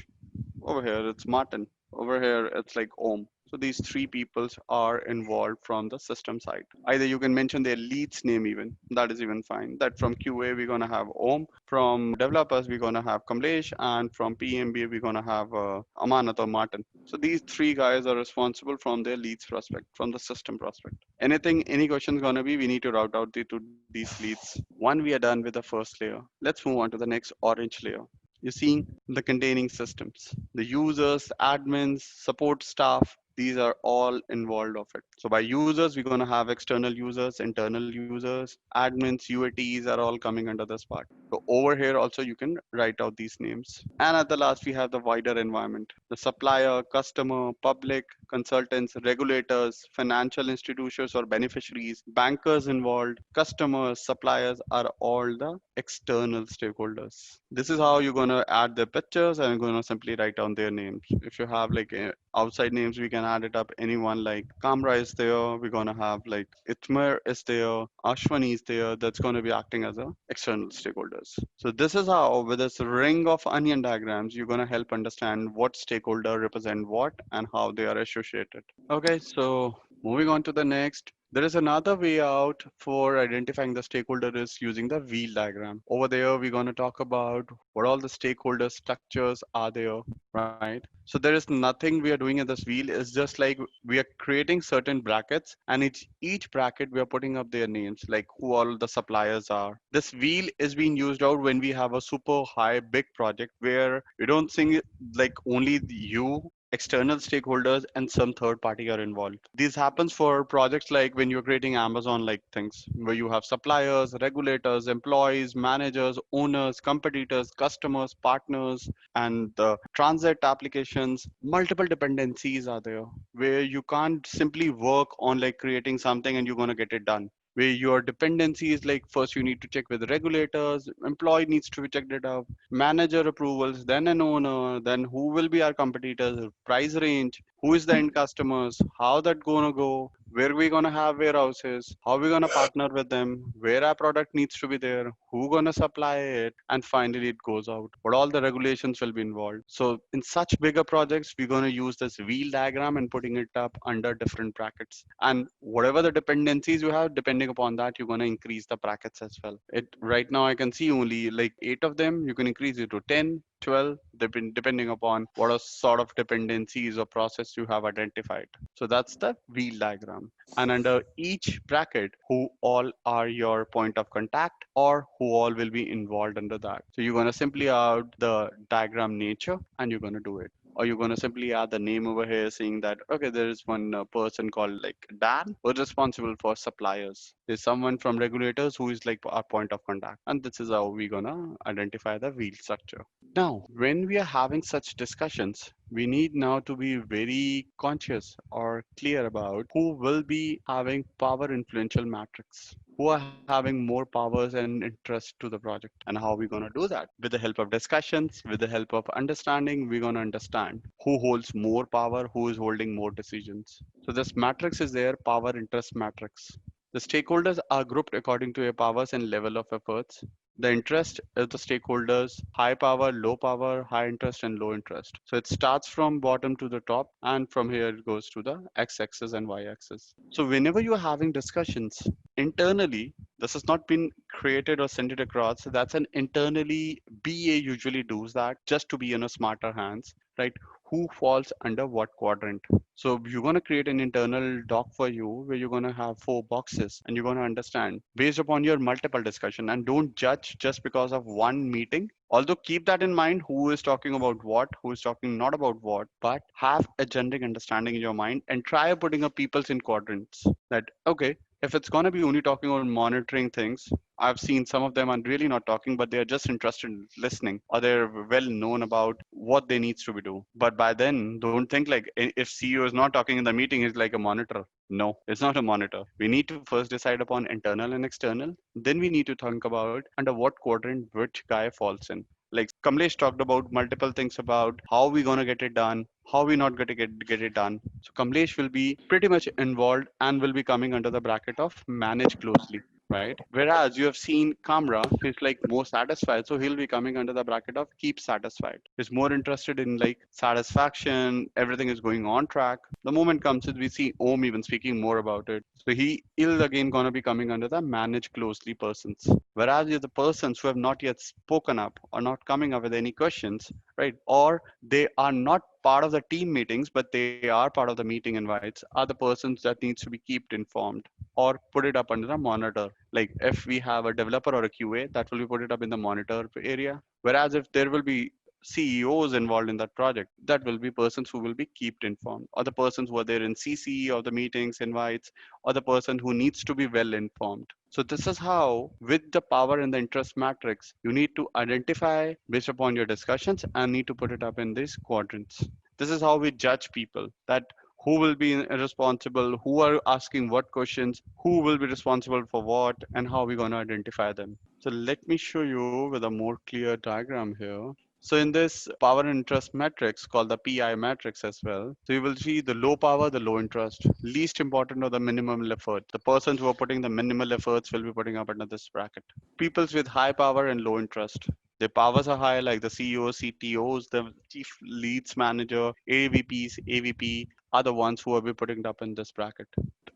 Over here, it's Martin. Over here, it's like Om. So these 3 peoples are involved from the system side. Either you can mention their lead's name even. That is even fine. That from QA, we're going to have Om. From developers, we're going to have Kamlesh. And from PMB, we're going to have Amanat or Martin. So these 3 guys are responsible from their leads prospect, from the system prospect. Anything, any questions going to be, we need to route out to these leads. One, we are done with the first layer. Let's move on to the next orange layer. You're seeing the containing systems, the users, admins, support staff, these are all involved of it. So by users, we're going to have external users, internal users, admins, UATs are all coming under this part. So over here also you can write out these names. And at the last, we have the wider environment, the supplier, customer, public, consultants, regulators, financial institutions or beneficiaries, bankers involved, customers, suppliers are all the external stakeholders. This is how you're going to add their pictures and you're going to simply write down their names. If you have like outside names, we can add it up. Anyone like Kamra is there. We're going to have like Itmer is there. Ashwani is there. That's going to be acting as a external stakeholders. So this is how with this ring of onion diagrams, you're going to help understand what stakeholder represent what and how they are associated. Okay, so moving on to the next. There is another way out for identifying the stakeholder is using the wheel diagram. Over there, we're going to talk about what all the stakeholder structures are there, right? So there is nothing we are doing in this wheel. It's just like we are creating certain brackets and each bracket we are putting up their names, like who all the suppliers are. This wheel is being used out when we have a super high big project where we don't think like only you external stakeholders, and some third party are involved. This happens for projects like when you're creating Amazon like things, where you have suppliers, regulators, employees, managers, owners, competitors, customers, partners, and the transit applications. Multiple dependencies are there where you can't simply work on like creating something and you're going to get it done, where your dependencies, like first you need to check with the regulators, employee needs to be checked it up, manager approvals, then an owner, then who will be our competitors, price range, who is the end customers, how that gonna go, where we gonna have warehouses, how we gonna partner with them, where our product needs to be there, who gonna supply it, and finally it goes out. But all the regulations will be involved. So in such bigger projects, we're gonna use this wheel diagram and putting it up under different brackets. And whatever the dependencies you have, depending upon that, you're gonna increase the brackets as well. It right now I can see only like 8 of them. You can increase it to 10, 12, depending upon what a sort of dependencies or process you have identified. So that's the wheel diagram. And under each bracket, who all are your point of contact or who all will be involved under that. So you're going to simply add the diagram nature and you're going to do it. Or you're going to simply add the name over here saying that, okay, there is one person called like Dan who's responsible for suppliers. There's someone from regulators who is like our point of contact. And this is how we're going to identify the wheel structure. Now, when we are having such discussions, we need now to be very conscious or clear about who will be having power influential matrix, who are having more powers and interest to the project, and how we're going to do that. With the help of discussions, with the help of understanding, we're going to understand who holds more power, who is holding more decisions. So this matrix is there, power interest matrix. The stakeholders are grouped according to their powers and level of efforts. The interest is the stakeholders: high power, low power, high interest, and low interest. So it starts from bottom to the top, and from here it goes to the x-axis and y-axis. So whenever you're having discussions internally, this has not been created or sent it across. So that's an internally BA usually does that just to be in a smarter hands, right? Who falls under what quadrant. So you're going to create an internal doc for you where you're going to have 4 boxes and you're going to understand based upon your multiple discussion, and don't judge just because of one meeting. Although keep that in mind, who is talking about what, who is talking not about what, but have a generic understanding in your mind and try putting up people's in quadrants that, okay, if it's going to be only talking about monitoring things, I've seen some of them are really not talking, but they're just interested in listening, or they're well known about what they needs to be do. But by then, don't think like if CEO is not talking in the meeting, is like a monitor. No, it's not a monitor. We need to first decide upon internal and external. Then we need to think about under what quadrant which guy falls in. Like Kamlesh talked about multiple things about how we gonna get it done, how we not gonna get it done. So Kamlesh will be pretty much involved and will be coming under the bracket of manage closely, right? Whereas you have seen Kamra, he's like more satisfied, so he'll be coming under the bracket of keep satisfied. He's more interested in like satisfaction, everything is going on track. The moment comes in, we see Om even speaking more about it. So he is again gonna be coming under the manage closely persons. Whereas the persons who have not yet spoken up or not coming up with any questions, right? Or they are not part of the team meetings, but they are part of the meeting invites, are the persons that needs to be kept informed or put it up under the monitor. Like if we have a developer or a QA, that will be put it up in the monitor area. Whereas if there will be CEOs involved in that project, that will be persons who will be kept informed, or the persons who are there in CC of the meetings invites, or the person who needs to be well informed. So this is how, with the power and the interest matrix, you need to identify based upon your discussions and need to put it up in these quadrants. This is how we judge people, that who will be responsible, who are asking what questions, who will be responsible for what, and how we're going to identify them. So let me show you with a more clear diagram here. So in this power and interest matrix called the PI matrix as well, so you will see the low power, the low interest, least important or the minimum effort. The persons who are putting the minimal efforts will be putting up under this bracket. Peoples with high power and low interest. Their powers are high, like the CEOs, CTOs, the chief leads manager, AVPs, AVP are the ones who will be putting it up in this bracket.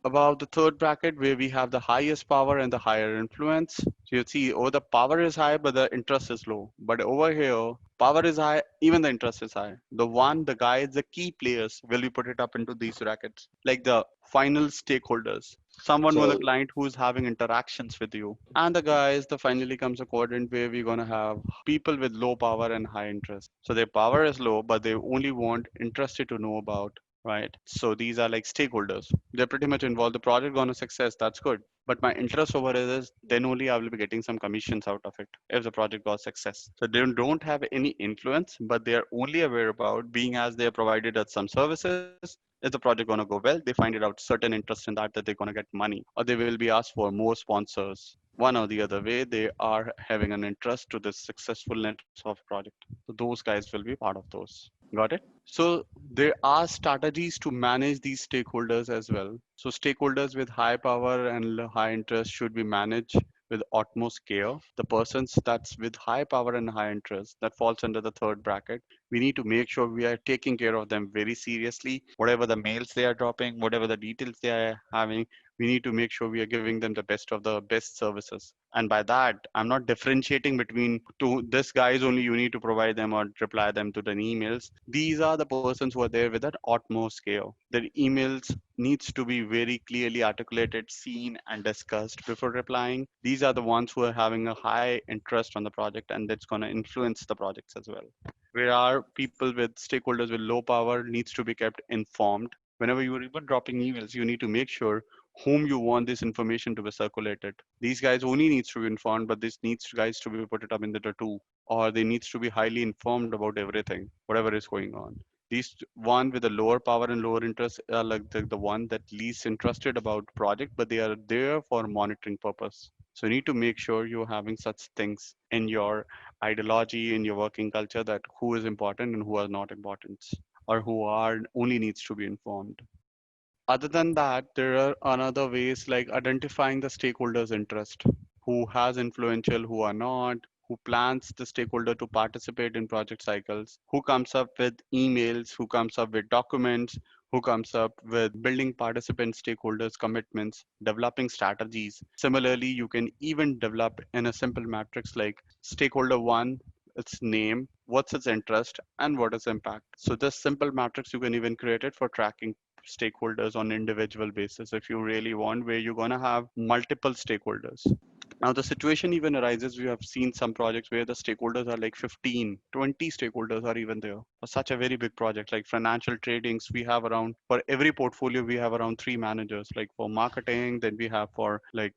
About the third bracket where we have the highest power and the higher influence. So you see, oh, the power is high, but the interest is low. But over here, power is high, even the interest is high. The guys, the key players, will be put it up into these brackets, like the final stakeholders, someone with a So client who's having interactions with you. And the guys, the finally comes a quadrant where we're gonna have people with low power and high interest. So their power is low, but they only want interested to know about, right? So these are like stakeholders. They're pretty much involved. The project gonna success, that's good. But my interest over it is then only I will be getting some commissions out of it if the project got success. So they don't have any influence, but they are only aware about being as they are provided at some services. Is the project going to go well? They find it out certain interest in that they're going to get money, or they will be asked for more sponsors. One or the other way, they are having an interest to the successfulness of project. So those guys will be part of those. Got it? So there are strategies to manage these stakeholders as well. So stakeholders with high power and high interest should be managed with utmost care. The persons that's with high power and high interest that falls under the third bracket, we need to make sure we are taking care of them very seriously. Whatever the mails they are dropping, whatever the details they are having, we need to make sure we are giving them the best of the best services. And by that, I'm not differentiating between to this guys only you need to provide them or reply them to the emails. These are the persons who are there with that utmost care. Their emails needs to be very clearly articulated, seen, and discussed before replying. These are the ones who are having a high interest on the project, and that's going to influence the projects as well. Where are people with stakeholders with low power needs to be kept informed. Whenever you are even dropping emails, you need to make sure whom you want this information to be circulated. These guys only needs to be informed, but this needs guys to be put it up in the two, or they needs to be highly informed about everything, whatever is going on. These one with a lower power and lower interest are like the one that least interested about project, but they are there for monitoring purpose. So you need to make sure you're having such things in your ideology, in your working culture, that who is important and who are not important, or who are only needs to be informed. Other than that, there are another ways like identifying the stakeholders' interest, who has influential, who are not, who plans the stakeholder to participate in project cycles, who comes up with emails, who comes up with documents, who comes up with building participant stakeholders commitments, developing strategies. Similarly, you can even develop in a simple matrix like stakeholder one, its name, what's its interest, and what is impact. So this simple matrix you can even create it for tracking stakeholders on individual basis if you really want, where you're going to have multiple stakeholders. Now the situation even arises, we have seen some projects where the stakeholders are like 15, 20 stakeholders are even there for such a very big project. Like financial tradings, we have around, for every portfolio we have around three managers. Like for marketing, then we have for like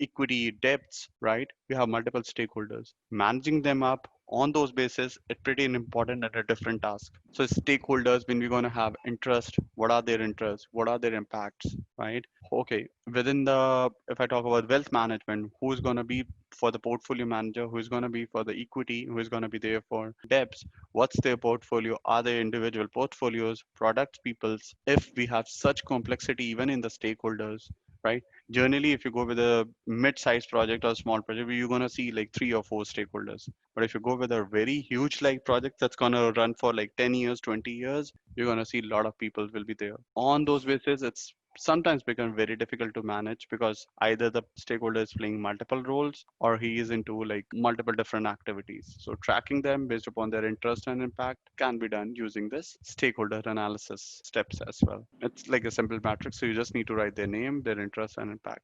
equity depths, right? We have multiple stakeholders. Managing them up on those bases, it's pretty important and a different task. So stakeholders, when we're going to have interest, what are their interests, what are their impacts, right? Okay, within the, if I talk about wealth management, who's going to be for the portfolio manager, who's going to be for the equity, who is going to be there for debts, what's their portfolio, are they individual portfolios, products, people's. If we have such complexity even in the stakeholders, right? Generally, if you go with a mid-sized project or small project, you're going to see like 3 or 4 stakeholders. But if you go with a very huge like project that's going to run for like 10 years, 20 years, you're going to see a lot of people will be there. On those bases, it's sometimes become very difficult to manage because either the stakeholder is playing multiple roles or he is into like multiple different activities. So tracking them based upon their interest and impact can be done using this stakeholder analysis steps as well. It's like a simple matrix. So you just need to write their name, their interest and impact.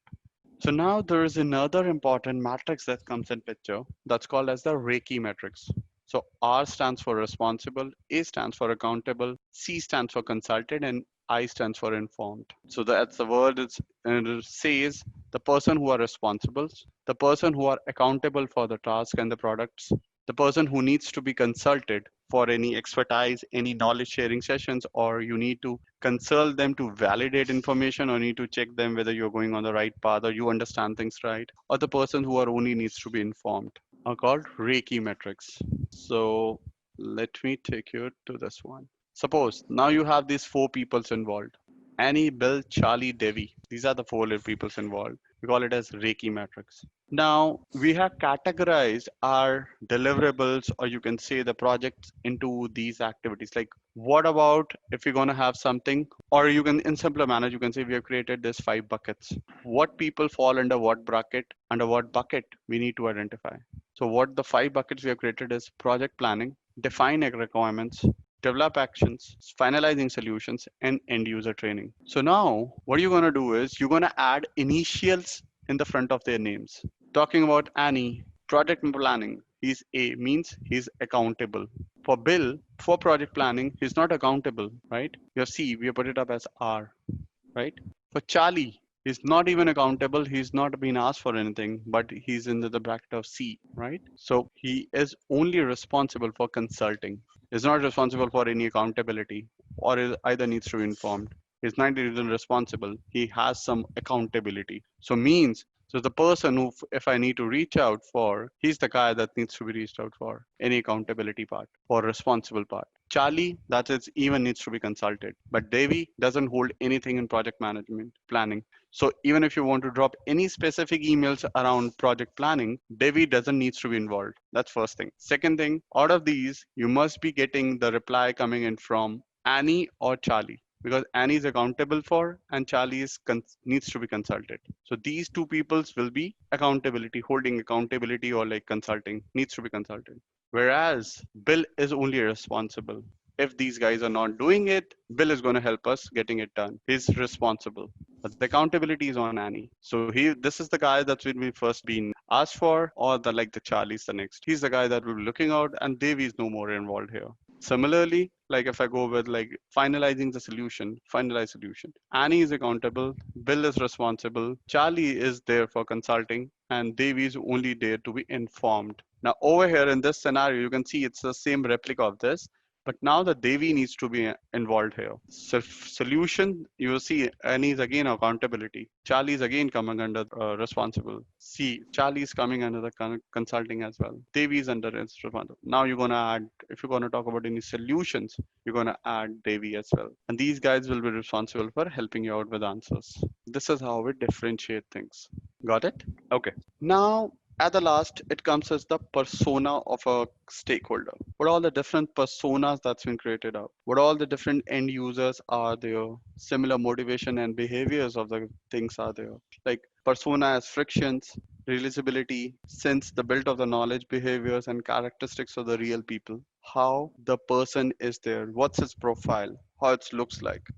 So now there is another important matrix that comes in picture that's called as the RACI matrix. So R stands for responsible, A stands for accountable, C stands for consulted, and I stands for informed. So that's the word and it says the person who are responsible, the person who are accountable for the task and the products, the person who needs to be consulted for any expertise, any knowledge sharing sessions, or you need to consult them to validate information or need to check them whether you're going on the right path or you understand things right, or the person who are only needs to be informed are called Reiki metrics. So let me take you to this one. Suppose now you have these 4 peoples involved. Annie, Bill, Charlie, Devi. These are the 4 peoples involved. We call it as Reiki metrics. Now we have categorized our deliverables, or you can say the projects, into these activities. Like, what about if you're going to have something, or you can, in simpler manner, you can say we have created this 5 buckets. What people fall under what bucket we need to identify. So, what the 5 buckets we have created is project planning, define requirements, develop actions, finalizing solutions, and end user training. So now what you're going to do is you're going to add initials in the front of their names. Talking about Annie, project planning, he's A, means he's accountable. For Bill, for project planning, he's not accountable, right? Your C, we put it up as R, right? For Charlie, he's not even accountable. He's not been asked for anything, but he's in the bracket of C, right? So he is only responsible for consulting. He's not responsible for any accountability, or is either needs to be informed. He's not even responsible. He has some accountability. So means so the person who, if I need to reach out for, he's the guy that needs to be reached out for any accountability part or responsible part. Charlie, that is even needs to be consulted. But Devi doesn't hold anything in project management planning. So even if you want to drop any specific emails around project planning, Devi doesn't needs to be involved. That's first thing. Second thing, out of these, you must be getting the reply coming in from Annie or Charlie, because Annie is accountable for and Charlie is needs to be consulted. So these two peoples will be accountability, holding accountability or like consulting, needs to be consulted. Whereas Bill is only responsible. If these guys are not doing it, Bill is going to help us getting it done. He's responsible. But the accountability is on Annie. So this is the guy that will be first being asked for, or the like the Charlie's the next. He's the guy that will be looking out, and Devi is no more involved here. Similarly, like if I go with like finalizing the solution, finalize solution. Annie is accountable, Bill is responsible, Charlie is there for consulting, and Devi is only there to be informed. Now over here in this scenario, you can see it's the same replica of this, but now the Devi needs to be involved here. So solution, you will see Annie is again accountability. Charlie is again coming under responsible. See, Charlie is coming under the consulting as well. Devi is under responsible. Now you're gonna add, if you're gonna talk about any solutions, you're gonna add Devi as well. And these guys will be responsible for helping you out with answers. This is how we differentiate things. Got it? Okay. Now at the last, it comes as the persona of a stakeholder. What all the different personas that's been created up? What all the different end users are there? Similar motivation and behaviors of the things are there. Like persona as frictions, realizability, sense the build of the knowledge, behaviors, and characteristics of the real people. How the person is there, what's his profile, how it looks like.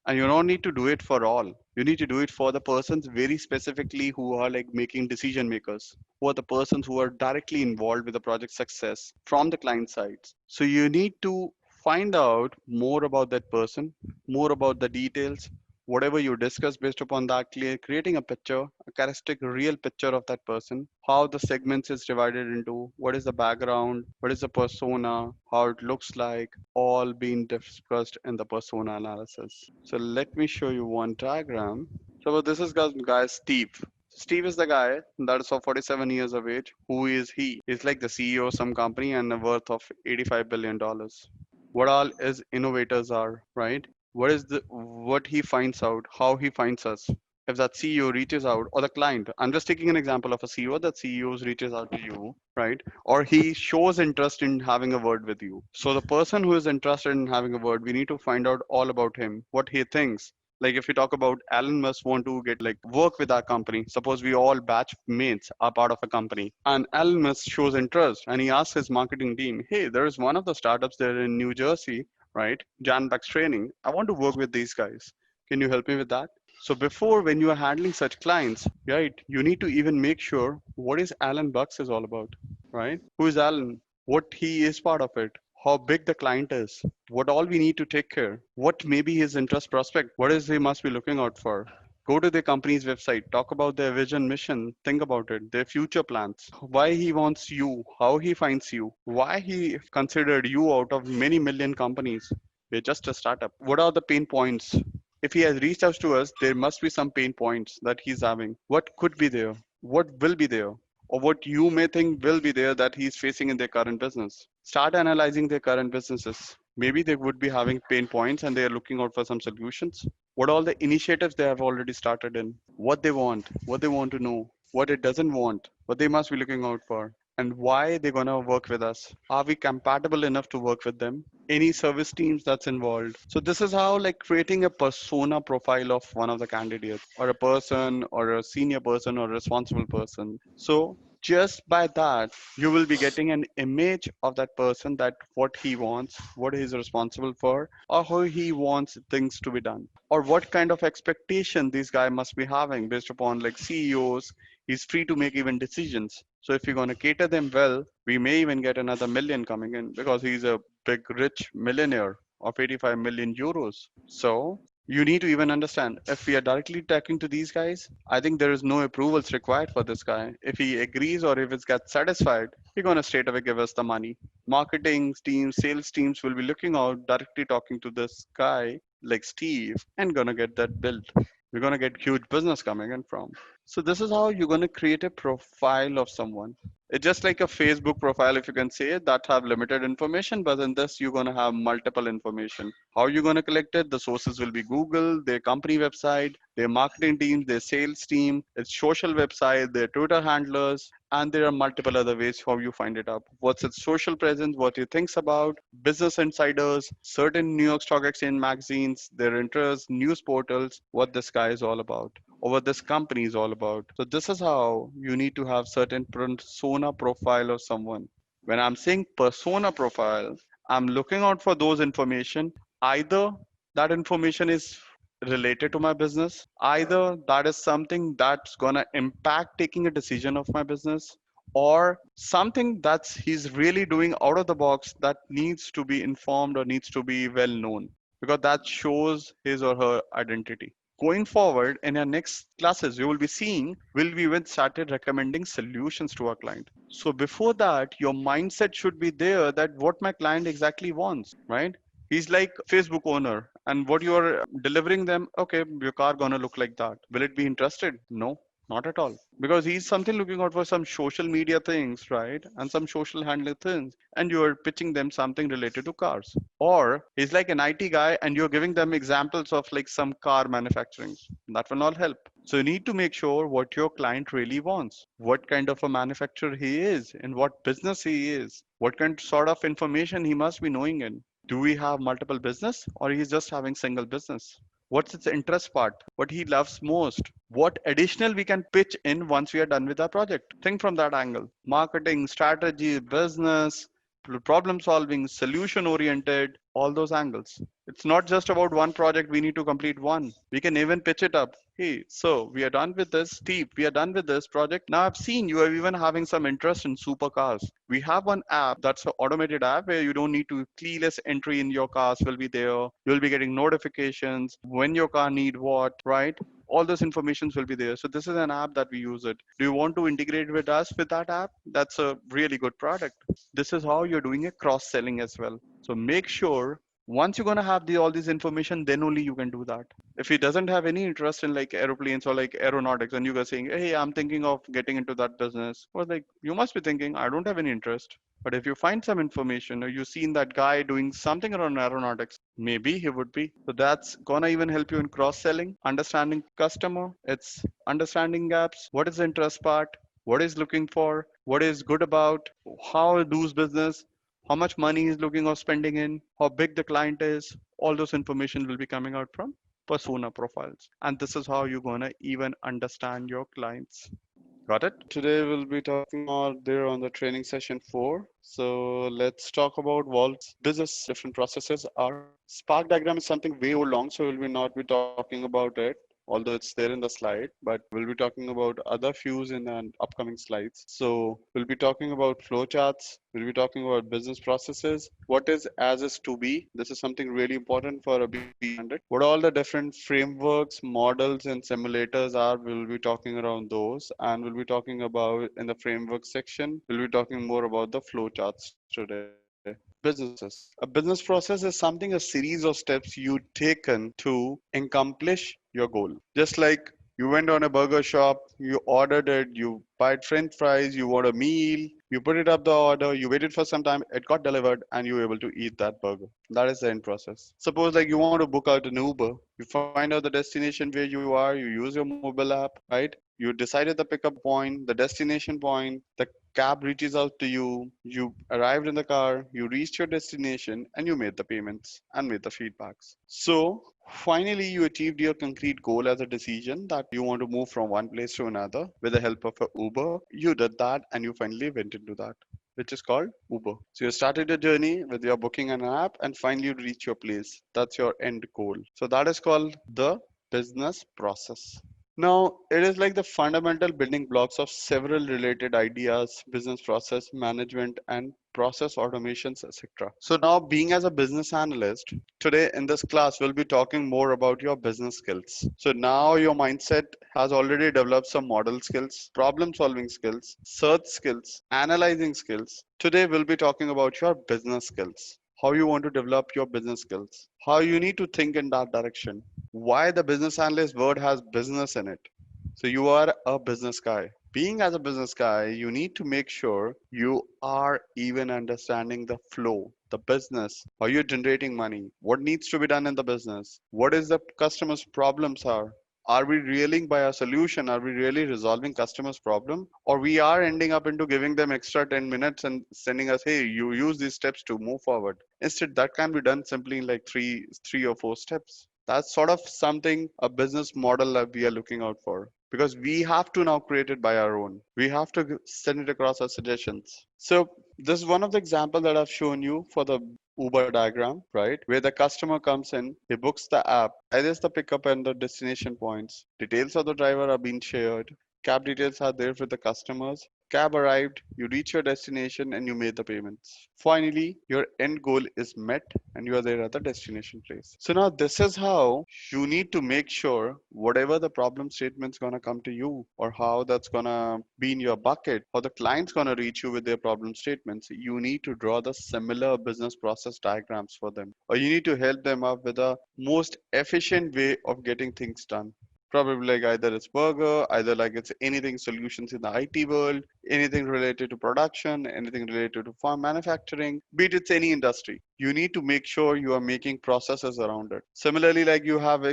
And you don't need to do it for all. You need to do it for the persons very specifically who are like making decision makers, who are the persons who are directly involved with the project success from the client sides. So you need to find out more about that person, more about the details, whatever you discuss based upon that, creating a picture, a characteristic real picture of that person, how the segments is divided into, what is the background, what is the persona, how it looks like, all being discussed in the persona analysis. So let me show you one diagram. So this is guy Steve. Steve is the guy that is of 47 years of age. Who is he? He's like the CEO of some company and a worth of $85 billion. What all his innovators are, right? What he finds out, how he finds us. If that CEO reaches out, or the client, I'm just taking an example of a CEO that CEOs reaches out to you, right? Or he shows interest in having a word with you. So the person who is interested in having a word, we need to find out all about him, what he thinks. Like if we talk about Alan must want to get like work with our company. Suppose we all batch mates are part of a company, and Alan must shows interest and he asks his marketing team, hey, there is one of the startups there in New Jersey, right? JanBask training. I want to work with these guys. Can you help me with that? So before, when you are handling such clients, right, you need to even make sure what is Alan Bucks is all about, right? Who is Alan? What he is part of it? How big the client is? What all we need to take care? What may be his interest prospect? What is he must be looking out for? Go to the company's website, talk about their vision, mission, think about it, their future plans, why he wants you, how he finds you, why he considered you out of many million companies. We're just a startup. What are the pain points? If he has reached out to us, there must be some pain points that he's having. What could be there? What will be there? Or what you may think will be there that he's facing in their current business. Start analyzing their current businesses. Maybe they would be having pain points and they are looking out for some solutions. What all the initiatives they have already started in, what they want to know. what it doesn't want, what they must be looking out for, and why they're gonna work with us. Are we compatible enough to work with them? Any service teams that's involved. So this is how like creating a persona profile of one of the candidates or a person or a senior person or responsible person. So just by that, you will be getting an image of that person, that what he wants, what he's responsible for, or how he wants things to be done, or what kind of expectation this guy must be having based upon like CEOs. He's free to make even decisions. So if you're going to cater them well, we may even get another million coming in because he's a big rich millionaire of 85 million euros. So you need to even understand, if we are directly talking to these guys, I think there is no approvals required for this guy. If he agrees or if it's got satisfied, he's going to straight away give us the money. Marketing teams, sales teams will be looking out directly talking to this guy like Steve and gonna get that built. We're gonna get huge business coming in from. So this is how you're gonna create a profile of someone. It's just like a Facebook profile, if you can say, that have limited information, but in this you're gonna have multiple information. How you're gonna collect it? The sources will be Google, their company website, their marketing team, their sales team, its social website, their Twitter handlers, and there are multiple other ways how you find it up. What's its social presence, what he thinks about, business insiders, certain New York Stock Exchange magazines, their interests, news portals, what this guy is all about, or what this company is all about. So this is how you need to have certain persona profile of someone. When I'm saying persona profile, I'm looking out for those information. Either that information is related to my business, either that is something that's gonna impact taking a decision of my business, or something that's he's really doing out of the box that needs to be informed or needs to be well known, because that shows his or her identity. Going forward in our next classes, you will be seeing, will we even started recommending solutions to our client. So before that, your mindset should be there that what my client exactly wants, right? He's like Facebook owner, and what you are delivering them, okay, your car gonna look like that. Will it be interested? No, not at all. Because he's something looking out for some social media things, right? And some social handling things. And you're pitching them something related to cars. Or he's like an IT guy and you're giving them examples of like some car manufacturing. That will not help. So you need to make sure what your client really wants, what kind of a manufacturer he is, in what business he is, what kind sort of information he must be knowing in. Do we have multiple business or he's just having single business? What's its interest part? What he loves most? What additional we can pitch in once we are done with our project? Think from that angle. Marketing, strategy, business, problem solving, solution oriented, all those angles. It's not just about one project, we need to complete one. We can even pitch it up. Hey, so we are done with this, Steve. We are done with this project. Now I've seen you are even having some interest in supercars. We have one app that's an automated app where you don't need to keyless entry in your cars will be there. You'll be getting notifications when your car need what, right? All those informations will be there. So this is an app that we use it. Do you want to integrate with us with that app? That's a really good product. This is how you're doing a cross selling as well. So make sure once you're going to have all this information, then only you can do that. If he doesn't have any interest in like aeroplanes or like aeronautics, and you are saying, hey, I'm thinking of getting into that business, or like you must be thinking, I don't have any interest. But if you find some information or you've seen that guy doing something around aeronautics, maybe he would be. So that's gonna even help you in cross-selling, understanding customer, it's understanding gaps, what is the interest part, what is looking for, what is good about, how do's business, how much money he's looking or spending in, how big the client is, all those information will be coming out from persona profiles. And this is how you're gonna even understand your clients. Got it? Today we'll be talking more there on the training session 4. So let's talk about Vault's business different processes are. Spark diagram is something way old long, so we'll be not be talking about it, although it's there in the slide, but we'll be talking about other fews in the upcoming slides. So we'll be talking about flowcharts. We'll be talking about business processes. What is as is to be? This is something really important for a B100. What all the different frameworks, models, and simulators are, we'll be talking around those. And we'll be talking about in the framework section, we'll be talking more about the flowcharts today. Businesses. A business process is something, a series of steps you taken to accomplish your goal. Just like you went on a burger shop, you ordered it, you bought french fries, you want a meal, you put it up the order, you waited for some time, it got delivered, and you were able to eat that burger. That is the end process. Suppose like you want to book out an Uber, you find out the destination where you are, you use your mobile app, right? You decided the pickup point, the destination point, the cab reaches out to you, you arrived in the car, you reached your destination, and you made the payments and made the feedbacks. So finally, you achieved your concrete goal as a decision that you want to move from one place to another with the help of a Uber. You did that and you finally went into that, which is called Uber. So you started your journey with your booking an app and finally you reach your place. That's your end goal. So that is called the business process. Now, it is like the fundamental building blocks of several related ideas, business process management, and process automations, etc. So, now being as a business analyst, today in this class, we'll be talking more about your business skills. So, now your mindset has already developed some model skills, problem solving skills, search skills, analyzing skills. Today, we'll be talking about your business skills, how you want to develop your business skills, how you need to think in that direction, why the business analyst word has business in it. So you are a business guy. Being as a business guy, you need to make sure you are even understanding the flow, the business, how you're generating money, what needs to be done in the business, what is the customer's problems are. Are we reeling by a solution? Are we really resolving customers' problem? Or we are ending up into giving them extra 10 minutes and sending us, hey, you use these steps to move forward. Instead, that can be done simply in like three or four steps. That's sort of something a business model that we are looking out for because we have to now create it by our own. We have to send it across our suggestions. So this is one of the example that I've shown you for the Uber diagram, right? Where the customer comes in, he books the app, either the pickup and the destination points. Details of the driver are being shared. Cab details are there with the customers. Cab arrived, you reach your destination and you made the payments. Finally, your end goal is met and you are there at the destination place. So now this is how you need to make sure whatever the problem statement's gonna come to you or how that's gonna be in your bucket, how the client's gonna reach you with their problem statements, you need to draw the similar business process diagrams for them. Or you need to help them up with a most efficient way of getting things done. Probably like either it's burger, either like it's anything solutions in the IT world, anything related to production, anything related to farm manufacturing, be it it's any industry. You need to make sure you are making processes around it. Similarly, like you have,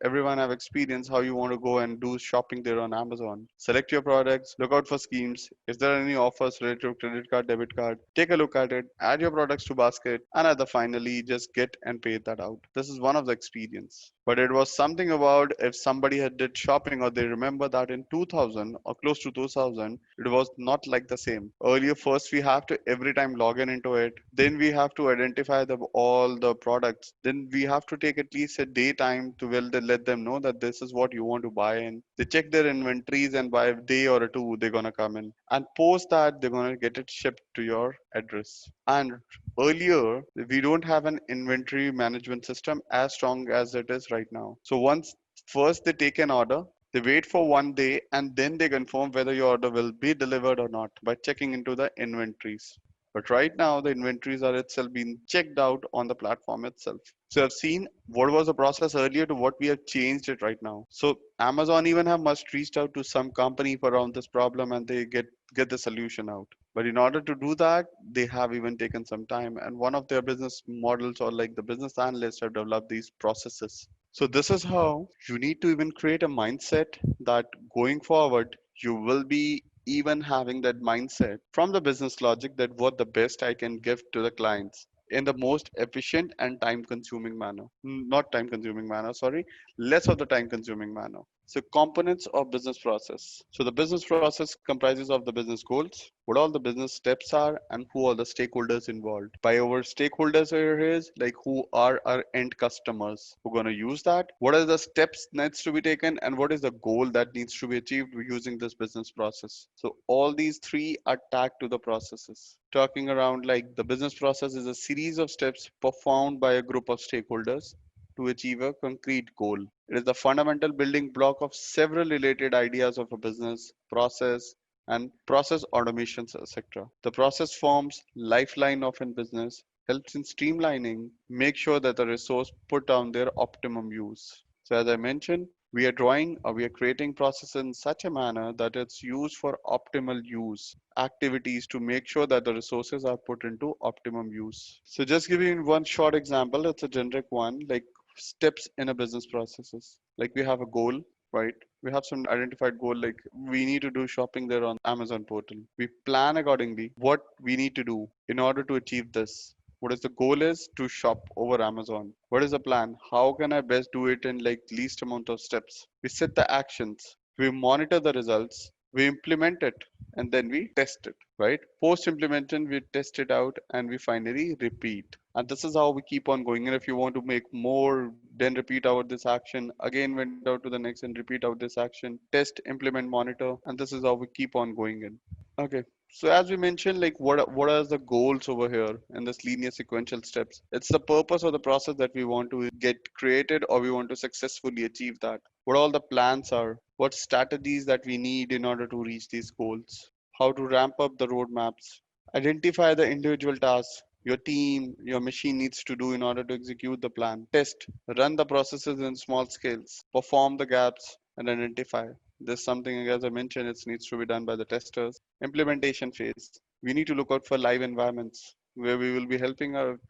everyone have experience how you want to go and do shopping there on Amazon. Select your products, look out for schemes. Is there any offers related to credit card, debit card? Take a look at it, add your products to basket, and at the finally just get and pay that out. This is one of the experience. But it was something about if somebody had did shopping or they remember that in 2000 or close to 2000, it was not like the same. Earlier, first we have to every time log in into it. Then we have to identify all the products. Then we have to take at least a day time to let them know that this is what you want to buy in. They check their inventories and by a day or two, they're going to come in. And post that, they're going to get it shipped to your address. And earlier, we don't have an inventory management system as strong as it is right now. So once first they take an order, they wait for one day and then they confirm whether your order will be delivered or not by checking into the inventories. But right now, the inventories are itself being checked out on the platform itself. So I've seen what was the process earlier to what we have changed it right now. So Amazon even have must reached out to some company for around this problem and they get the solution out. But in order to do that, they have even taken some time. And one of their business models or like the business analysts have developed these processes. So this is how you need to even create a mindset that going forward, you will be even having that mindset from the business logic that what the best I can give to the clients in the most efficient and time consuming manner. Not time consuming manner, sorry, less of the time consuming manner. So components of business process. So the business process comprises of the business goals, what all the business steps are, and who are the stakeholders involved. By our stakeholders here is like who are our end customers who are going to use that, what are the steps needs to be taken, and what is the goal that needs to be achieved using this business process. So all these three are tagged to the processes. Talking around like the business process is a series of steps performed by a group of stakeholders to achieve a concrete goal. It is the fundamental building block of several related ideas of a business process and process automations, etc. The process forms lifeline of a business, helps in streamlining, make sure that the resource put on their optimum use. So as I mentioned, we are drawing or we are creating processes in such a manner that it's used for optimal use activities to make sure that the resources are put into optimum use. So just giving one short example, it's a generic one, like steps in a business processes. Like we have a goal, right? We have some identified goal like we need to do shopping there on Amazon portal. We plan accordingly what we need to do in order to achieve this. What is the goal is to shop over Amazon. What is the plan? How can I best do it in like least amount of steps? We set the actions. We monitor the results. We implement it and then we test it, right? Post implementation, we test it out and we finally repeat. And this is how we keep on going. And if you want to make more, then repeat out this action, again went out to the next and repeat out this action, test, implement, monitor, and this is how we keep on going in. Okay. So as we mentioned, like what are the goals over here in this linear sequential steps? It's the purpose of the process that we want to get created or we want to successfully achieve that. What all the plans are, what strategies that we need in order to reach these goals, how to ramp up the roadmaps, identify the individual tasks your team, your machine needs to do in order to execute the plan, test, run the processes in small scales, perform the gaps, and identify. This something, as I mentioned, it needs to be done by the testers. Implementation phase. We need to look out for live environments where we will be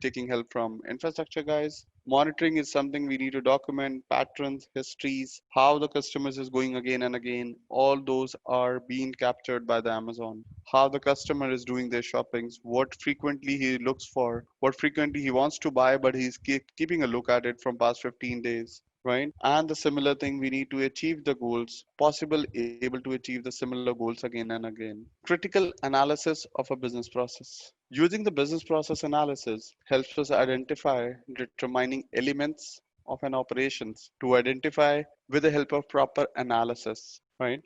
taking help from infrastructure guys. Monitoring is something we need to document patterns, histories, how the customers is going again and again. All those are being captured by the Amazon. How the customer is doing their shoppings, what frequently he looks for, what frequently he wants to buy, but he's keeping a look at it from past 15 days, right? And the similar thing, we need to achieve the goals, possible able to achieve the similar goals again and again. Critical analysis of a business process. Using the business process analysis helps us identify determining elements of an operations to identify with the help of proper analysis, right?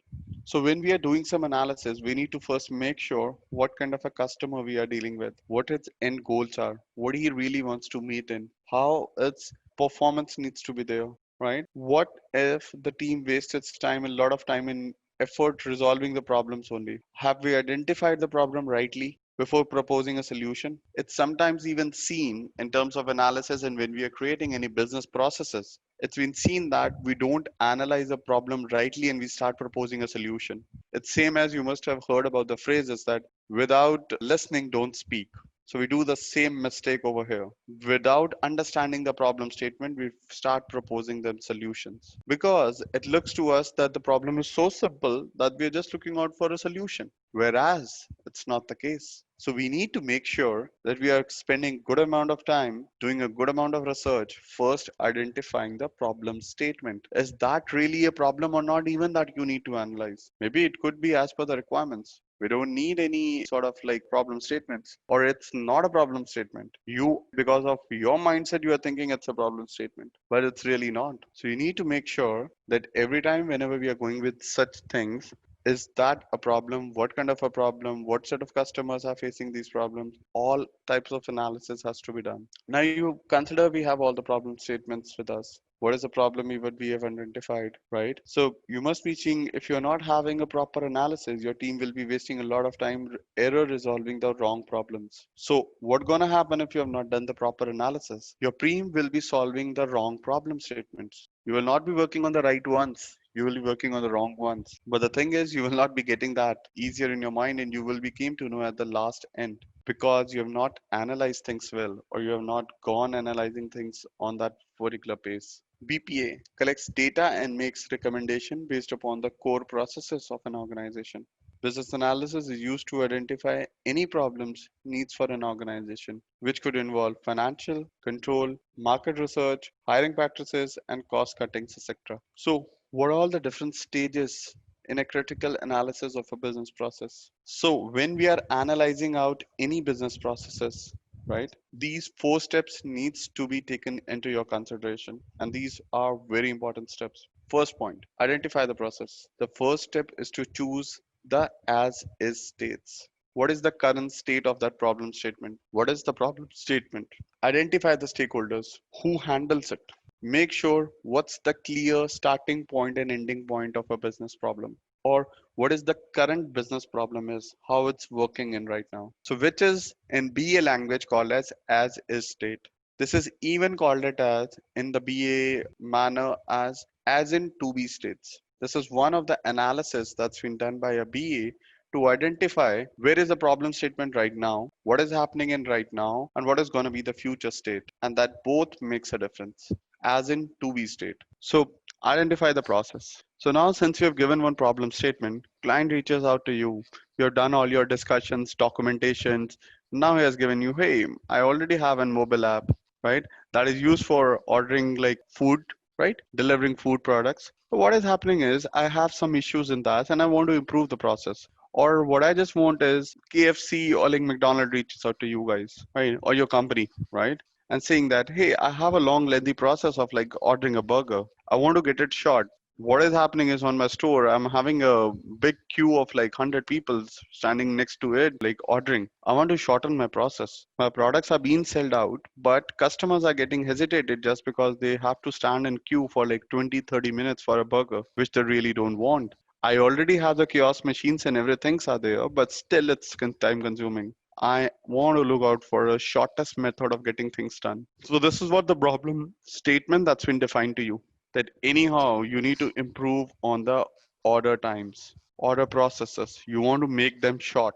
So when we are doing some analysis, we need to first make sure what kind of a customer we are dealing with, what its end goals are, what he really wants to meet in, how its performance needs to be there, right? What if the team wastes its time, a lot of time in effort resolving the problems only? Have we identified the problem rightly before proposing a solution? It's sometimes even seen in terms of analysis and when we are creating any business processes. It's been seen that we don't analyze a problem rightly and we start proposing a solution. It's same as you must have heard about the phrases that without listening, don't speak. So we do the same mistake over here. Without understanding the problem statement, we start proposing them solutions because it looks to us that the problem is so simple that we're just looking out for a solution. Whereas it's not the case. So we need to make sure that we are spending good amount of time doing a good amount of research, first identifying the problem statement. Is that really a problem or not? Even that you need to analyze. Maybe it could be as per the requirements. We don't need any sort of like problem statements, or it's not a problem statement. You, because of your mindset, you are thinking it's a problem statement, but it's really not. So you need to make sure that every time, whenever we are going with such things, is that a problem? What kind of a problem? What set of customers are facing these problems? All types of analysis has to be done. Now you consider we have all the problem statements with us. What is the problem we have identified, right? So you must be seeing, if you're not having a proper analysis, your team will be wasting a lot of time error resolving the wrong problems. So what's gonna happen if you have not done the proper analysis? Your team will be solving the wrong problem statements. You will not be working on the right ones. You will be working on the wrong ones. But the thing is, you will not be getting that easier in your mind, and you will be came to know at the last end because you have not analyzed things well, or you have not gone analyzing things on that particular pace. BPA collects data and makes recommendation based upon the core processes of an organization. Business analysis is used to identify any problems, needs for an organization, which could involve financial, control, market research, hiring practices, and cost cuttings, etc. So, what are all the different stages in a critical analysis of a business process? So, when we are analyzing out any business processes, right, these four steps needs to be taken into your consideration, and these are very important steps. First point, identify the process. The first step is to choose the as is states. What is the current state of that problem statement? What is the problem statement? Identify the stakeholders. Who handles it? Make sure what's the clear starting point and ending point of a business problem, or what is the current business problem is, how it's working in right now. So which is in BA language called as is state. This is even called it as in the BA manner as in to be states. This is one of the analysis that's been done by a BA to identify where is the problem statement right now, what is happening in right now, and what is going to be the future state. And that both makes a difference as in to be state. So Identify the process. So now since you have given one problem statement, client reaches out to you. You've done all your discussions, documentations. Now he has given you, hey, I already have an mobile app, right? That is used for ordering like food, right? Delivering food products. So what is happening is I have some issues in that and I want to improve the process. Or what I just want is KFC or like McDonald's reaches out to you guys, right? Or your company, right? And saying that, hey, I have a long, lengthy process of like ordering a burger. I want to get it short. What is happening is on my store, I'm having a big queue of like 100 people standing next to it, like ordering. I want to shorten my process. My products are being sold out, but customers are getting hesitated just because they have to stand in queue for like 20, 30 minutes for a burger, which they really don't want. I already have the kiosk machines and everything's are there, but still it's time consuming. I want to look out for a shortest method of getting things done. So this is what the problem statement that's been defined to you. That anyhow you need to improve on the order times, order processes. You want to make them short.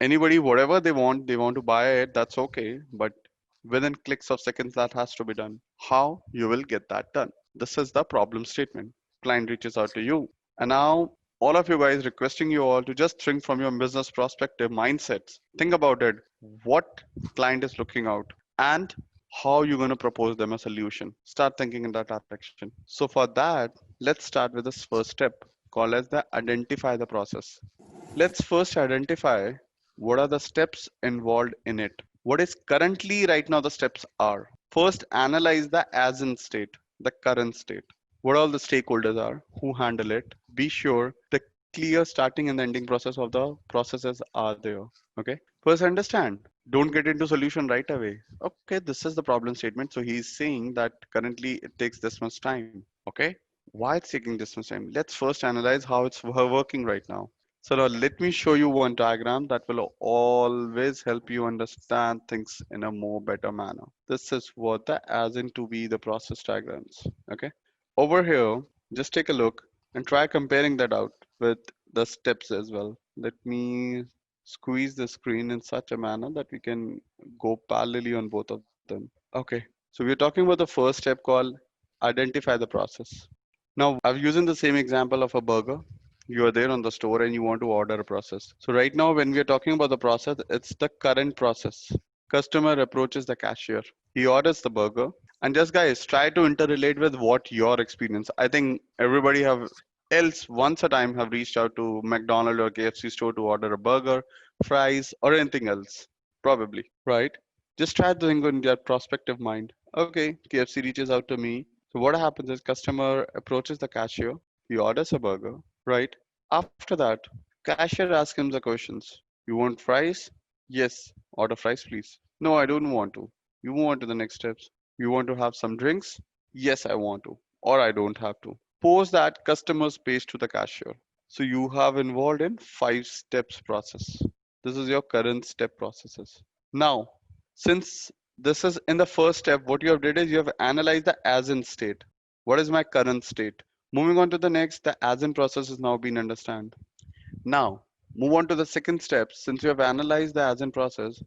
Anybody, whatever they want to buy it, that's okay. But within clicks of seconds, that has to be done. How you will get that done? This is the problem statement. Client reaches out to you. And now all of you guys requesting you all to just think from your business perspective mindsets. Think about it. What client is looking out and how you're going to propose them a solution. Start thinking in that direction. So for that, let's start with this first step called as the identify the process. Let's first identify what are the steps involved in it. What is currently right now the steps are. First, analyze the as in state, the current state. What all the stakeholders are, who handle it. Be sure the clear starting and the ending process of the processes are there. Okay. First, understand. Don't get into solution right away. Okay, this is the problem statement. So he's saying that currently it takes this much time. Okay. Why it's taking this much time? Let's first analyze how it's working right now. So now let me show you one diagram that will always help you understand things in a more better manner. This is what the as in to be the process diagrams. Okay. Over here, just take a look and try comparing that out with the steps as well. Let me squeeze the screen in such a manner that we can go parallelly on both of them. Okay. So we're talking about the first step called identify the process. Now, I've using the same example of a burger. You are there on the store and you want to order a process. So right now, when we are talking about the process, it's the current process. Customer approaches the cashier. He orders the burger. And just guys, try to interrelate with what your experience. I think everybody have else once a time have reached out to McDonald's or KFC store to order a burger, fries, or anything else. Probably, right? Just try to think in your prospective mind. Okay, KFC reaches out to me. So what happens is customer approaches the cashier. He orders a burger, right? After that, cashier asks him the questions. You want fries? Yes. Order fries, please. No, I don't want to. You move on to the next steps. You want to have some drinks? Yes, I want to. Or I don't have to. Post that customer's pays to the cashier. So you have involved in 5 steps process. This is your current step processes. Now, since this is in the first step, what you have did is you have analyzed the as in state. What is my current state? Moving on to the next, the as in process is now being understand. Now, move on to the second step. Since you have analyzed the as in process,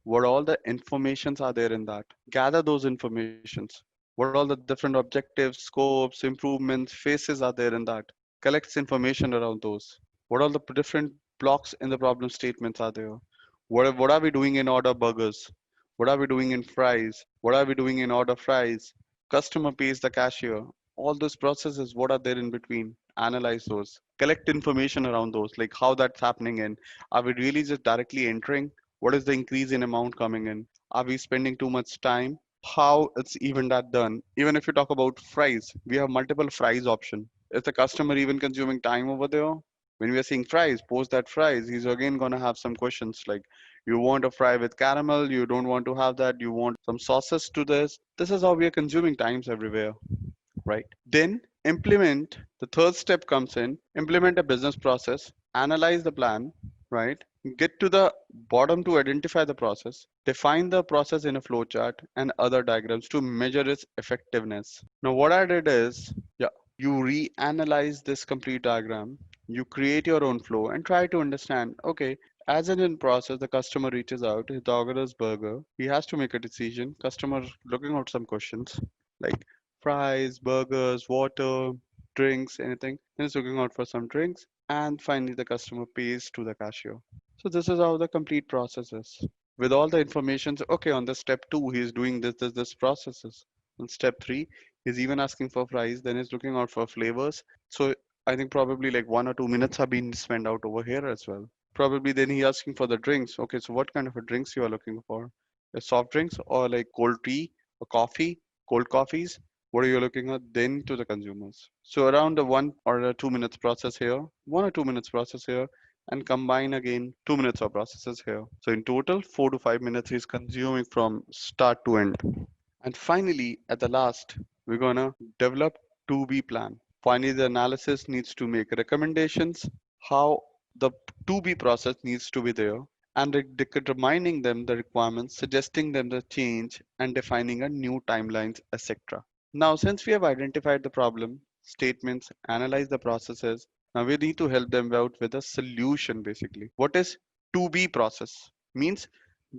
what all the informations are there in that? Gather those informations. What all the different objectives, scopes, improvements, phases are there in that? Collects information around those. What all the different blocks in the problem statements are there? What are we doing in order burgers? What are we doing in fries? What are we doing in order fries? Customer pays the cashier. All those processes, what are there in between? Analyze those. Collect information around those, like how that's happening in. Are we really just directly entering? What is the increase in amount coming in? Are we spending too much time? How it's even that done? Even if you talk about fries, we have multiple fries option. Is the customer even consuming time over there? When we are saying fries, post that fries, he's again gonna have some questions like, you want a fry with caramel, you don't want to have that, you want some sauces to this. This is how we are consuming times everywhere, right? Then implement, the third step comes in, implement a business process, analyze the plan, right? Get to the bottom to identify the process, define the process in a flowchart and other diagrams to measure its effectiveness. Now what I did is, yeah, you reanalyze this complete diagram, you create your own flow and try to understand, okay, as an in process, the customer reaches out, he orders burger, he has to make a decision, customer looking out some questions like fries, burgers, water. drinks, anything. Then he's looking out for some drinks, and finally the customer pays to the cashier. So this is how the complete process is. With all the information, so, okay, on the step two, he's doing this processes. On step three, he's even asking for fries, then he's looking out for flavors. So I think probably like 1 or 2 minutes have been spent out over here as well. Probably then he asking for the drinks. Okay, so what kind of a drinks you are looking for? Soft drinks or like cold tea or coffee, cold coffees? What are you looking at then to the consumers? So around the 1 or 2 minutes process here, 1 or 2 minutes process here, and combine again 2 minutes of processes here. So in total, 4 to 5 minutes is consuming from start to end. And finally, at the last, we're gonna develop 2B plan. Finally, the analysis needs to make recommendations how the 2B process needs to be there and reminding them the requirements, suggesting them the change and defining a new timelines, etc. Now, since we have identified the problem, statements, analyzed the processes, now we need to help them out with a solution basically. What is 2B process? Means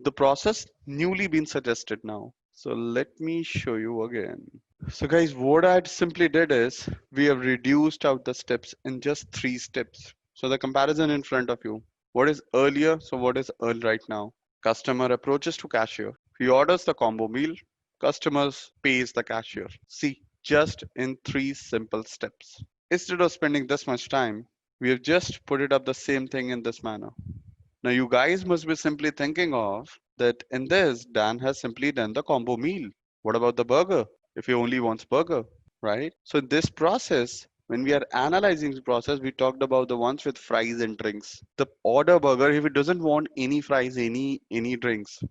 the process newly been suggested now. So let me show you again. So guys, what I simply did is we have reduced out the steps in just 3 steps. So the comparison in front of you. What is earlier? So what is early right now? Customer approaches to cashier. He orders the combo meal. Customers pays the cashier. See, just in 3 simple steps. Instead of spending this much time, we have just put it up the same thing in this manner. Now you guys must be simply thinking of that in this, Dan has simply done the combo meal. What about the burger? If he only wants burger, right? So in this process, when we are analyzing the process, we talked about the ones with fries and drinks. The order burger, if it doesn't want any fries, any drinks.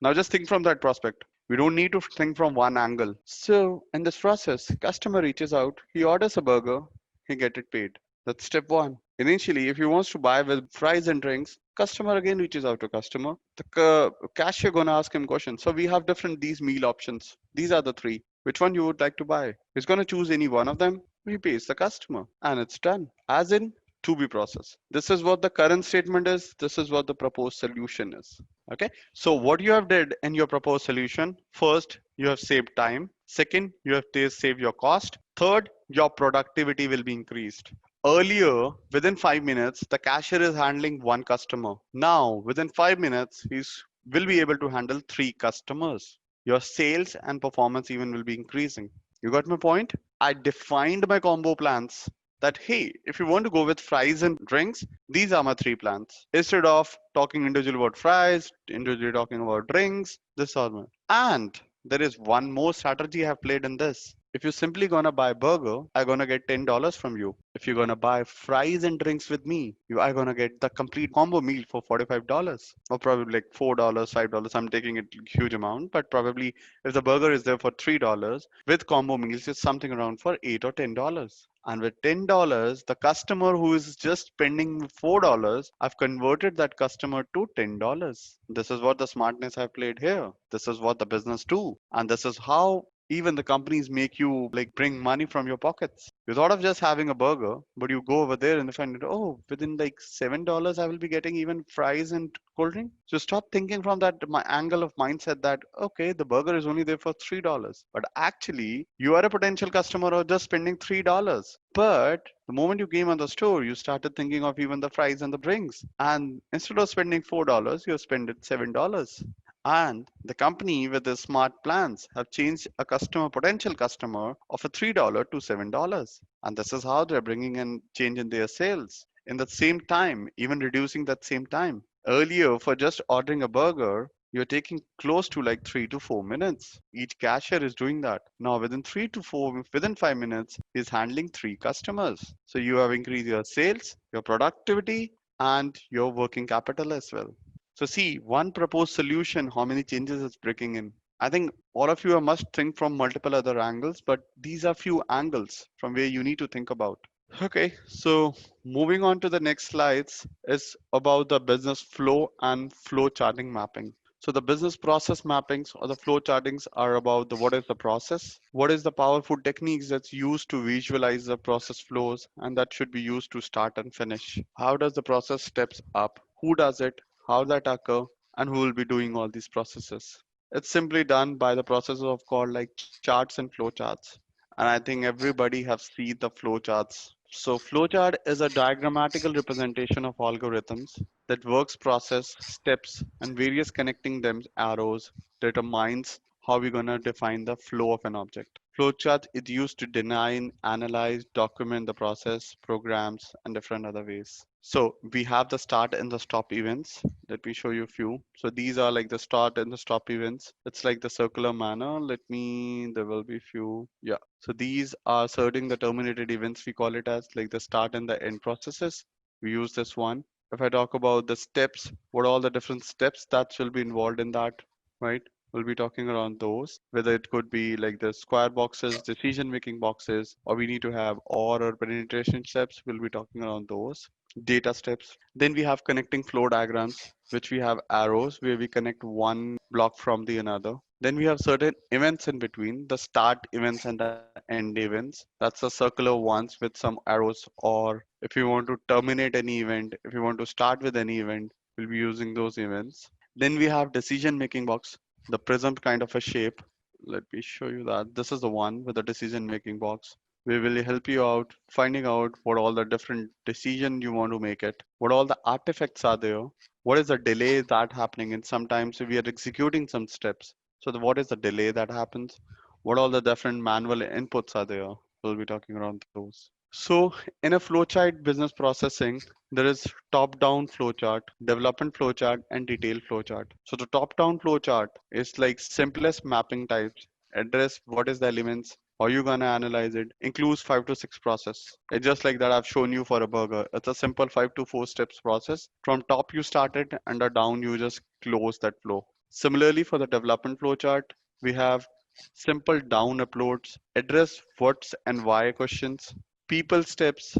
Now just think from that prospect. We don't need to think from one angle. So in this process, customer reaches out, he orders a burger, he get it paid. That's step one. Initially, if he wants to buy with fries and drinks, customer again reaches out to customer. The cashier gonna ask him questions. So we have different these meal options. These are the three. Which one you would like to buy? He's gonna choose any one of them. He pays the customer, and it's done. As in to be processed. This is what the current statement is. This is what the proposed solution is. Okay. So what you have did in your proposed solution, first, you have saved time. Second, you have saved your cost. Third, your productivity will be increased. Earlier, within 5 minutes, the cashier is handling one customer. Now, within 5 minutes, he's will be able to handle 3 customers. Your sales and performance even will be increasing. You got my point? I defined my combo plans that hey, if you want to go with fries and drinks, these are my 3 plans. Instead of talking individually about fries, individually talking about drinks, this are my. And there is one more strategy I have played in this. If you're simply gonna buy burger, I'm gonna get $10 from you. If you're gonna buy fries and drinks with me, you are gonna get the complete combo meal for $45. Or probably like $4, $5. I'm taking a huge amount, but probably if the burger is there for $3, with combo meals, it's something around for $8 or $10. And with $10, the customer who is just spending $4, I've converted that customer to $10. This is what the smartness I've played here. This is what the business do. And this is how even the companies make you like bring money from your pockets. You thought of just having a burger, but you go over there and you find it, oh, within like $7, I will be getting even fries and cold drink. So stop thinking from that my angle of mindset that okay, the burger is only there for $3. But actually, you are a potential customer of just spending $3. But the moment you came on the store, you started thinking of even the fries and the drinks. And instead of spending $4, you spend it $7. And the company with the smart plans have changed a customer, potential customer of a $3 to $7. And this is how they're bringing in change in their sales. In the same time, even reducing that same time. Earlier, for just ordering a burger, you're taking close to like 3 to 4 minutes. Each cashier is doing that. Now, within 3 to 4, within 5 minutes, is handling 3 customers. So you have increased your sales, your productivity, and your working capital as well. So see, one proposed solution, how many changes it's bringing in. I think all of you must think from multiple other angles, but these are few angles from where you need to think about. Okay, so moving on to the next slides is about the business flow and flow charting mapping. So the business process mappings or the flow chartings are about the what is the process, what is the powerful techniques that's used to visualize the process flows and that should be used to start and finish. How does the process steps up? Who does it? How that occur? And who will be doing all these processes? It's simply done by the process of called like charts and flow charts. And and I think everybody have seen the flowcharts. So flowchart is a diagrammatical representation of algorithms that works process, steps, and various connecting them arrows determines how we're gonna define the flow of an object. Flowchart is used to design, analyze, document the process, programs, and different other ways. So we have the start and the stop events. Let me show you a few. So these are like the start and the stop events. It's like the circular manner. There will be few. Yeah. So these are certain the terminated events. We call it as like the start and the end processes. We use this one. If I talk about the steps, what all the different steps that will be involved in that, right? We'll be talking around those, whether it could be like the square boxes, decision making boxes, or we need to have or penetration steps. We'll be talking around those data steps. Then we have connecting flow diagrams, which we have arrows where we connect one block from the another. Then we have certain events in between, the start events and the end events. That's the circular ones with some arrows, or if you want to terminate any event, if you want to start with any event, we'll be using those events. Then we have decision making box, the prism kind of a shape. Let me show you that. This is the one with the decision making box. We will help you out finding out what all the different decision you want to make it, what all the artifacts are there, what is the delay that happening, and sometimes we are executing some steps. So what is the delay that happens? What all the different manual inputs are there? We'll be talking around those. So in a flowchart business processing, there is top-down flowchart, development flowchart, and detailed flowchart. So the top-down flowchart is like simplest mapping types, address what is the elements, how you gonna analyze it, includes 5 to 6 process. It's just like that I've shown you for a burger. It's a simple 5 to 4 steps process. From top you started and down you just close that flow. Similarly for the development flowchart, we have simple down uploads, address what's and why questions, people steps,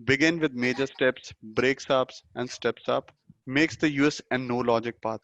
begin with major steps, breaks ups and steps up, makes the yes and no logic path.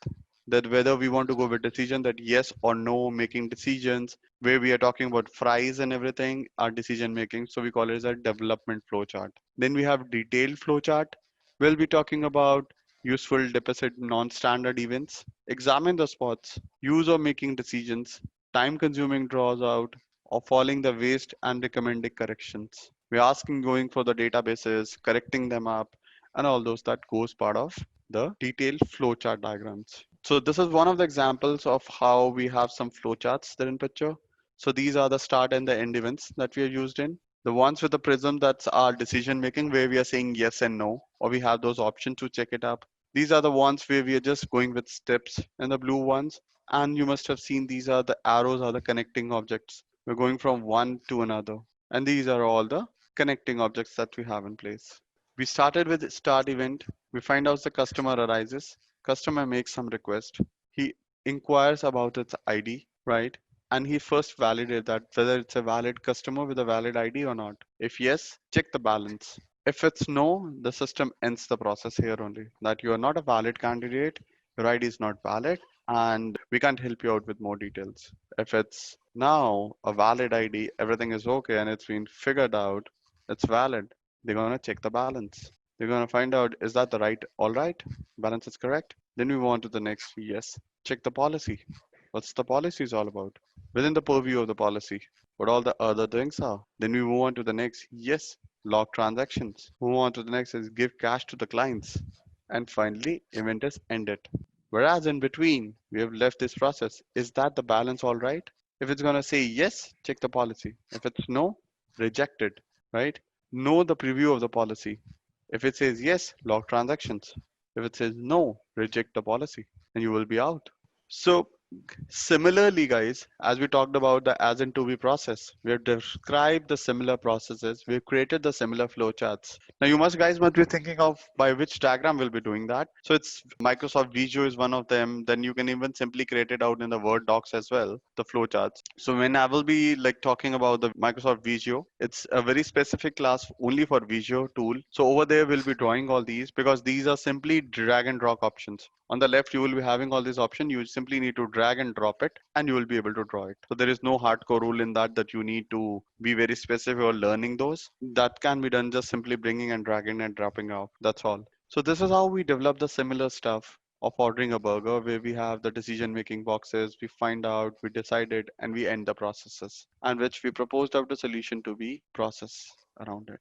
That whether we want to go with decision that yes or no, making decisions, where we are talking about fries and everything, our decision making. So we call it as a development flow chart. Then we have detailed flow chart. We'll be talking about useful deposit non-standard events, examine the spots, use of making decisions, time consuming draws out, or following the waste and recommending corrections. We're asking going for the databases, correcting them up, and all those that goes part of the detailed flowchart diagrams. So this is one of the examples of how we have some flowcharts there in picture. So these are the start and the end events that we are used in. The ones with the prism, that's our decision making where we are saying yes and no, or we have those options to check it up. These are the ones where we are just going with steps and the blue ones. And you must have seen these are the arrows are the connecting objects. We're going from one to another. And these are all the connecting objects that we have in place. We started with start event. We find out the customer arises. Customer makes some request. He inquires about its ID, right? And he first validates that whether it's a valid customer with a valid ID or not. If yes, check the balance. If it's no, the system ends the process here only. That you are not a valid candidate, your ID is not valid, and we can't help you out with more details. If it's now a valid ID, everything is okay and it's been figured out, it's valid. They're gonna check the balance. They're gonna find out is that the right, all right, balance is correct. Then we move on to the next. Yes, check the policy. What's the policy is all about? Within the purview of the policy, what all the other things are. Then we move on to the next. Yes, log transactions. Move on to the next is give cash to the clients. And finally, event is ended. Whereas in between, we have left this process. Is that the balance all right? If it's gonna say yes, check the policy. If it's no, reject it, right? Know the preview of the policy. If it says yes, log transactions. If it says no, reject the policy and you will be out. So similarly, guys, as we talked about the as in to be process, we have described the similar processes. We've created the similar flowcharts. Now, you must guys must be thinking of by which diagram we'll be doing that. So it's Microsoft Visio is one of them. Then you can even simply create it out in the Word docs as well, the flowcharts. So when I will be like talking about the Microsoft Visio, it's a very specific class only for Visio tool. So over there, we'll be drawing all these because these are simply drag and drop options. On the left, you will be having all these options. You simply need to drag and drop it and you will be able to draw it. So there is no hardcore rule in that you need to be very specific or learning those. That can be done just simply bringing and dragging and dropping off. That's all. So this is how we develop the similar stuff. of ordering a burger where we have the decision making boxes, we find out, we decided, and we end the processes, and which we proposed out a solution to be process around it.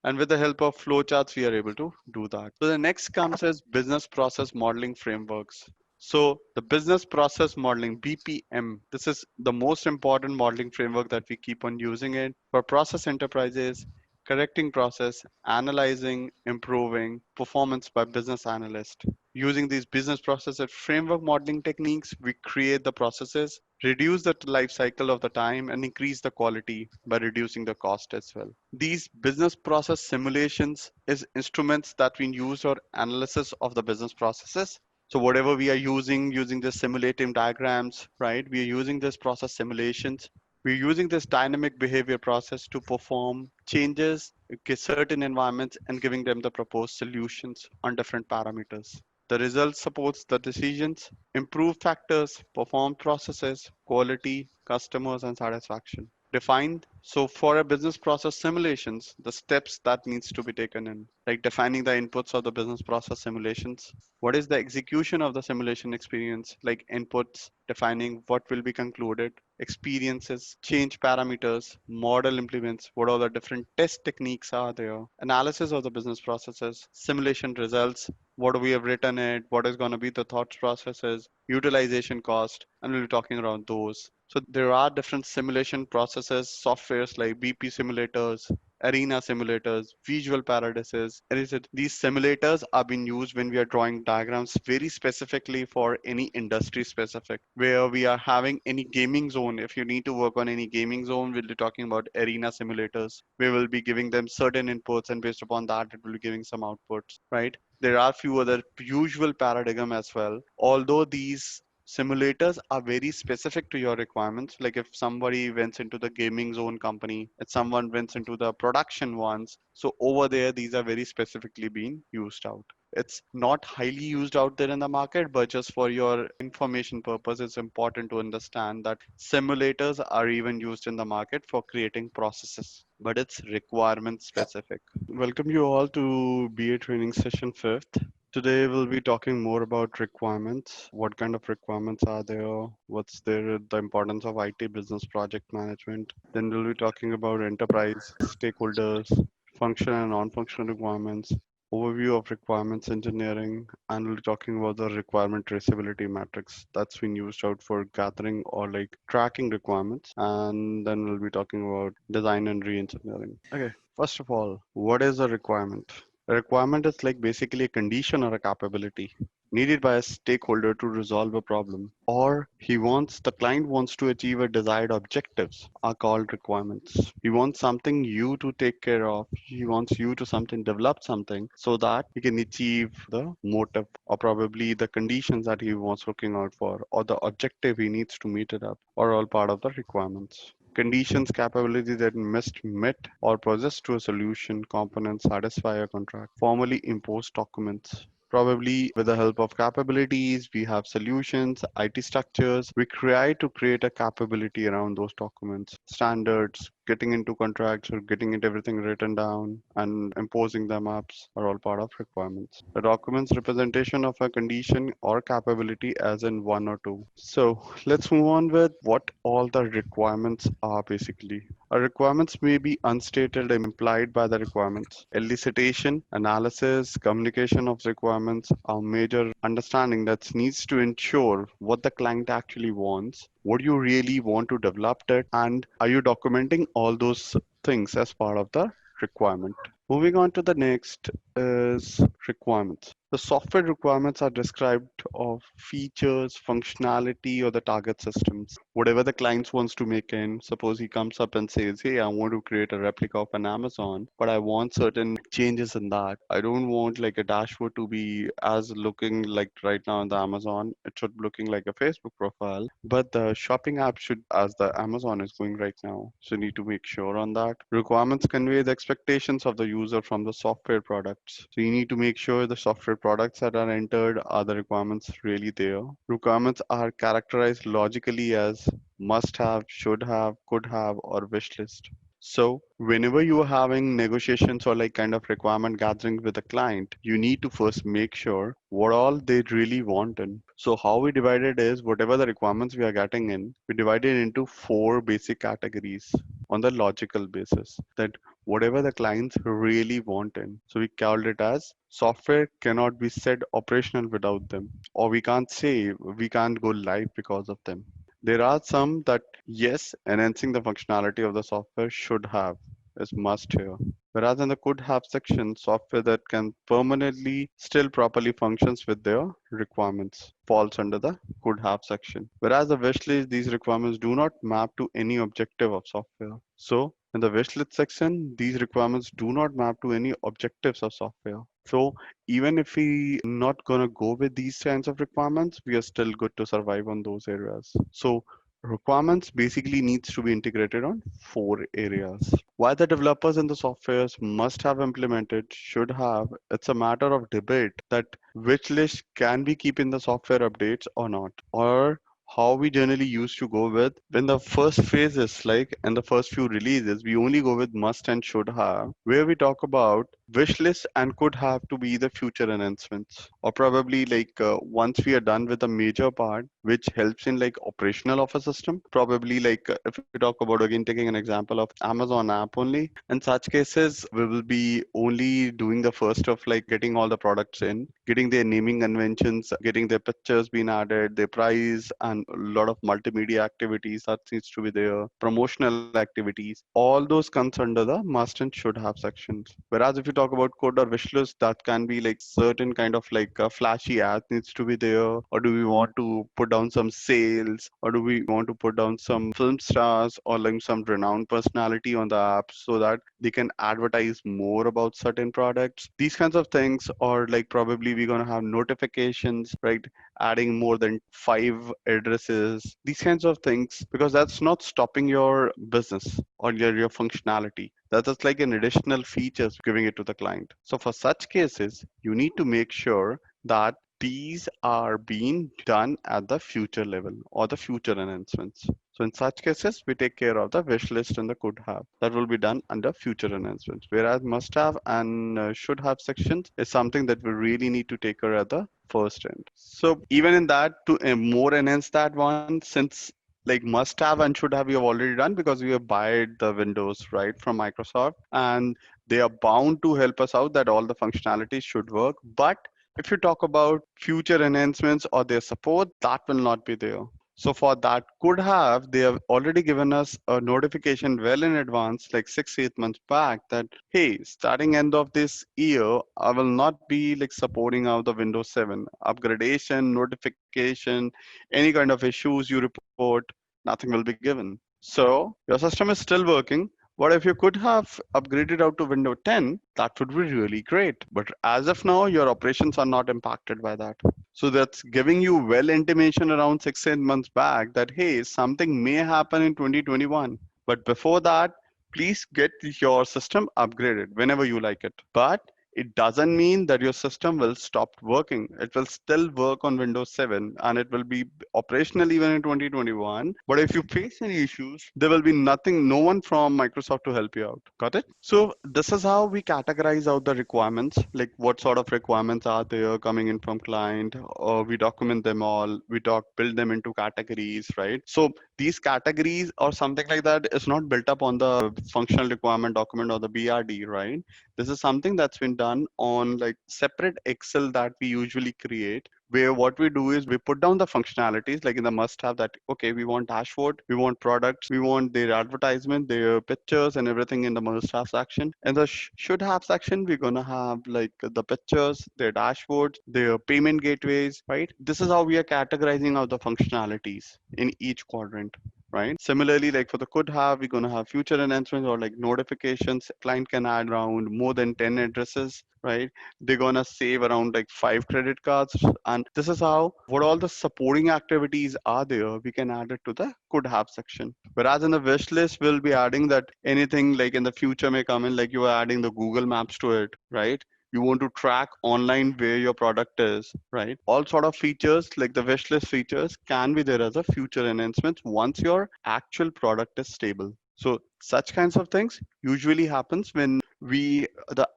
And with the help of flowcharts, we are able to do that. So the next comes as business process modeling frameworks. So the business process modeling, BPM, this is the most important modeling framework that we keep on using it for process enterprises, correcting process, analyzing, improving performance by business analyst. Using these business process and framework modeling techniques, we create the processes, reduce the life cycle of the time, and increase the quality by reducing the cost as well. These business process simulations is instruments that we use for analysis of the business processes. So whatever we are using the simulative diagrams, right? We are using this process simulations. We're using this dynamic behavior process to perform changes, certain environments, and giving them the proposed solutions on different parameters. The result supports the decisions, improve factors, perform processes, quality, customers, and satisfaction. Defined. So for a business process simulations, the steps that needs to be taken in, like defining the inputs of the business process simulations. What is the execution of the simulation experience? Like inputs, defining what will be concluded, experiences, change parameters, model implements, what all the different test techniques are there, analysis of the business processes, simulation results, what we have written it, what is going to be the thought processes, utilization cost, and we'll be talking around those. So there are different simulation processes, softwares like BP simulators, arena simulators, visual paradises. These simulators are being used when we are drawing diagrams very specifically for any industry specific, where we are having any gaming zone. If you need to work on any gaming zone, we'll be talking about arena simulators. We will be giving them certain inputs, and based upon that, it will be giving some outputs, right? There are few other usual paradigm as well. Although these simulators are very specific to your requirements. Like if somebody went into the gaming zone company, if someone went into the production ones, so over there, these are very specifically being used out. It's not highly used out there in the market, but just for your information purpose, it's important to understand that simulators are even used in the market for creating processes, but it's requirement specific. Welcome you all to BA training session 5th. Today we'll be talking more about requirements. What kind of requirements are there? What's there? The importance of IT business project management. Then we'll be talking about enterprise, stakeholders, functional and non-functional requirements, overview of requirements engineering, and we'll be talking about the requirement traceability matrix that's been used out for gathering or like tracking requirements. And then we'll be talking about design and re-engineering. Okay, first of all, what is a requirement? A requirement is like basically a condition or a capability needed by a stakeholder to resolve a problem, or the client wants to achieve a desired objectives are called requirements. He wants something you to take care of. He wants you to something develop something so that he can achieve the motive or probably the conditions that he wants looking out for or the objective he needs to meet it up are all part of the requirements. Conditions, capability that must met or possess to a solution, component, satisfy a contract. Formally imposed documents. Probably with the help of capabilities, we have solutions, IT structures. We try to create a capability around those documents, standards, getting into contracts or getting it everything written down and imposing them apps are all part of requirements. The documents representation of a condition or capability as in one or two. So let's move on with what all the requirements are basically. Our requirements may be unstated and implied by the requirements. Elicitation, analysis, communication of requirements are major understanding that needs to ensure what the client actually wants, what you really want to develop it, and are you documenting all those things as part of the requirement. Moving on to the next is requirements. The software requirements are described of features, functionality, or the target systems. Whatever the client wants to make in, suppose he comes up and says, hey, I want to create a replica of an Amazon, but I want certain changes in that. I don't want like a dashboard to be as looking like right now on the Amazon. It should be looking like a Facebook profile, but the shopping app should as the Amazon is going right now. So you need to make sure on that. Requirements convey the expectations of the user from the software products. So you need to make sure the software products that are entered are the requirements really there. Requirements are characterized logically as must have, should have, could have, or wish list. So whenever you are having negotiations or like kind of requirement gathering with a client, you need to first make sure what all they really want. And so how we divide it is whatever the requirements we are getting in, we divide it into four basic categories on the logical basis that whatever the clients really want in. So we called it as software cannot be said operational without them, or we can't say we can't go live because of them. There are some that, yes, enhancing the functionality of the software should have is must here. Whereas in the could have section, software that can permanently still properly functions with their requirements falls under the could have section. Whereas the wish list, these requirements do not map to any objective of software. So in the wish list section, these requirements do not map to any objectives of software. So even if we not gonna go with these kinds of requirements, we are still good to survive on those areas. So requirements basically needs to be integrated on four areas. Why the developers and the softwares must have implemented, should have, it's a matter of debate that which list can we keep in the software updates or not, or how we generally used to go with when the first phase is like and the first few releases we only go with must and should have, where we talk about wish list and could have to be the future enhancements, or probably like once we are done with the major part which helps in like operational of a system, probably like if we talk about again taking an example of Amazon app only, in such cases we will be only doing the first of like getting all the products in, getting their naming conventions, getting their pictures being added, their price, and a lot of multimedia activities that needs to be there, promotional activities. All those comes under the must and should have sections. Whereas if you talk about code or wish list, that can be like certain kind of like a flashy ad needs to be there, or do we want to put down some sales, or do we want to put down some film stars or like some renowned personality on the app so that they can advertise more about certain products, these kinds of things, or like probably we're going to have notifications, right, adding more than 5 addresses, these kinds of things, because that's not stopping your business or your functionality. That is like an additional features giving it to the client. So for such cases, you need to make sure that these are being done at the future level or the future enhancements. So in such cases, we take care of the wish list and the could have. That will be done under future enhancements. Whereas must have and should have sections is something that we really need to take care at the first end. So even in that, to more enhance that one, since like must have and should have we have already done because we have bought the Windows right from Microsoft, and they are bound to help us out that all the functionalities should work. But if you talk about future enhancements or their support, that will not be there. So for that could have, they have already given us a notification well in advance, like 6 8 months back, that hey, starting end of this year, I will not be like supporting out the Windows 7 upgradation, notification, any kind of issues you report, nothing will be given. So your system is still working. What if you could have upgraded out to Windows 10? That would be really great. But as of now, your operations are not impacted by that. So that's giving you well intimation around 6 8 months back that hey, something may happen in 2021. But before that, please get your system upgraded whenever you like it. But it doesn't mean that your system will stop working. It will still work on Windows 7 and it will be operational even in 2021. But if you face any issues, there will be nothing, no one from Microsoft to help you out. Got it? So this is how we categorize out the requirements, like what sort of requirements are there coming in from client, or we document them all, we build them into categories, right? So these categories or something like that is not built up on the functional requirement document or the BRD, right? This is something that's been done on like separate Excel that we usually create, where what we do is we put down the functionalities like in the must have that, okay, we want dashboard, we want products, we want their advertisement, their pictures and everything in the must have section. And the should have section, we're going to have like the pictures, their dashboards, their payment gateways, right? This is how we are categorizing out the functionalities in each quadrant, right? Similarly, like for the could have, we're going to have future enhancements or like notifications. Client can add around more than 10 addresses, right? They're going to save around like 5 credit cards. And this is how what all the supporting activities are there, we can add it to the could have section. Whereas in the wish list, we'll be adding that anything like in the future may come in, like you are adding the Google Maps to it, right? You want to track online where your product is, right? All sort of features like the wish list features can be there as a future enhancement once your actual product is stable. So such kinds of things usually happens when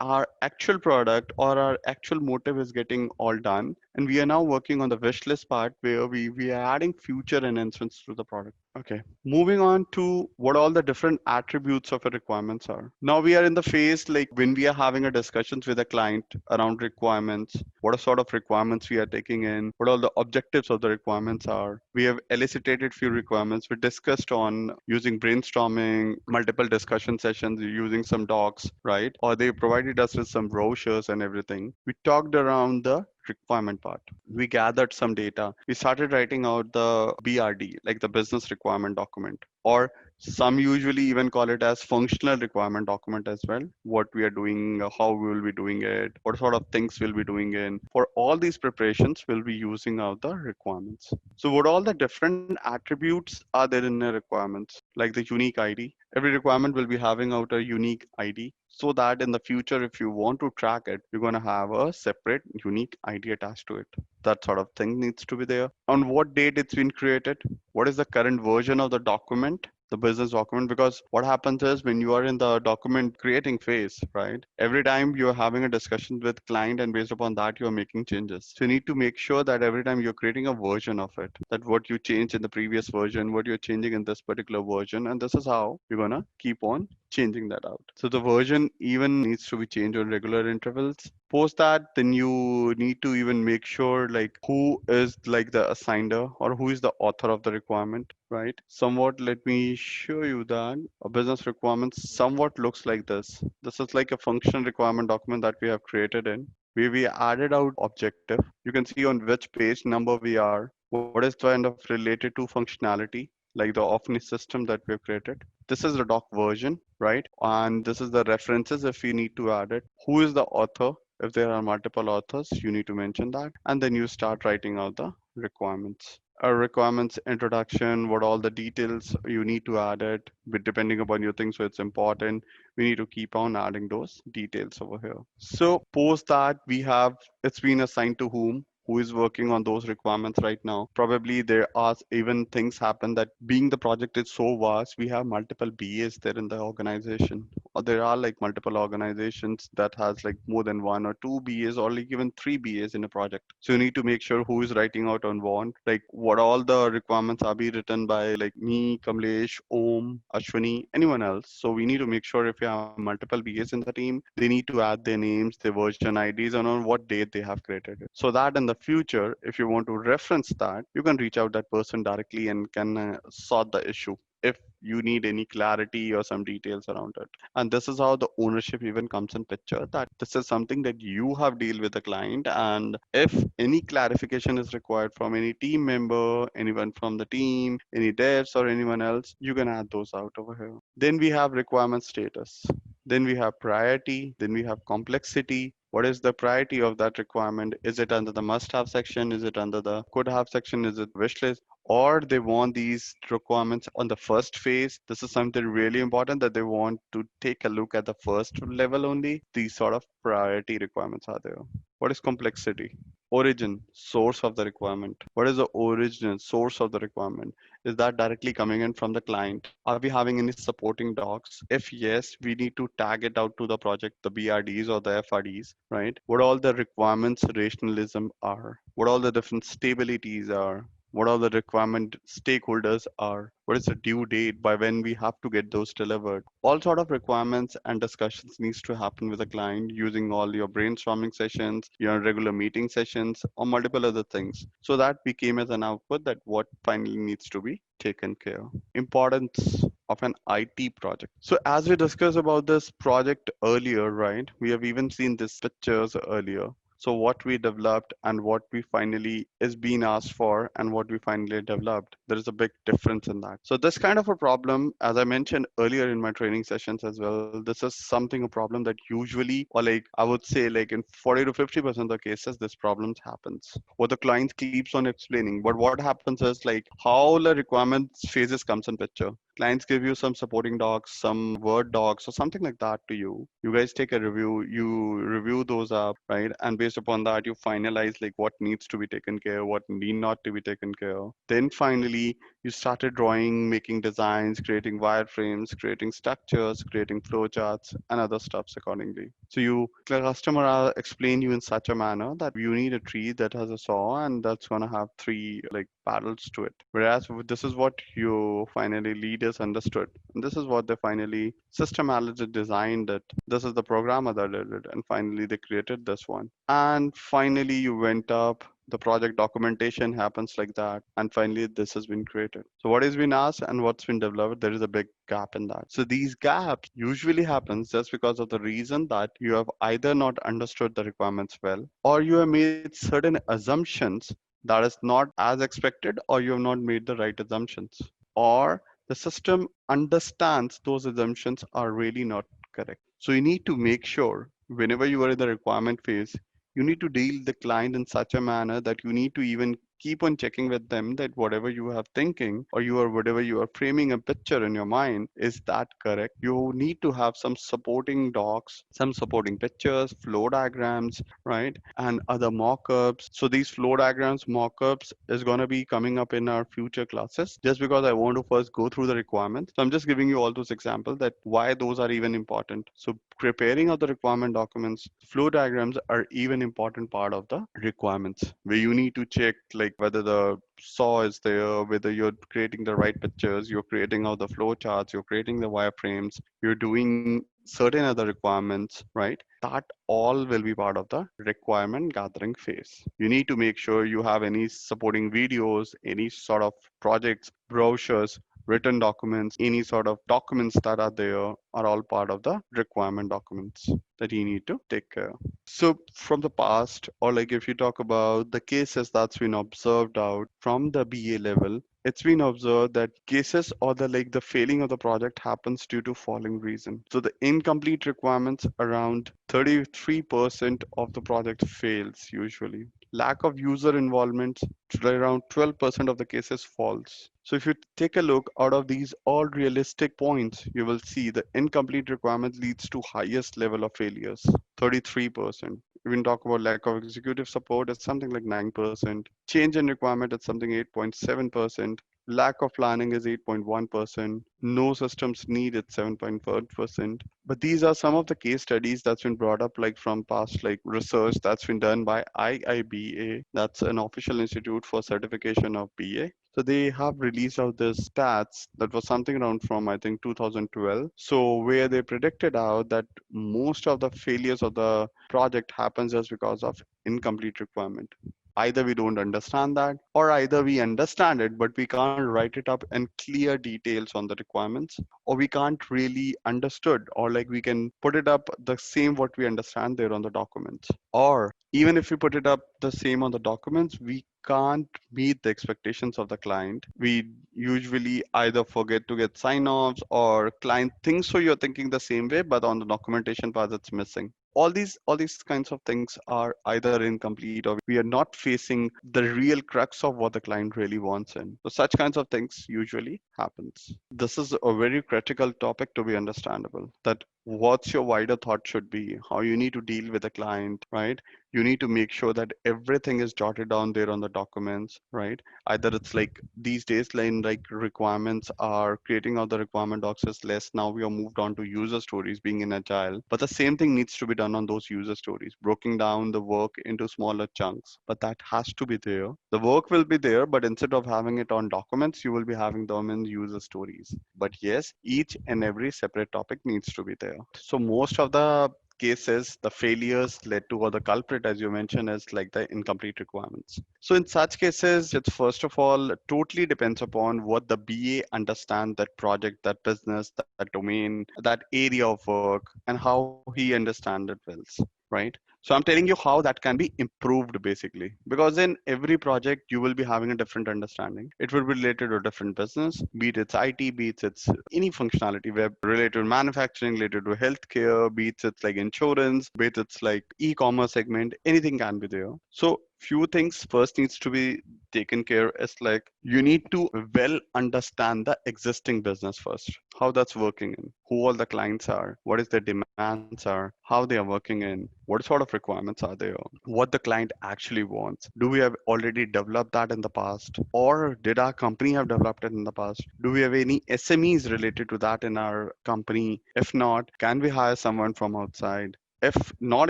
our actual product or our actual motive is getting all done, and we are now working on the wish list part where we are adding future enhancements to the product. Okay, moving on to what all the different attributes of a requirements are. Now we are in the phase like when we are having a discussions with a client around requirements, what sort of requirements we are taking in, what all the objectives of the requirements are. We have elicited few requirements. We discussed on using brainstorming, multiple discussion sessions, using some docs, right? Or they provided us with some brochures and everything. We talked around the requirement part. We gathered some data. We started writing out the BRD, like the business requirement document, or some usually even call it as functional requirement document as well. What we are doing, how we will be doing it, what sort of things we'll be doing in. For all these preparations, we'll be using out the requirements. So what all the different attributes are there in the requirements, like the unique ID. Every requirement will be having out a unique ID so that in the future, if you want to track it, you're going to have a separate unique ID attached to it. That sort of thing needs to be there. On what date it's been created, what is the current version of the document, the business document, because what happens is when you are in the document creating phase, right, every time you're having a discussion with client and based upon that you're making changes. So you need to make sure that every time you're creating a version of it, that what you changed in the previous version, what you're changing in this particular version, and this is how you're gonna keep on changing that out. So the version even needs to be changed on regular intervals. Post that, then you need to even make sure like who is like the assigner or who is the author of the requirement, right? Somewhat, let me show you that a business requirement somewhat looks like this. This is like a function requirement document that we have created in. We added out objective. You can see on which page number we are, what is kind of related to functionality, like the Office system that we have created. This is the doc version, right? And this is the references if you need to add it. Who is the author? If there are multiple authors, you need to mention that. And then you start writing out the requirements. A requirements introduction, what all the details you need to add it, but depending upon your thing, so it's important. We need to keep on adding those details over here. So post that we have, it's been assigned to who is working on those requirements right now. Probably there are even things happen that being the project is so vast, we have multiple BAs there in the organization. Or there are like multiple organizations that has like more than one or two BAs or like even three BAs in a project. So you need to make sure who is writing out on what, like what all the requirements are be written by like me, Kamlesh, Om, Ashwini, anyone else. So we need to make sure if you have multiple BAs in the team, they need to add their names, their version IDs, and on what date they have created it. So that in the future, if you want to reference that, you can reach out that person directly and can sort the issue if you need any clarity or some details around it. And this is how the ownership even comes in picture, that this is something that you have deal with the client, and if any clarification is required from any team member, anyone from the team, any devs or anyone else, you can add those out over here. Then we have requirement status, then we have priority, then we have complexity. What is the priority of that requirement? Is it under the must have section? Is it under the could have section? Is it wish list? Or they want these requirements on the first phase. This is something really important, that they want to take a look at the first level only. These sort of priority requirements are there. What is complexity? Origin, source of the requirement. What is the origin, source of the requirement? Is that directly coming in from the client? Are we having any supporting docs? If yes, we need to tag it out to the project, the BRDs or the FRDs, right? What all the requirements rationalism are, what all the different stabilities are, what all the requirement stakeholders are, what is the due date by when we have to get those delivered. All sort of requirements and discussions needs to happen with the client using all your brainstorming sessions, your regular meeting sessions, or multiple other things. So that became as an output that what finally needs to be taken care. Importance of an IT project. So as we discussed about this project earlier, right? We have even seen these pictures earlier. So what we developed and what we finally is being asked for and what we finally developed, there is a big difference in that. So this kind of a problem, as I mentioned earlier in my training sessions as well, this is something a problem that usually, or like I would say like in 40 to 50% of the cases, this problems happens. What the client keeps on explaining, but what happens is like how the requirements phases comes in picture. Clients give you some supporting docs, some Word docs, or something like that to you. You guys take a review, you review those up, right? And based upon that, you finalize like what needs to be taken care, what need not to be taken care. Then finally, you started drawing, making designs, creating wireframes, creating structures, creating flowcharts, and other stuffs accordingly. So the customer explain you in such a manner that you need a tree that has a saw and that's gonna have three like paddles to it. Whereas this is what you finally leaders understood. And this is what they finally system analysts designed it. This is the programmer that did it, and finally they created this one. And finally you went up, the project documentation happens like that, and finally this has been created. So what has been asked and what's been developed, there is a big gap in that. So these gaps usually happens just because of the reason that you have either not understood the requirements well, or you have made certain assumptions that is not as expected, or you have not made the right assumptions, or the system understands those assumptions are really not correct. So you need to make sure whenever you are in the requirement phase, you need to deal the client in such a manner that you need to even keep on checking with them that whatever you have thinking, or you are whatever you are framing a picture in your mind, is that correct. You need to have some supporting docs, some supporting pictures, flow diagrams, right, and other mock-ups. So these flow diagrams, mock-ups is going to be coming up in our future classes, just because I want to first go through the requirements. So I'm just giving you all those examples that why those are even important. So preparing of the requirement documents, flow diagrams are even important part of the requirements, where you need to check like whether the saw is there, whether you're creating the right pictures, you're creating all the flow charts, you're creating the wireframes, you're doing certain other requirements, right? That all will be part of the requirement gathering phase. You need to make sure you have any supporting videos, any sort of projects, brochures, written documents, any sort of documents that are there are all part of the requirement documents that you need to take care. So from the past, or like if you talk about the cases that's been observed out from the BA level, it's been observed that cases or the failing of the project happens due to following reason. So the incomplete requirements, around 33% of the project fails usually. Lack of user involvement, around 12% of the cases falls. So if you take a look out of these all realistic points, you will see the incomplete requirement leads to highest level of failures, 33%. Even talk about lack of executive support, it's something like 9%. Change in requirement, it's something 8.7%. Lack of planning is 8.1%. No systems need, it's 7.4%. But these are some of the case studies that's been brought up like from past like research that's been done by IIBA. That's an official institute for certification of BA. So they have released out this stats that was something around from I think 2012. So where they predicted out that most of the failures of the project happens just because of incomplete requirement. Either we don't understand that, or either we understand it but we can't write it up in clear details on the requirements, or we can't really understood, or like we can put it up the same what we understand there on the documents, or even if we put it up the same on the documents, we can't meet the expectations of the client. We usually either forget to get sign-offs, or client thinks so you're thinking the same way, but on the documentation part it's missing. All these kinds of things are either incomplete, or we are not facing the real crux of what the client really wants in. So such kinds of things usually happens. This is a very critical topic to be understandable, that what's your wider thought should be, how you need to deal with the client, right? You need to make sure that everything is jotted down there on the documents, right? Either it's like these days like requirements are creating out the requirement docs is less. Now we are moved on to user stories being in agile, but the same thing needs to be done on those user stories, broken down the work into smaller chunks. But that has to be there. The work will be there, but instead of having it on documents, you will be having them in user stories. But yes, each and every separate topic needs to be there. So most of the cases, the failures led to, or the culprit, as you mentioned, is like the incomplete requirements. So in such cases, it's first of all totally depends upon what the BA understand that project, that business, that domain, that area of work, and how he understand it well, right? So I'm telling you how that can be improved basically, because in every project you will be having a different understanding. It will be related to a different business, be it it's IT, be it it's any functionality, web related to manufacturing, related to healthcare, be it it's like insurance, be it it's like e-commerce segment, anything can be there. So Few things first needs to be taken care is like you need to well understand the existing business first, how that's working in, who all the clients are, what is their demands are, how they are working in, what sort of requirements are there, what the client actually wants. Do we have already developed that in the past, or did our company have developed it in the past? Do we have any SMEs related to that in our company? If not, can we hire someone from outside? If not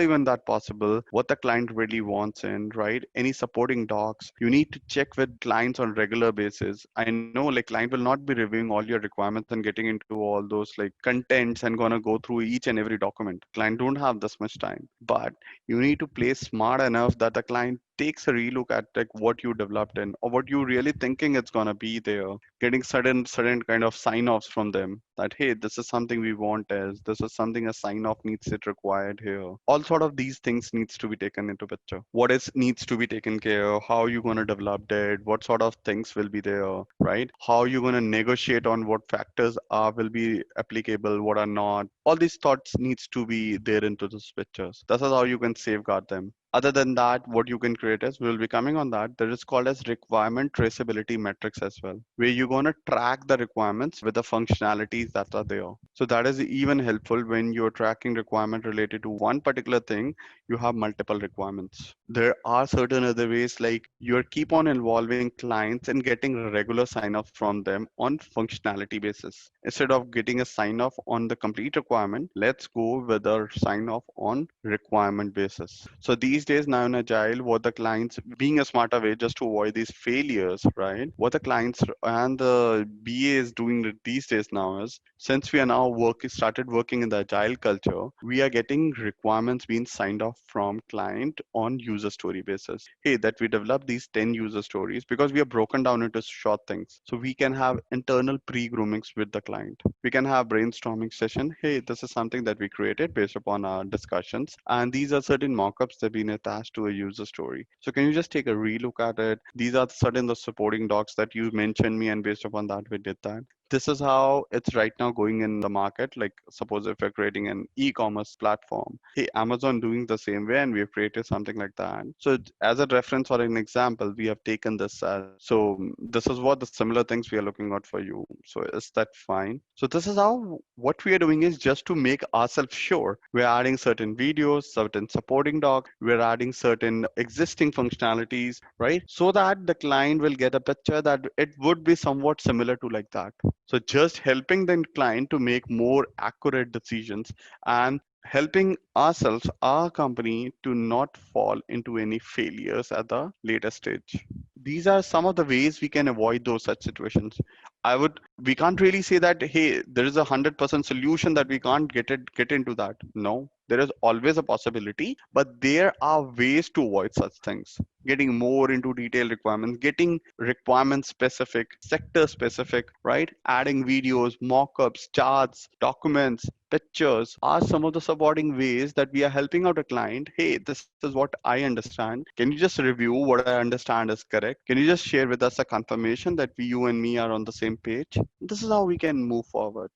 even that possible, what the client really wants in, right? Any supporting docs, you need to check with clients on regular basis. I know like client will not be reviewing all your requirements and getting into all those like contents and gonna go through each and every document. Client don't have this much time, but you need to play smart enough that the client takes a relook at like what you developed in or what you really thinking it's gonna be there, getting certain kind of sign offs from them that hey, this is something we want, as this is something a sign off needs it required here. All sort of these things needs to be taken into picture. What is needs to be taken care of, how you going to develop it, what sort of things will be there, right? How you going to negotiate on what factors are will be applicable, what are not. All these thoughts needs to be there into those pictures. This is how you can safeguard them. Other than that, what you can create is, we'll be coming on that, there is called as requirement traceability metrics as well, where you're going to track the requirements with the functionalities that are there. So that is even helpful when you're tracking requirement related to one particular thing, you have multiple requirements. There are certain other ways like you keep on involving clients and getting regular sign-offs from them on functionality basis. Instead of getting a sign-off on the complete requirement, let's go with a sign-off on requirement basis. So these days now in Agile, what the clients, being a smarter way just to avoid these failures, right? What the clients and the BA is doing these days now is, since we are now started working in the Agile culture, we are getting requirements being signed off from client on user story basis. Hey, that we develop these 10 user stories because we are broken down into short things. So we can have internal pre-groomings with the client. We can have brainstorming session. Hey, this is something that we created based upon our discussions, and these are certain mockups that have been attached to a user story. So can you just take a relook at it? These are certain the supporting docs that you mentioned me, and based upon that we did that. This is how it's right now going in the market. Like suppose if you're creating an e-commerce platform, hey, Amazon doing the same way and we've created something like that. So as a reference or an example, we have taken this as, so this is what the similar things we are looking at for you. So is that fine? So this is how what we are doing is just to make ourselves sure we're adding certain videos, certain supporting doc, we're adding certain existing functionalities, right? So that the client will get a picture that it would be somewhat similar to like that. So just helping the client to make more accurate decisions and helping ourselves, our company, to not fall into any failures at the later stage. These are some of the ways we can avoid those such situations. We can't really say that, hey, there is 100% solution that we can't get into that. No, there is always a possibility, but there are ways to avoid such things. Getting more into detailed requirements, getting requirement specific, sector specific, right? Adding videos, mock-ups, charts, documents, pictures are some of the supporting ways that we are helping out a client. Hey, this is what I understand. Can you just review what I understand is correct? Can you just share with us a confirmation that you and me are on the same page? This is how we can move forward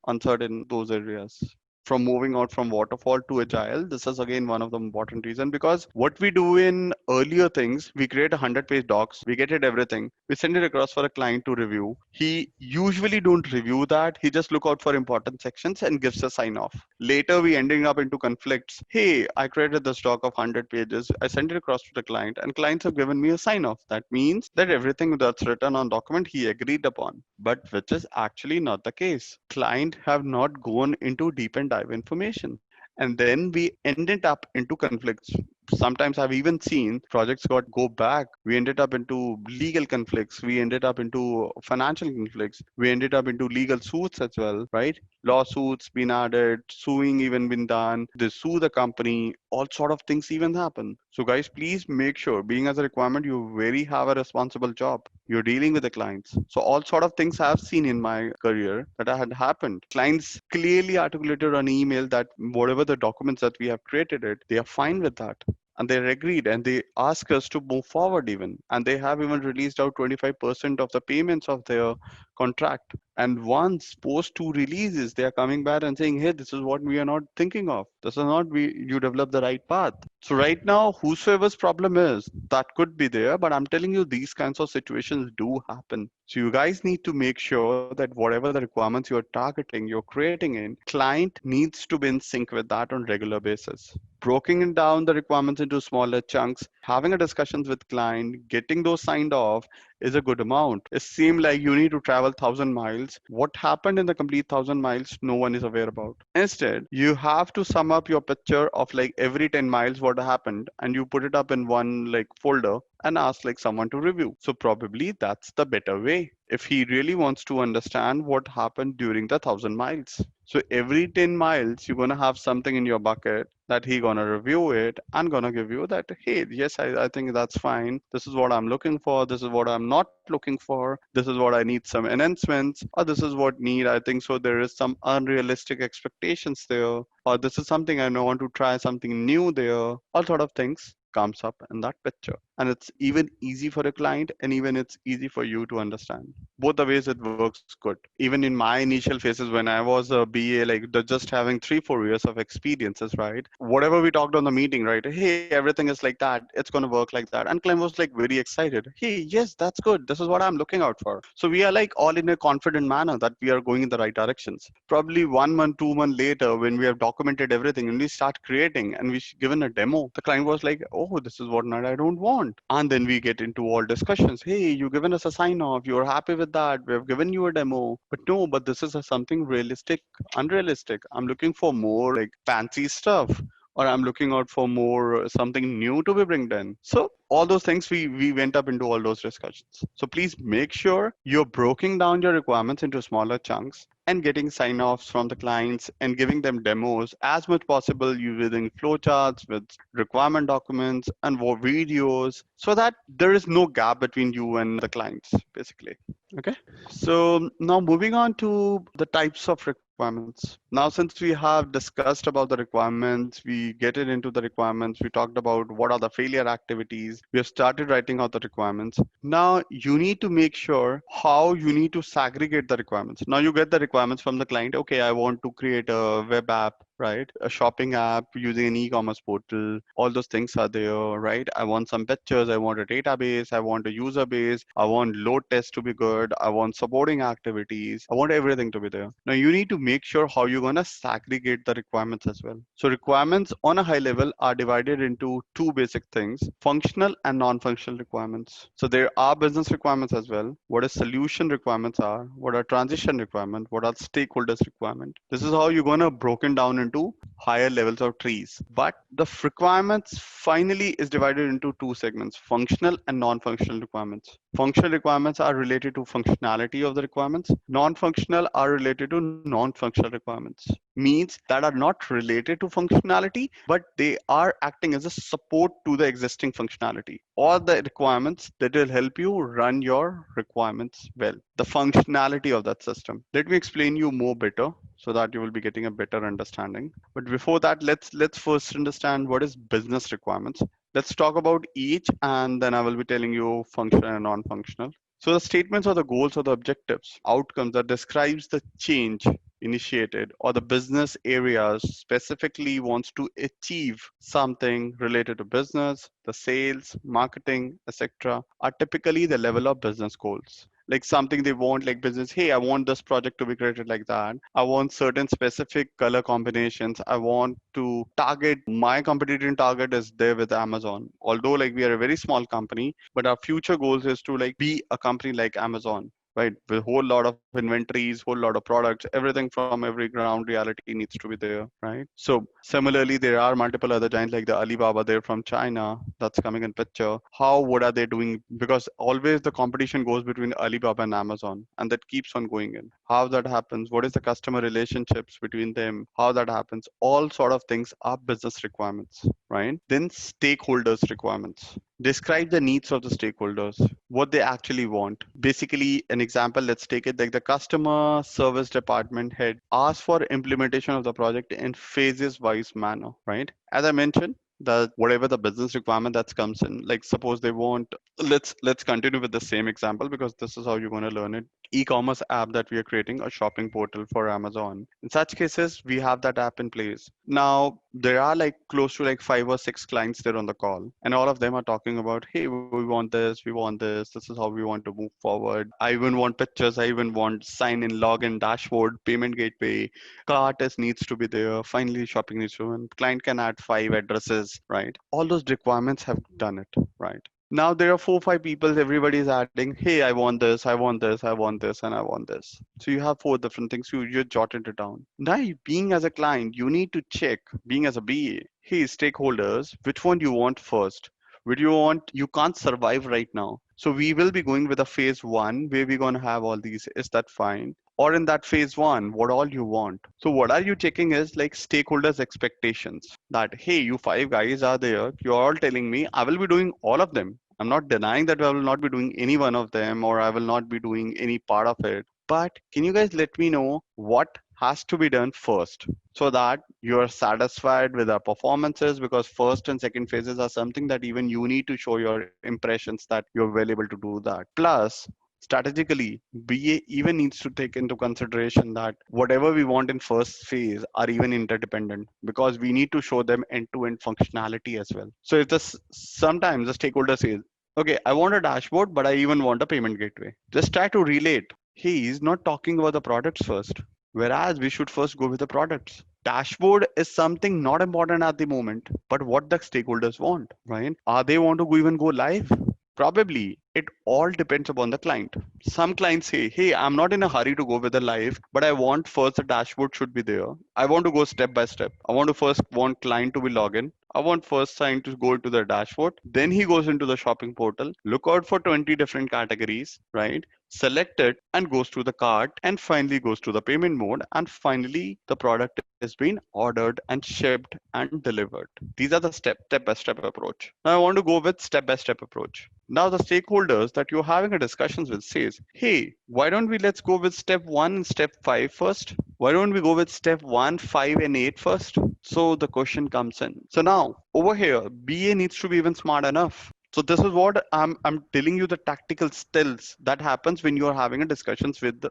on certain those areas. From moving out from waterfall to agile, this is again one of the important reasons, because what we do in earlier things, we create 100-page docs, we get it everything, we send it across for a client to review. He usually don't review that, he just look out for important sections and gives a sign off. Later we ending up into conflicts. Hey, I created this doc of 100 pages, I sent it across to the client, and clients have given me a sign off. That means that everything that's written on document he agreed upon, but which is actually not the case. Client have not gone into deep and dive information, and then we ended up into conflicts. Sometimes I've even seen projects got go back, we ended up into legal conflicts, we ended up into financial conflicts, we ended up into legal suits as well, right? Lawsuits been added, suing even been done, they sue the company, all sort of things even happen. So guys, please make sure, being as a requirement, you very have a responsible job, you're dealing with the clients. So all sort of things I've seen in my career that had happened. Clients clearly articulated on email that whatever the documents that we have created it, they are fine with that. And they agreed and they ask us to move forward even. And they have even released out 25% of the payments of their contract. And once post 2 releases, they are coming back and saying, hey, this is what we are not thinking of. This is not you develop the right path. So right now, whosoever's problem is, that could be there, but I'm telling you, these kinds of situations do happen. So you guys need to make sure that whatever the requirements you're targeting, you're creating in, client needs to be in sync with that on regular basis. Broken down the requirements into smaller chunks, having a discussions with client, getting those signed off is a good amount. It seemed like you need to travel 1,000 miles. What happened in the complete 1,000 miles, no one is aware about. Instead, you have to sum up your picture of like every 10 miles what happened, and you put it up in one like folder and ask like someone to review. So probably that's the better way if he really wants to understand what happened during the 1,000 miles. So every 10 miles, you're gonna have something in your bucket that he gonna review it and gonna give you that, hey, yes, I think that's fine. This is what I'm looking for. This is what I'm not looking for. This is what I need some enhancements, or this is what need. I think so. There is some unrealistic expectations there, or this is something I want to try something new there. All sort of things comes up in that picture, and it's even easy for a client and even it's easy for you to understand. Both the ways it works good. Even in my initial phases when I was a BA, like just having 3-4 years of experiences, right, whatever we talked on the meeting, right, hey, everything is like that, it's going to work like that, and client was like very excited, hey, yes, that's good, this is what I'm looking out for. So we are like all in a confident manner that we are going in the right directions. Probably 1 month 2 months later, when we have documented everything and we start creating and we given a demo, the client was like, oh, this is what not I don't want. And then we get into all discussions, hey, you given us a sign off, you're happy with that, we have given you a demo, but no, but this is something realistic, unrealistic. I'm looking for more like fancy stuff, or I'm looking out for more something new to be bring in. So all those things we went up into all those discussions. So please make sure you're breaking down your requirements into smaller chunks and getting sign offs from the clients and giving them demos as much possible using flowcharts with requirement documents and videos, so that there is no gap between you and the clients basically. Okay. So now moving on to the types of requirements. Now, since we have discussed about the requirements, we get it into the requirements, we talked about what are the failure activities, we have started writing out the requirements. Now, you need to make sure how you need to segregate the requirements. Now, you get the requirements from the client. Okay, I want to create a web app, right? A shopping app using an e-commerce portal. All those things are there, right? I want some pictures. I want a database. I want a user base. I want load test to be good. I want supporting activities. I want everything to be there. Now you need to make sure how you're going to segregate the requirements as well. So requirements on a high level are divided into two basic things: functional and non-functional requirements. So there are business requirements as well. What a solution requirements are, what are transition requirement, what are stakeholders requirement. This is how you're going to broken down into higher levels of trees. But the requirements finally is divided into two segments: functional and non-functional requirements. Functional requirements are related to functionality of the requirements. Non-functional are related to non-functional requirements. Means that are not related to functionality, but they are acting as a support to the existing functionality, or the requirements that will help you run your requirements well. The functionality of that system. Let me explain you more better so that you will be getting a better understanding. But before that, let's first understand what is business requirements. Let's talk about each, and then I will be telling you functional and non-functional. So the statements or the goals or the objectives, outcomes that describes the change initiated or the business areas specifically wants to achieve something related to business, the sales, marketing, etc., are typically the level of business goals. Like something they want, like business, hey, I want this project to be created like that. I want certain specific color combinations. I want to target, my competitive target is there with Amazon. Although like we are a very small company, but our future goals is to like be a company like Amazon, right? With a whole lot of inventories, whole lot of products, everything from every ground reality needs to be there, right? So similarly, there are multiple other giants like the Alibaba there from China that's coming in picture. How, what are they doing? Because always the competition goes between Alibaba and Amazon, and that keeps on going in. How that happens? What is the customer relationships between them? How that happens? All sort of things are business requirements, right? Then stakeholders requirements. Describe the needs of the stakeholders, what they actually want. Basically, an example, let's take it like the customer service department head asks for implementation of the project in phases wise manner, right? As I mentioned, that whatever the business requirement that comes in, like suppose they want, let's continue with the same example because this is how you're going to learn it. E-commerce app that we are creating, a shopping portal for Amazon. In such cases, we have that app in place. Now there are like close to like 5 or 6 clients there on the call, and all of them are talking about, hey, we want this, we want this is how we want to move forward. I even want pictures, I even want sign in, login, dashboard, payment gateway, cart is needs to be there, finally shopping needs to, and client can add 5 addresses, right? All those requirements have done it, right? Now there are 4 5 people, everybody is adding, hey, I want this, I want this, I want this, and I want this. So you have 4 different things, you jotted it down. Now being as a client, you need to check, being as a BA, hey, stakeholders, which one do you want first? Would you want, you can't survive right now. So we will be going with a phase one where we're going to have all these. Is that fine? Or in that phase one, what all you want? So what are you checking is like stakeholders' expectations that, hey, you 5 guys are there. You're all telling me I will be doing all of them. I'm not denying that I will not be doing any one of them or I will not be doing any part of it. But can you guys let me know what has to be done first so that you are satisfied with our performances, because first and second phases are something that even you need to show your impressions that you're well able to do that. Plus, strategically, BA even needs to take into consideration that whatever we want in first phase are even interdependent, because we need to show them end-to-end functionality as well. So if this, sometimes the stakeholder says, okay, I want a dashboard, but I even want a payment gateway, just try to relate. He's not talking about the products first, whereas we should first go with the products. Dashboard is something not important at the moment, but what the stakeholders want, right? Are they want to even go live? Probably. It all depends upon the client. Some clients say, hey, I'm not in a hurry to go with the live, but I want first the dashboard should be there. I want to go step by step. I want to first want client to be login. I want first sign to go to the dashboard. Then he goes into the shopping portal, look out for 20 different categories, right? Select it and goes to the cart and finally goes to the payment mode. And finally, the product is being ordered and shipped and delivered. These are the step by step approach. Now I want to go with step by step approach. Now the stakeholders that you're having a discussions with says, hey, why don't we let's go with step 1 and step 5 first? Why don't we go with step 1, 5 and 8 first? So the question comes in. So now over here, BA needs to be even smart enough. So this is what I'm telling you, the tactical skills that happens when you're having a discussions with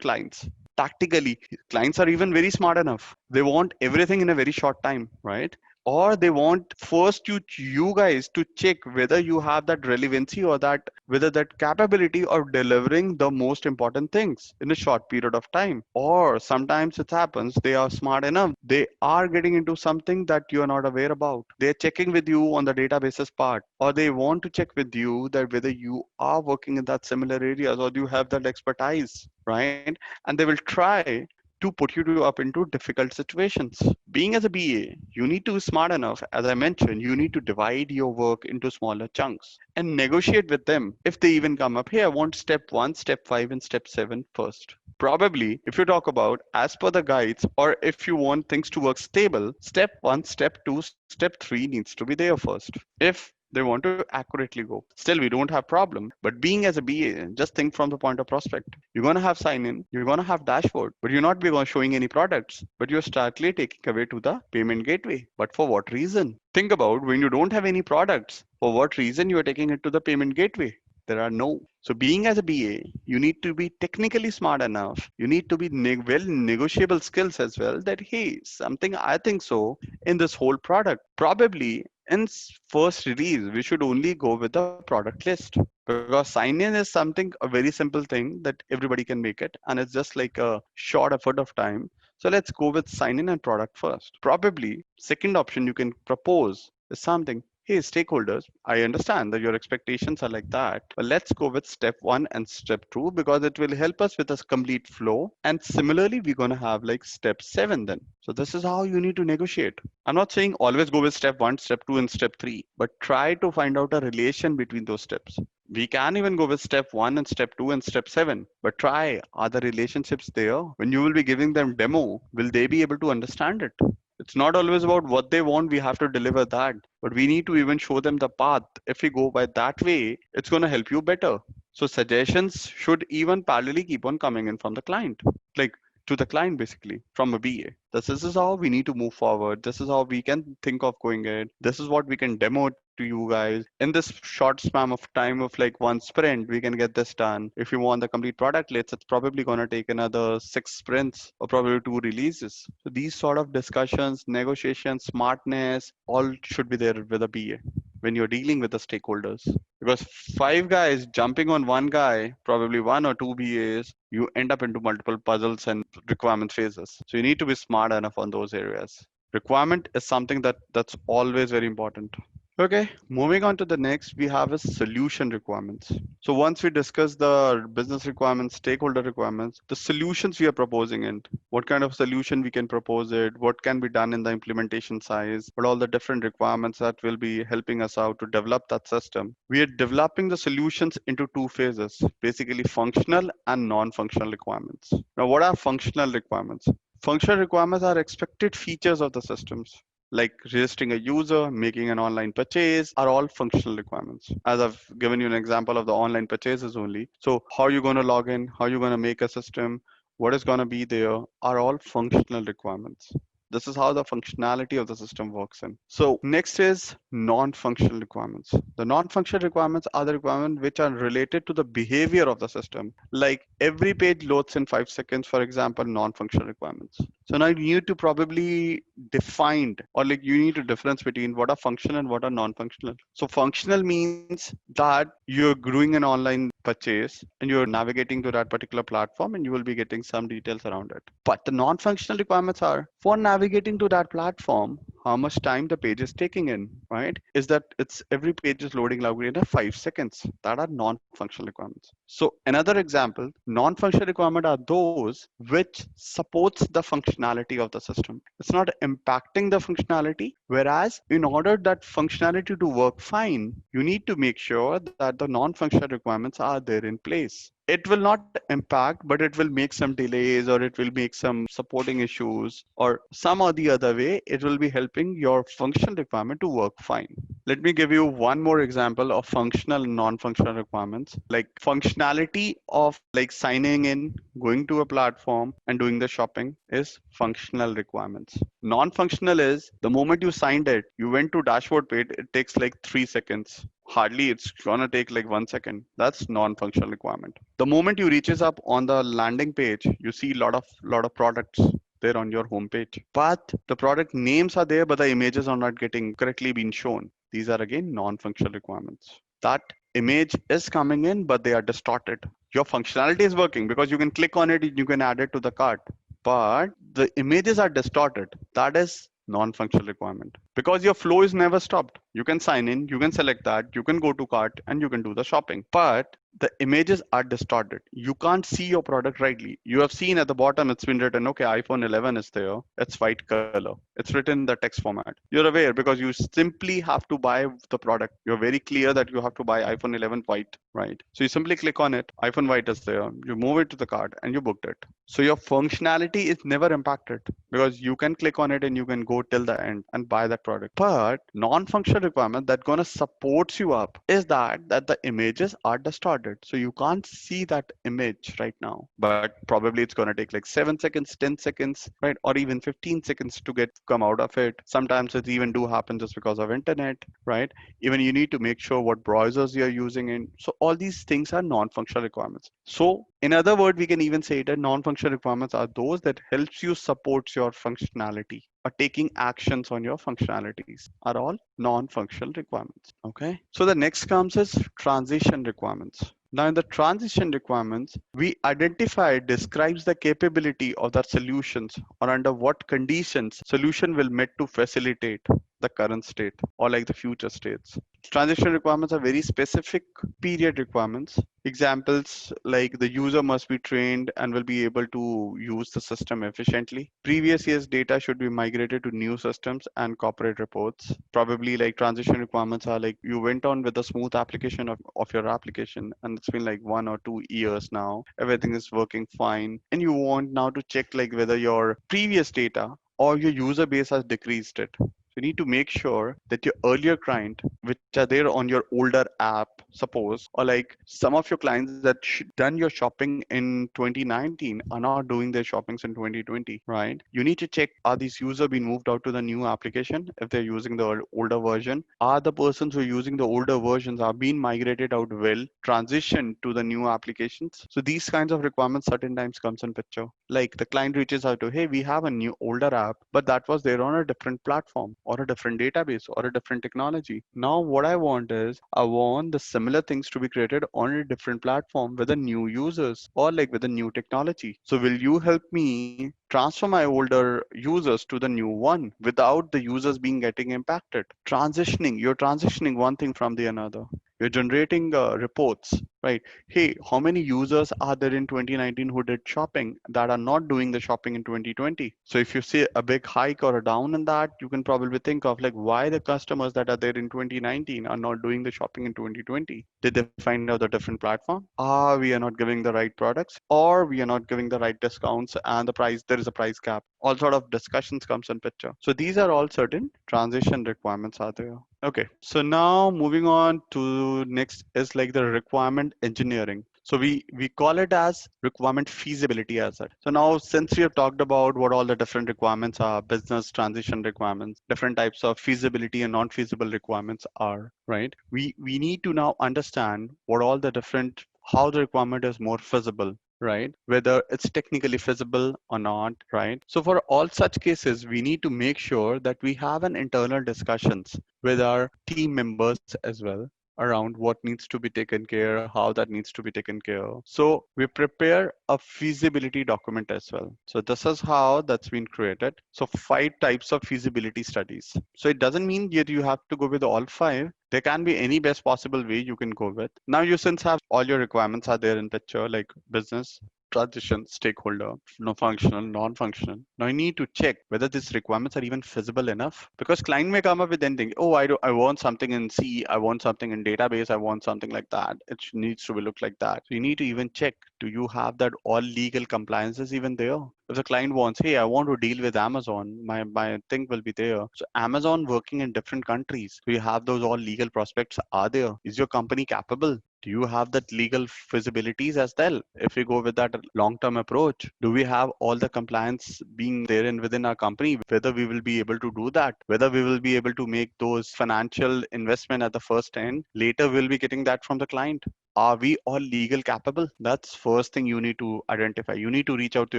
clients. Tactically, clients are even very smart enough. They want everything in a very short time, right? Or they want first you guys to check whether you have that relevancy or that whether that capability of delivering the most important things in a short period of time. Or sometimes it happens they are smart enough, they are getting into something that you are not aware about, they're checking with you on the databases part, or they want to check with you that whether you are working in that similar areas or do you have that expertise, right? And they will try to put you up into difficult situations. Being as a BA, you need to be smart enough. As I mentioned, you need to divide your work into smaller chunks and negotiate with them. If they even come up, hey, I want step 1, step 5, and step 7 first. Probably, if you talk about as per the guides, or if you want things to work stable, step 1, step 2, step 3 needs to be there first. If they want to accurately go. Still, we don't have problem. But being as a BA, just think from the point of prospect. You're gonna have sign in, you're gonna have dashboard, but you're not be showing any products. But you're starkly taking away to the payment gateway. But for what reason? Think about when you don't have any products. For what reason you are taking it to the payment gateway? There are no. So being as a BA, you need to be technically smart enough. You need to be well negotiable skills as well. That hey, something I think so in this whole product. Probably in first release, we should only go with the product list, because sign in is something a very simple thing that everybody can make it, and it's just like a short effort of time. So let's go with sign in and product first. Probably second option you can propose is something, hey, stakeholders, I understand that your expectations are like that, but let's go with step 1 and step 2 because it will help us with a complete flow. And similarly, we're going to have like step 7 then. So this is how you need to negotiate. I'm not saying always go with step 1, step 2, and step 3, but try to find out a relation between those steps. We can even go with step 1 and step 2 and step 7, but try, are the relationships there? When you will be giving them demo, will they be able to understand it? It's not always about what they want, we have to deliver that, but we need to even show them the path. If we go by that way, it's going to help you better. So suggestions should even parallelly keep on coming in from the client. Like to the client basically from a BA. This is how we need to move forward. This is how we can think of going ahead. This is what we can demo to you guys. In this short span of time of like one sprint, we can get this done. If you want the complete product list, it's probably going to take another 6 sprints or probably 2 releases. So these sort of discussions, negotiations, smartness, all should be there with a BA when you're dealing with the stakeholders. Because five guys jumping on one guy, probably one or two BAs, you end up into multiple puzzles and requirement phases. So you need to be smart enough on those areas. Requirement is something that's always very important. Okay, moving on to the next, we have a solution requirements. So once we discuss the business requirements, stakeholder requirements, the solutions we are proposing and what kind of solution we can propose it, what can be done in the implementation size, what all the different requirements that will be helping us out to develop that system. We are developing the solutions into two phases, basically functional and non-functional requirements. Now, what are functional requirements? Functional requirements are expected features of the systems like registering a user, making an online purchase are all functional requirements. As I've given you an example of the online purchases only. So how are you going to log in? How are you going to make a system? What is going to be there are all functional requirements. This is how the functionality of the system works in. So next is non-functional requirements. The non-functional requirements are the requirements which are related to the behavior of the system. Like every page loads in 5 seconds, for example, non-functional requirements. So now you need to probably define or like you need to difference between what are functional and what are non-functional. So functional means that you're doing an online purchase and you're navigating to that particular platform and you will be getting some details around it. But the non-functional requirements are for navigating to that platform, how much time the page is taking in, right? Is that it's every page is loading loudly in 5 seconds. That are non-functional requirements. So another example, non-functional requirement are those which supports the functionality of the system. It's not impacting the functionality. Whereas in order that functionality to work fine, you need to make sure that the non-functional requirements are there in place. It will not impact, but it will make some delays or it will make some supporting issues or some or the other way, it will be helping your functional requirement to work fine. Let me give you one more example of functional and non-functional requirements. Like functionality of like signing in, going to a platform and doing the shopping is functional requirements. Non-functional is the moment you signed it, you went to dashboard page, it takes like 3 seconds. Hardly it's gonna take like 1 second. That's non-functional requirement. The moment you reaches up on the landing page, you see lot of products there on your homepage. But the product names are there, but the images are not getting correctly being shown. These are again non-functional requirements. That image is coming in, but they are distorted. Your functionality is working because you can click on it and you can add it to the cart. But the images are distorted. That is non-functional requirement because your flow is never stopped. You can sign in, you can select that, you can go to cart and you can do the shopping. But the images are distorted. You can't see your product rightly. You have seen at the bottom, it's been written, okay, iPhone 11 is there. It's white color. It's written in the text format. You're aware because you simply have to buy the product. You're very clear that you have to buy iPhone 11 white, right? So you simply click on it. iPhone white is there. You move it to the cart and you booked it. So your functionality is never impacted because you can click on it and you can go till the end and buy that product. But non-functional requirement that gonna supports you up is that the images are distorted. So you can't see that image right now, but probably it's gonna take like 7 seconds, 10 seconds, right? Or even 15 seconds to get come out of it. Sometimes it even do happen just because of internet, right? Even you need to make sure what browsers you're using in. So all these things are non-functional requirements. So in other words, we can even say that non-functional requirements are those that helps you support your functionality or taking actions on your functionalities are all non-functional requirements. Okay. So the next comes is transition requirements. Now in the transition requirements, we identify describes the capability of the solutions or under what conditions solution will met to facilitate the current state or like the future states. Transition requirements are very specific period requirements. Examples like the user must be trained and will be able to use the system efficiently. Previous year's data should be migrated to new systems and corporate reports. Probably like transition requirements are like you went on with the smooth application of your application and it's been like 1 or 2 years now. Everything is working fine. And you want now to check like whether your previous data or your user base has decreased it. So you need to make sure that your earlier client, which are there on your older app, suppose, or like some of your clients that done your shopping in 2019 are not doing their shoppings in 2020, right? You need to check, are these users being moved out to the new application if they're using the older version? Are the persons who are using the older versions are being migrated out well, transitioned to the new applications? So these kinds of requirements certain times comes in picture. Like the client reaches out to, hey, we have a new older app, but that was there on a different platform or a different database or a different technology. Now what I want is I want the similar things to be created on a different platform with the new users or like with the new technology. So will you help me transfer my older users to the new one without the users being getting impacted? You're transitioning one thing from the another. You're generating reports, right? Hey, how many users are there in 2019 who did shopping that are not doing the shopping in 2020? So if you see a big hike or a down in that, you can probably think of like why the customers that are there in 2019 are not doing the shopping in 2020. Did they find out the different platform? Are we are not giving the right products, or we are not giving the right discounts, and the price, there is a price cap. All sort of discussions comes in picture. So these are all certain transition requirements are there. Okay, so now moving on to next is like the requirement engineering. So we call it as requirement feasibility as it. So now since we have talked about what all the different requirements are, business transition requirements, different types of feasibility and non-feasible requirements are, right? We need to now understand what all the different, how the requirement is more feasible, right? Whether it's technically feasible or not, right? So for all such cases, we need to make sure that we have an internal discussions with our team members as well around what needs to be taken care, how that needs to be taken care. So we prepare a feasibility document as well. So this is how that's been created. So 5 types of feasibility studies. So it doesn't mean that you have to go with all 5. There can be any best possible way you can go with. Now you since have all your requirements are there in picture, like business, transition, stakeholder, no functional, non-functional. Now you need to check whether these requirements are even feasible enough, because client may come up with anything. Oh, I want something in C, I want something in database, I want something like that. It needs to be look like that. So you need to even check, do you have that all legal compliances even there? If the client wants, hey, I want to deal with Amazon, my thing will be there. So Amazon working in different countries. Do you have those all legal prospects are there? Is your company capable? Do you have that legal feasibilities as well? If we go with that long-term approach, do we have all the compliance being there and within our company? Whether we will be able to do that, whether we will be able to make those financial investment at the first end, later we'll be getting that from the client. Are we all legal capable? That's first thing you need to identify. You need to reach out to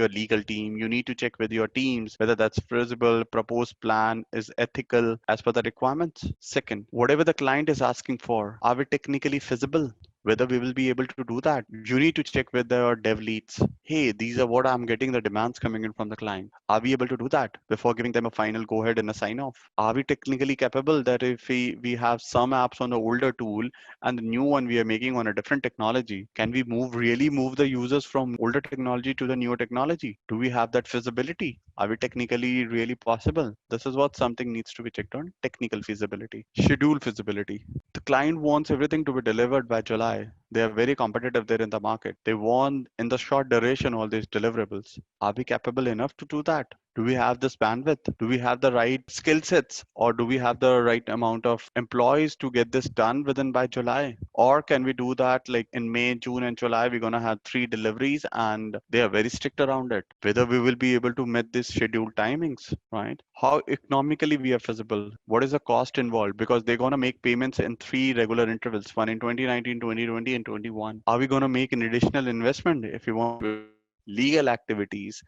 your legal team. You need to check with your teams whether that's feasible, proposed plan is ethical as per the requirements. Second, whatever the client is asking for, are we technically feasible? Whether we will be able to do that. You need to check with the dev leads. Hey, these are what I'm getting the demands coming in from the client. Are we able to do that before giving them a final go ahead and a sign off? Are we technically capable that if we have some apps on the older tool and the new one we are making on a different technology, can we really move the users from older technology to the newer technology? Do we have that feasibility? Are we technically really possible? This is what something needs to be checked on: technical feasibility. Schedule feasibility. The client wants everything to be delivered by July. They are very competitive there in the market. They want in the short duration all these deliverables. Are we capable enough to do that? Do we have this bandwidth? Do we have the right skill sets, or do we have the right amount of employees to get this done within by July? Or can we do that like in May, June, and July? We're going to have 3 deliveries and they are very strict around it. Whether we will be able to meet these scheduled timings, right? How economically we are feasible? What is the cost involved? Because they're going to make payments in 3 regular intervals, one in 2019, 2020, and 21. Are we going to make an additional investment if we want to build legal activities,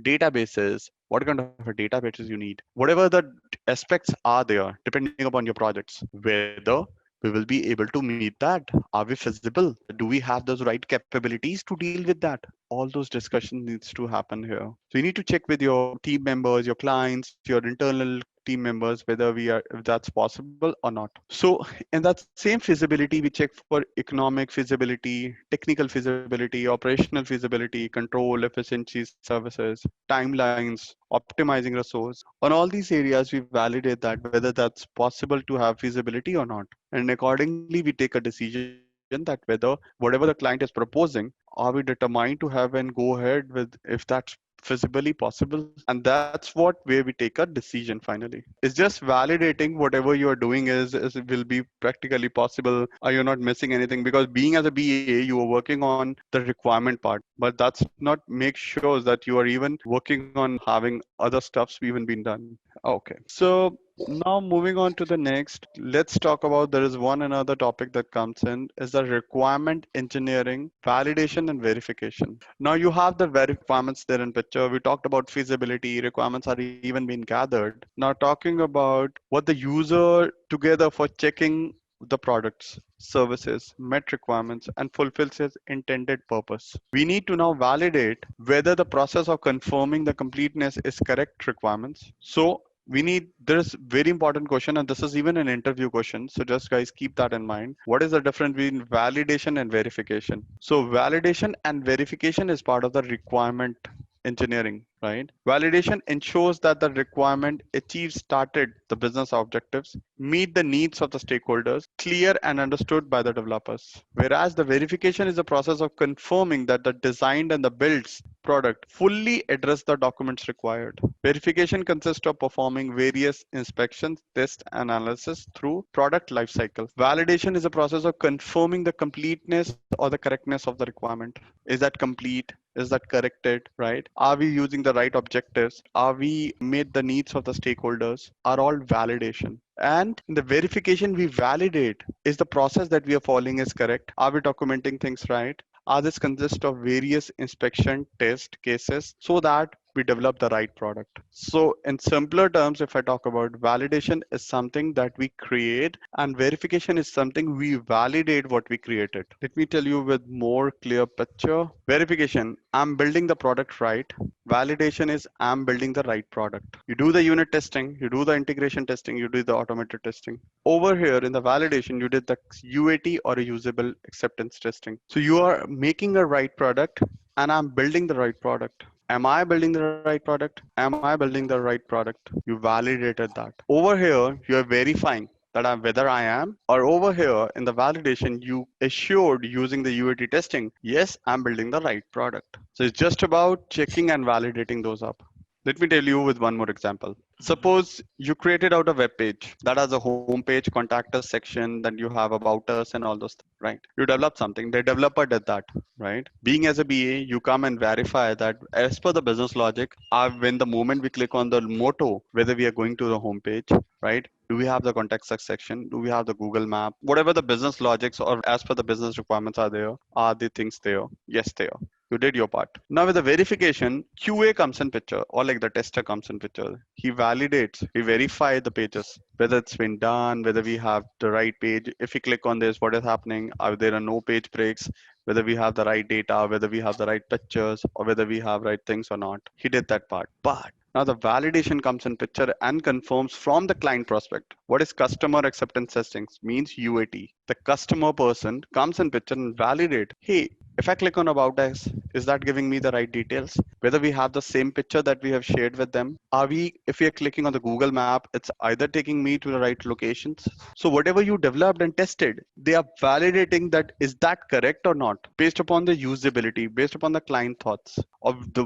databases? What kind of a databases you need? Whatever the aspects are there, depending upon your projects, whether we will be able to meet that. Are we feasible? Do we have those right capabilities to deal with that? All those discussions needs to happen here. So you need to check with your team members, your clients, your internal team members, whether if that's possible or not. So in that same feasibility, we check for economic feasibility, technical feasibility, operational feasibility, control, efficiency, services, timelines, optimizing resource. On all these areas, we validate that whether that's possible to have feasibility or not. And accordingly, we take a decision that whether whatever the client is proposing, are we determined to have and go ahead with if that's feasibly possible? And that's what where we take a decision finally. It's just validating whatever you are doing is it will be practically possible. Are you not missing anything? Because being as a BA, you are working on the requirement part, but that's not make sure that you are even working on having other stuffs even been done. Okay. So now moving on to the next, let's talk about there is one another topic that comes in is the requirement engineering, validation and verification. Now you have the requirements there in picture. We talked about feasibility, requirements are even being gathered. Now talking about what the user together for checking the products, services, met requirements, and fulfills its intended purpose. We need to now validate whether the process of confirming the completeness is correct requirements. So we need there's very important question, and this is even an interview question, so just guys keep that in mind. What is the difference between validation and verification? So validation and verification is part of the requirement engineering, right? Validation ensures that the requirement achieves started the business objectives, meet the needs of the stakeholders, clear and understood by the developers. Whereas the verification is the process of confirming that the designed and the builds product fully address the documents required. Verification consists of performing various inspections, test, analysis through product lifecycle. Validation is a process of confirming the completeness or the correctness of the requirement. Is that complete? Is that corrected, right? Are we using the right objectives? Are we meet the needs of the stakeholders? Are all validation. And in the verification, we validate is the process that we are following is correct? Are we documenting things right? Are this consist of various inspection test cases so that we develop the right product? So in simpler terms, if I talk about validation is something that we create and verification is something we validate what we created. Let me tell you with more clear picture. Verification, I'm building the product right. Validation is I'm building the right product. You do the unit testing, you do the integration testing, you do the automated testing. Over here in the validation, you did the UAT or a usable acceptance testing. So you are making a right product and I'm building the right product. Am I building the right product? Am I building the right product? You validated that. Over here, you are verifying that whether I am, or over here in the validation, you assured using the UAT testing, yes, I'm building the right product. So it's just about checking and validating those up. Let me tell you with one more example. Suppose you created out a web page that has a home page, contact us section, then you have about us and all those things, right? You develop something, the developer did that, right? Being as a BA, you come and verify that as per the business logic, when the moment we click on the motto, whether we are going to the home page, right? Do we have the contact us section? Do we have the Google map? Whatever the business logics or as per the business requirements are there, are the things there? Yes, they are. You did your part. Now with the verification, QA comes in picture, or like the tester comes in picture. He validates, he verifies the pages, whether it's been done, whether we have the right page. If we click on this, what is happening? Are there are no page breaks? Whether we have the right data, whether we have the right pictures, or whether we have right things or not. He did that part. But now the validation comes in picture and confirms from the client prospect. What is customer acceptance testing? Means UAT. The customer person comes in picture and validate. Hey, if I click on about us, is that giving me the right details? Whether we have the same picture that we have shared with them? If we are clicking on the Google map, it's either taking me to the right locations. So whatever you developed and tested, they are validating that is that correct or not, based upon the usability, based upon the client thoughts,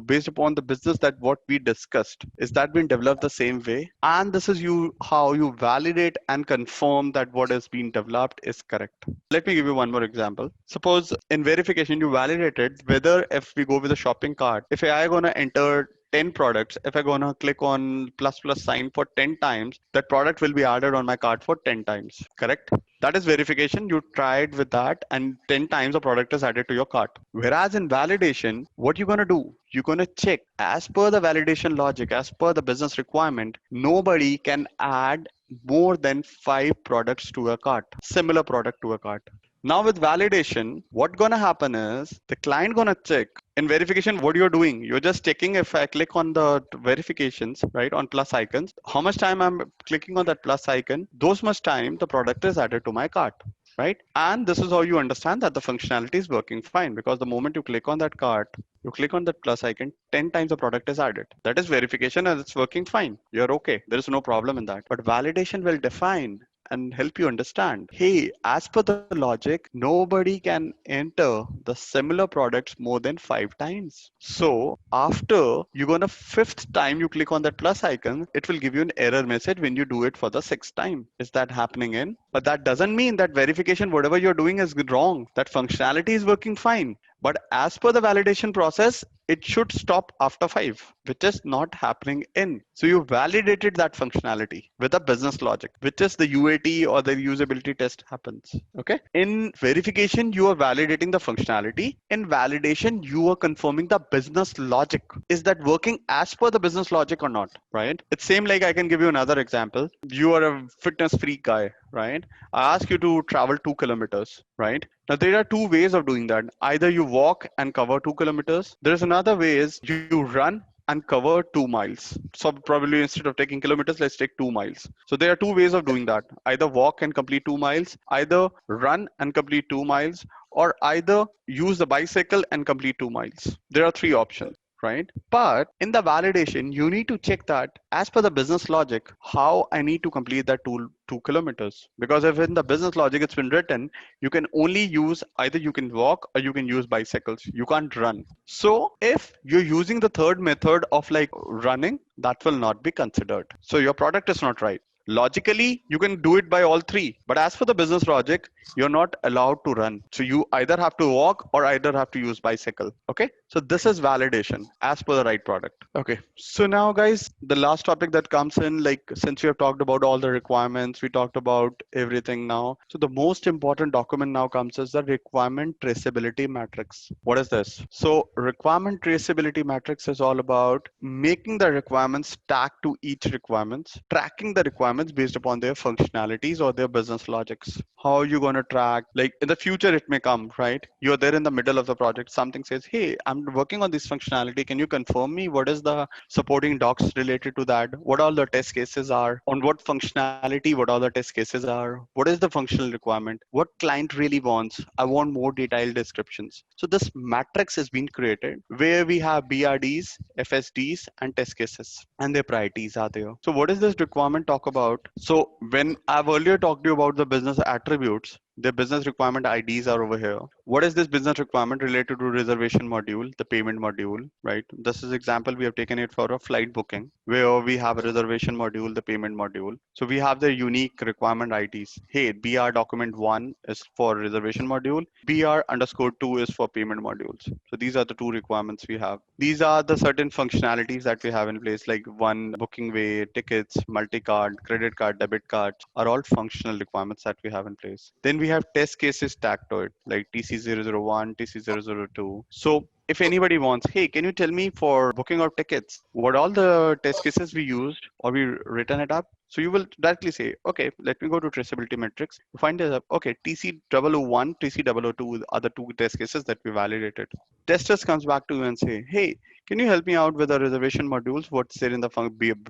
based upon the business that what we discussed. Is that been developed the same way? And this is how you validate and confirm that what has been developed is correct. Let me give you one more example. Suppose in verification, you validated whether if we go with a shopping cart, if I gonna enter 10 products, if I gonna click on plus sign for 10 times, that product will be added on my cart for 10 times, correct? That is verification. You tried with that and 10 times the product is added to your cart. Whereas in validation, what you're gonna do? You're gonna check as per the validation logic, as per the business requirement, nobody can add more than 5 products to a cart, similar product to a cart. Now with validation, what gonna happen is the client gonna check. In verification, what you're doing, you're just checking if I click on the verifications, right, on plus icons, how much time I'm clicking on that plus icon, those much time the product is added to my cart, right? And this is how you understand that the functionality is working fine, because the moment you click on that cart, you click on that plus icon, 10 times the product is added. That is verification and it's working fine. You're okay. There is no problem in that. But validation will define and help you understand. Hey, as per the logic, nobody can enter the similar products more than 5 times. So after you're gonna fifth time you click on that plus icon, it will give you an error message when you do it for the sixth time. Is that happening in? But that doesn't mean that verification, whatever you're doing is wrong. That functionality is working fine. But as per the validation process, it should stop after 5, which is not happening in. So you validated that functionality with a business logic, which is the UAT or the usability test happens. Okay. In verification, you are validating the functionality. In validation, you are confirming the business logic. Is that working as per the business logic or not? Right. It's same like I can give you another example. You are a fitness freak guy, right? I ask you to travel 2 kilometers, right? Now there are two ways of doing that. Either you walk and cover 2 kilometers. There is another way is you run and cover 2 miles. So probably instead of taking kilometers, let's take 2 miles. So there are two ways of doing that. Either walk and complete 2 miles, either run and complete 2 miles, or either use the bicycle and complete 2 miles. There are three options, right? But in the validation, you need to check that as per the business logic, how I need to complete that 2 kilometers. Because if in the business logic it's been written, you can only use either you can walk or you can use bicycles. You can't run. So if you're using the third method of like running, that will not be considered. So your product is not right. Logically, you can do it by all three, but as for the business logic, you're not allowed to run. So you either have to walk or either have to use bicycle. Okay. So this is validation as per the right product. Okay. So now guys, the last topic that comes in, like since we have talked about all the requirements, we talked about everything now. So the most important document now comes as the requirement traceability matrix. What is this? So requirement traceability matrix is all about making the requirements tag to each requirements, tracking the requirements based upon their functionalities or their business logics. How are you going to track? Like in the future, it may come, right? You're there in the middle of the project. Something says, hey, I'm working on this functionality. Can you confirm me what is the supporting docs related to that? What all the test cases are? On what functionality, what all the test cases are? What is the functional requirement? What client really wants? I want more detailed descriptions. So this matrix has been created where we have BRDs, FSDs, and test cases, and their priorities are there. So what does this requirement talk about? So when I've earlier talked to you about the business attributes, the business requirement IDs are over here. What is this business requirement related to reservation module, the payment module, right? This is example we have taken it for a flight booking where we have a reservation module, the payment module. So we have the unique requirement IDs. Hey, BR document 1 is for reservation module, BR underscore 2 is for payment modules. So these are the two requirements we have. These are the certain functionalities that we have in place, like one booking way, tickets, multi-card, credit card, debit cards are all functional requirements that we have in place. Then we have test cases tagged to it, like TC001, TC002. So if anybody wants, hey, can you tell me for booking our tickets, what all the test cases we used or we written it up? So you will directly say, okay, let me go to traceability metrics. Find this up. Okay, TC001, TC002 are the two test cases that we validated. Testers comes back to you and say, hey, can you help me out with the reservation modules? What's there in the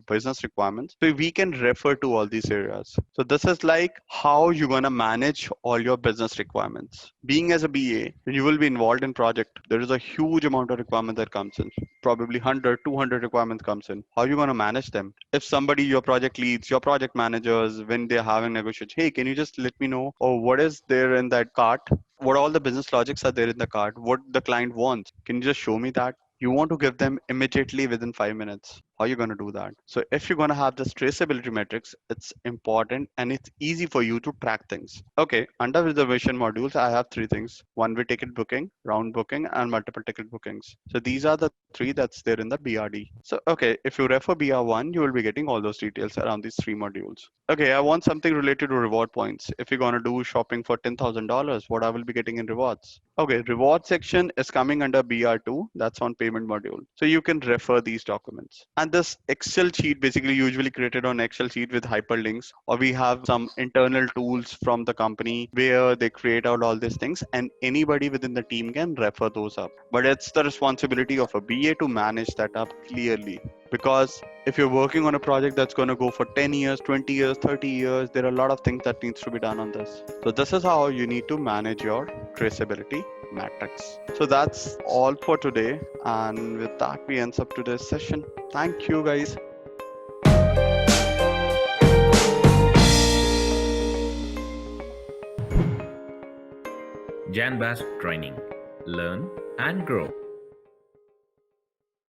business requirements? So we can refer to all these areas. So this is like how you're going to manage all your business requirements. Being as a BA, when you will be involved in project, there is a huge amount of requirement that comes in. Probably 100, 200 requirements comes in. How are you going to manage them? If somebody, your project leads, your project managers, when they're having negotiations, hey, can you just let me know, or what is there in that cart? What all the business logics are there in the cart? What the client wants? Can you just show me that? You want to give them immediately within 5 minutes. How are you going to do that? So if you're going to have this traceability metrics, it's important and it's easy for you to track things. Okay, under reservation modules, I have three things. One way ticket booking, round booking, and multiple ticket bookings. So these are the three that's there in the BRD. So okay, if you refer BR1, you will be getting all those details around these three modules. Okay, I want something related to reward points. If you're going to do shopping for $10,000, what I will be getting in rewards? Okay, reward section is coming under BR2. That's on payment module. So you can refer these documents. And this Excel sheet basically usually created on Excel sheet with hyperlinks, or we have some internal tools from the company where they create out all these things and anybody within the team can refer those up. But it's the responsibility of a BA to manage that up clearly. Because if you're working on a project that's going to go for 10 years, 20 years, 30 years, there are a lot of things that needs to be done on this. So this is how you need to manage your traceability matrix. So that's all for today. And with that, we ends up today's session. Thank you guys. JanBask training. Learn and grow.